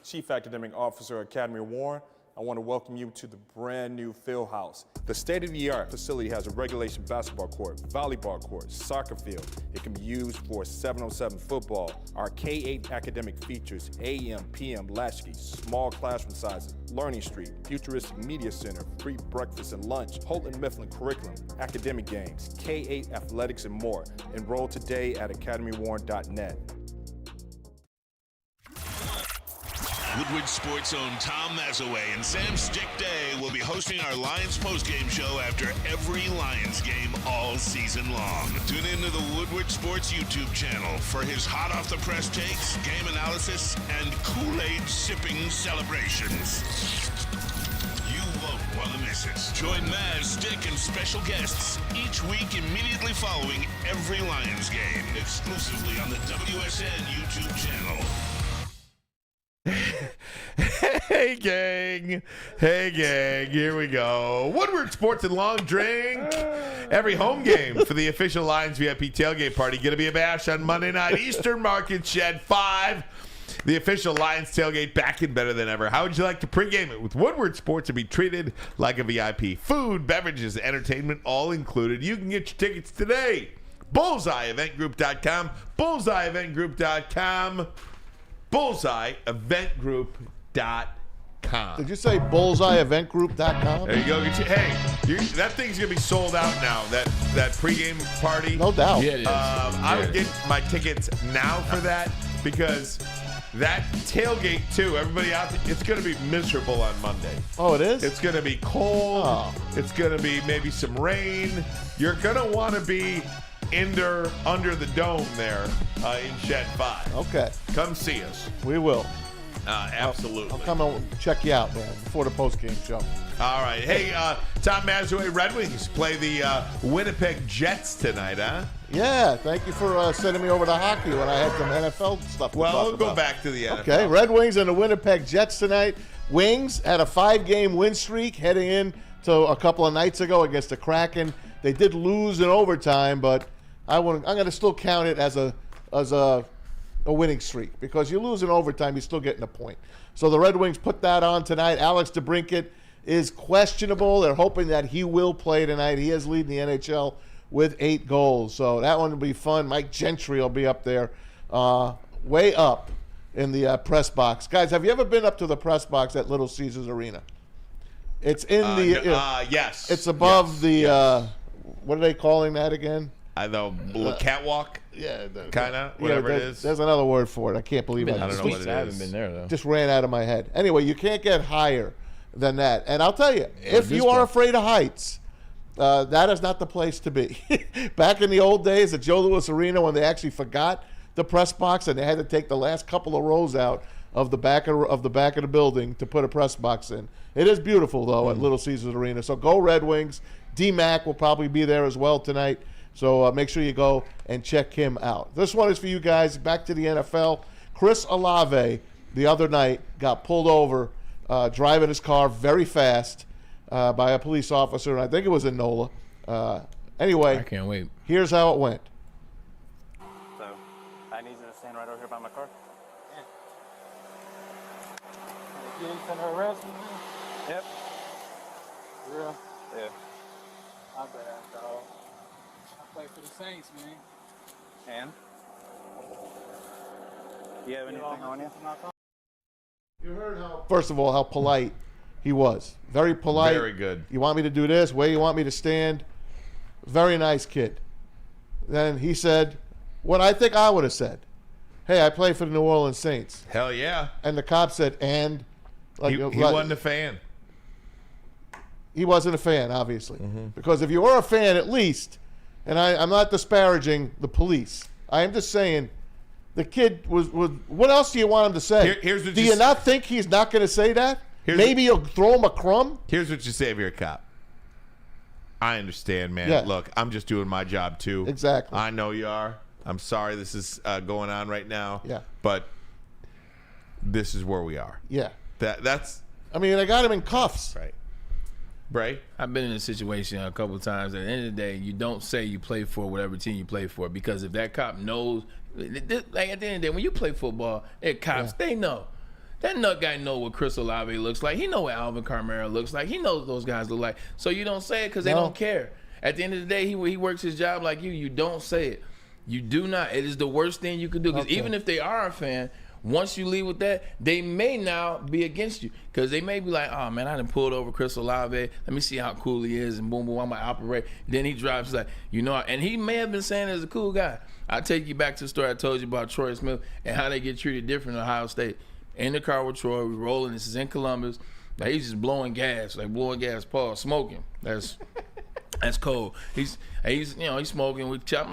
Chief Academic Officer, Academy of Warren, I want to welcome you to the brand new Field House. The state-of-the-art facility has a regulation basketball court, volleyball court, soccer field. It can be used for 7-on-7 football. Our K-8 academic features AM, PM, latchkey, small classroom sizes, Learning Street, futuristic media center, free breakfast and lunch, Holton Mifflin curriculum, academic games, K-8 athletics, and more. Enroll today at academywarren.net. Woodward Sports' own Tom Mazaway and Sam Stick Day will be hosting our Lions postgame show after every Lions game all season long. Tune into the Woodward Sports YouTube channel for his hot-off-the-press takes, game analysis, and Kool-Aid sipping celebrations. You won't want to miss it. Join Maz, Stick, and special guests each week immediately following every Lions game, exclusively on the WSN YouTube channel. Hey gang, here we go. Woodward Sports and Long Drink. Every home game for the official Lions VIP tailgate party. Gonna be a bash on Monday night. Eastern Market Shed 5. The official Lions tailgate back and better than ever. How would you like to pregame it with Woodward Sports and be treated like a VIP? Food, beverages, entertainment, all included. You can get your tickets today. BullseyeEventGroup.com. BullseyeEventGroup.com. BullseyeEventGroup.com. Did you say BullseyeEventGroup.com? There you go. That thing's gonna be sold out now. That pregame party. No doubt. Yeah, it is. I would get my tickets now for that because that tailgate too. Everybody out there, it's gonna be miserable on Monday. Oh, it is? It's gonna be cold. Oh. It's gonna be maybe some rain. You're gonna want to be under the dome there in Shed 5. Okay. Come see us. We will. Absolutely. I'll come and check you out, man, before the post-game show. All right. Hey, Tom Mazaway, Red Wings play the Winnipeg Jets tonight, huh? Yeah, thank you for sending me over to hockey when I had some NFL stuff to talk Well, we'll go about. back to the NFL. Okay, Red Wings and the Winnipeg Jets tonight. Wings had a 5-game win streak heading in to a couple of nights ago against the Kraken. They did lose in overtime, but I'm going to still count it as a winning streak because you lose in overtime, you're still getting a point. So the Red Wings put that on tonight. Alex DeBrincat is questionable. They're hoping that he will play tonight. He is leading the NHL with 8 goals. So that one will be fun. Mike Gentry will be up there, way up in the press box. Guys, have you ever been up to the press box at Little Caesars Arena? It's in yes. It's above the what are they calling that again? The catwalk? Yeah. Kind of, whatever it is. There's another word for it. I can't believe I don't know what it is. I haven't been there, though. Just ran out of my head. Anyway, you can't get higher than that. And I'll tell you, if you are afraid of heights, that is not the place to be. Back in the old days at Joe Louis Arena when they actually forgot the press box and they had to take the last couple of rows out of the back of the building to put a press box in. It is beautiful, though, at Little Caesars Arena. So go Red Wings. D-Mac will probably be there as well tonight. So make sure you go and check him out. This one is for you guys. Back to the NFL. Chris Olave the other night got pulled over driving his car very fast by a police officer. I think it was in NOLA. Anyway, I can't wait. Here's how it went. So I need you to stand right over here by my car. You didn't arrest me? Yep. For real? Yeah. My bad, dog. I play for the Saints, man. And? You have anything on you? You heard first of all, how polite he was. Very polite. Very good. You want me to do this? Where you want me to stand? Very nice kid. Then he said what I think I would have said. Hey, I play for the New Orleans Saints. Hell yeah. And the cop said, and? He wasn't a fan. He wasn't a fan, obviously. Because if you were a fan, at least, and I'm not disparaging the police. I am just saying the kid was what else do you want him to say? Do you not think he's not going to say that? Maybe you'll throw him a crumb? Here's what you say if you're a cop. I understand, man. Yeah. Look, I'm just doing my job, too. Exactly. I know you are. I'm sorry this is going on right now. Yeah. But this is where we are. Yeah. That's. I mean, I got him in cuffs. Right. Right. I've been in a situation a couple of times. At the end of the day, you don't say you play for whatever team you play for, because if that cop knows, like at the end of the day, when you play football, they're cops. They know. That nut guy know what Chris Olave looks like. He know what Alvin Kamara looks like. He knows what those guys look like. So you don't say it because they don't care. At the end of the day, he works his job like you. You don't say it. You do not. It is the worst thing you could do. Because even if they are a fan, once you leave with that, they may now be against you. Because they may be like, oh, man, I done pulled over Chris Olave. Let me see how cool he is. And boom, boom, I might operate. Then he drives like, and he may have been saying as a cool guy. I'll take you back to the story I told you about Troy Smith and how they get treated different in Ohio State. In the car with Troy, we rolling. This is in Columbus. Like, he's just blowing gas, Paul, smoking. That's cold. He's smoking. I'm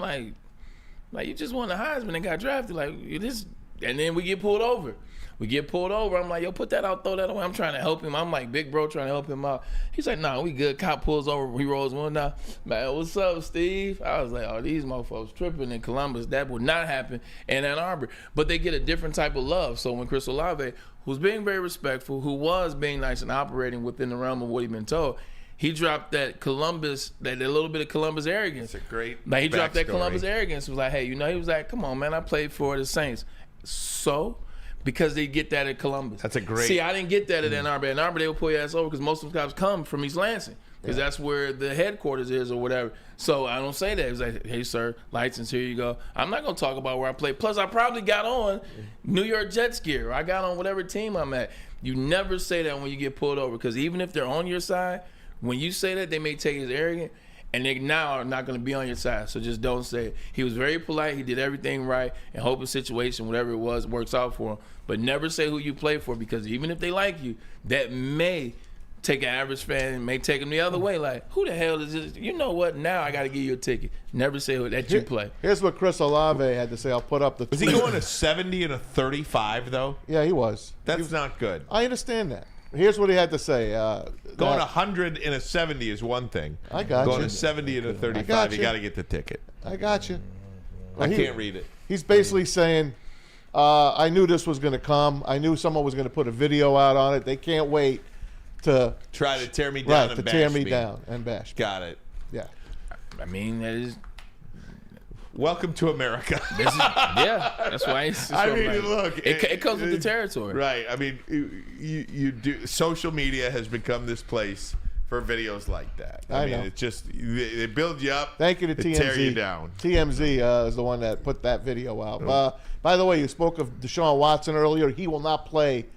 like you just won the Heisman and got drafted. Like this, and then we get pulled over. I'm like, yo, put that out, throw that away. I'm trying to help him. I'm like, big bro, trying to help him out. He's like, nah, we good. Cop pulls over. He rolls one down. Man, what's up, Steve? I was like, oh, these motherfuckers tripping in Columbus. That would not happen in Ann Arbor. But they get a different type of love. So when Chris Olave, who's being very respectful, who was being nice and operating within the realm of what he'd been told, he dropped that Columbus, that little bit of Columbus arrogance. It's a great he dropped that backstory. Columbus arrogance. He was like, hey, he was like, come on, man, I played for the Saints. So? Because they get that at Columbus. That's a great. See, I didn't get that at Ann Arbor. Ann Arbor, they would pull your ass over because most of the cops come from East Lansing because that's where the headquarters is or whatever. So I don't say that. It's like, hey, sir, license, here you go. I'm not going to talk about where I play. Plus, I probably got on New York Jets gear. Or I got on whatever team I'm at. You never say that when you get pulled over because even if they're on your side, when you say that, they may take it as arrogant. And they now are not going to be on your side, so just don't say it. He was very polite. He did everything right, and hope the situation, whatever it was, works out for him. But never say who you play for because even if they like you, that may take an average fan and may take them the other way. Like, who the hell is this? You know what? Now I got to give you a ticket. Never say that you play. Here's what Chris Olave had to say. I'll put up the Was he going a 70 and a 35, though? Yeah, he was. That's not good. I understand that. Here's what he had to say. Going 100 and a 70 is one thing. I got Going you. a 70 and a 35, you got to get the ticket. I got you. I can't read it. He's basically saying, I knew this was going to come. I knew someone was going to put a video out on it. They can't wait to try to tear me down and bash me. tear me down and bash me. Got it. Yeah. I mean, that is. Welcome to America. That's why it's just look, it comes with the territory. Right. I mean, you do. Social media has become this place for videos like that. I mean, it's just they build you up. Thank you to TMZ. Tear you down. TMZ is the one that put that video out. By the way, you spoke of Deshaun Watson earlier. He will not play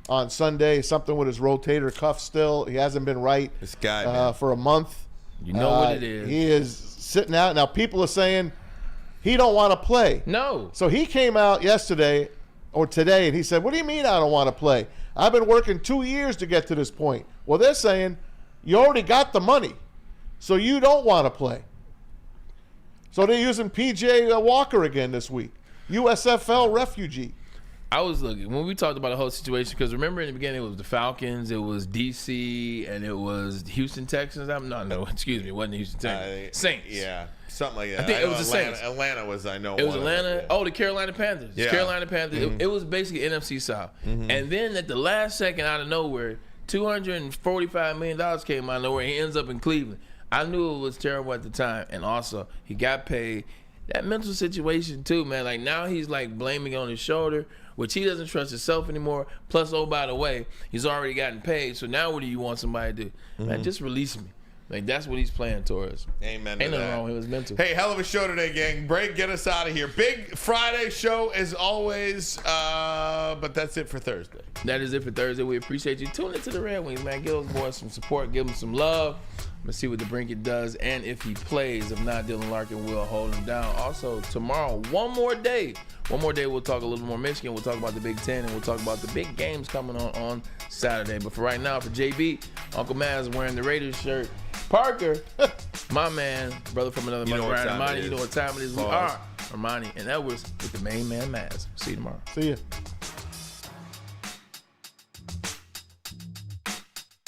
on Sunday. Something with his rotator cuff still. He hasn't been right. This guy for a month. You know what it is. He is sitting out now. People are saying he don't want to play. No. So he came out yesterday or today and he said, what do you mean I don't want to play? I've been working 2 years to get to this point. Well, they're saying you already got the money, so you don't want to play. So they're using P.J. Walker again this week, USFL refugee. I was looking when we talked about the whole situation because remember in the beginning it was the Falcons, it was D.C., and it was Houston Texans. Excuse me, it wasn't the Houston Texans. Saints. Yeah, something like that. I think it was the Atlanta, Saints. Atlanta was, I know. It was Atlanta. Oh, the Carolina Panthers. Yeah. Carolina Panthers. Mm-hmm. It was basically NFC South. Mm-hmm. And then at the last second, out of nowhere, $245 million came out of nowhere. He ends up in Cleveland. I knew it was terrible at the time, and also he got paid. That mental situation too, man. Like now he's like blaming on his shoulder, which he doesn't trust himself anymore. Plus, oh by the way, he's already gotten paid. So now what do you want somebody to do? Mm-hmm. Man, just release me. Like that's what he's playing towards. Amen. Ain't nothing wrong with his mental. Hey, hell of a show today, gang. Break, get us out of here. Big Friday show as always, but that's it for Thursday. That is it for Thursday. We appreciate you tuning into the Red Wings, man. Give those boys some support, give them some love. Let's see what the Brinket does, and if he plays. If not, Dylan Larkin will hold him down. Also, tomorrow, one more day, we'll talk a little more Michigan. We'll talk about the Big Ten, and we'll talk about the big games coming on Saturday. But for right now, for JB, Uncle Maz wearing the Raiders shirt. Parker, my man, brother from another mother, Ermanni. You know what time it is. We are Ermanni and Edwards with the main man Maz. See you tomorrow. See ya.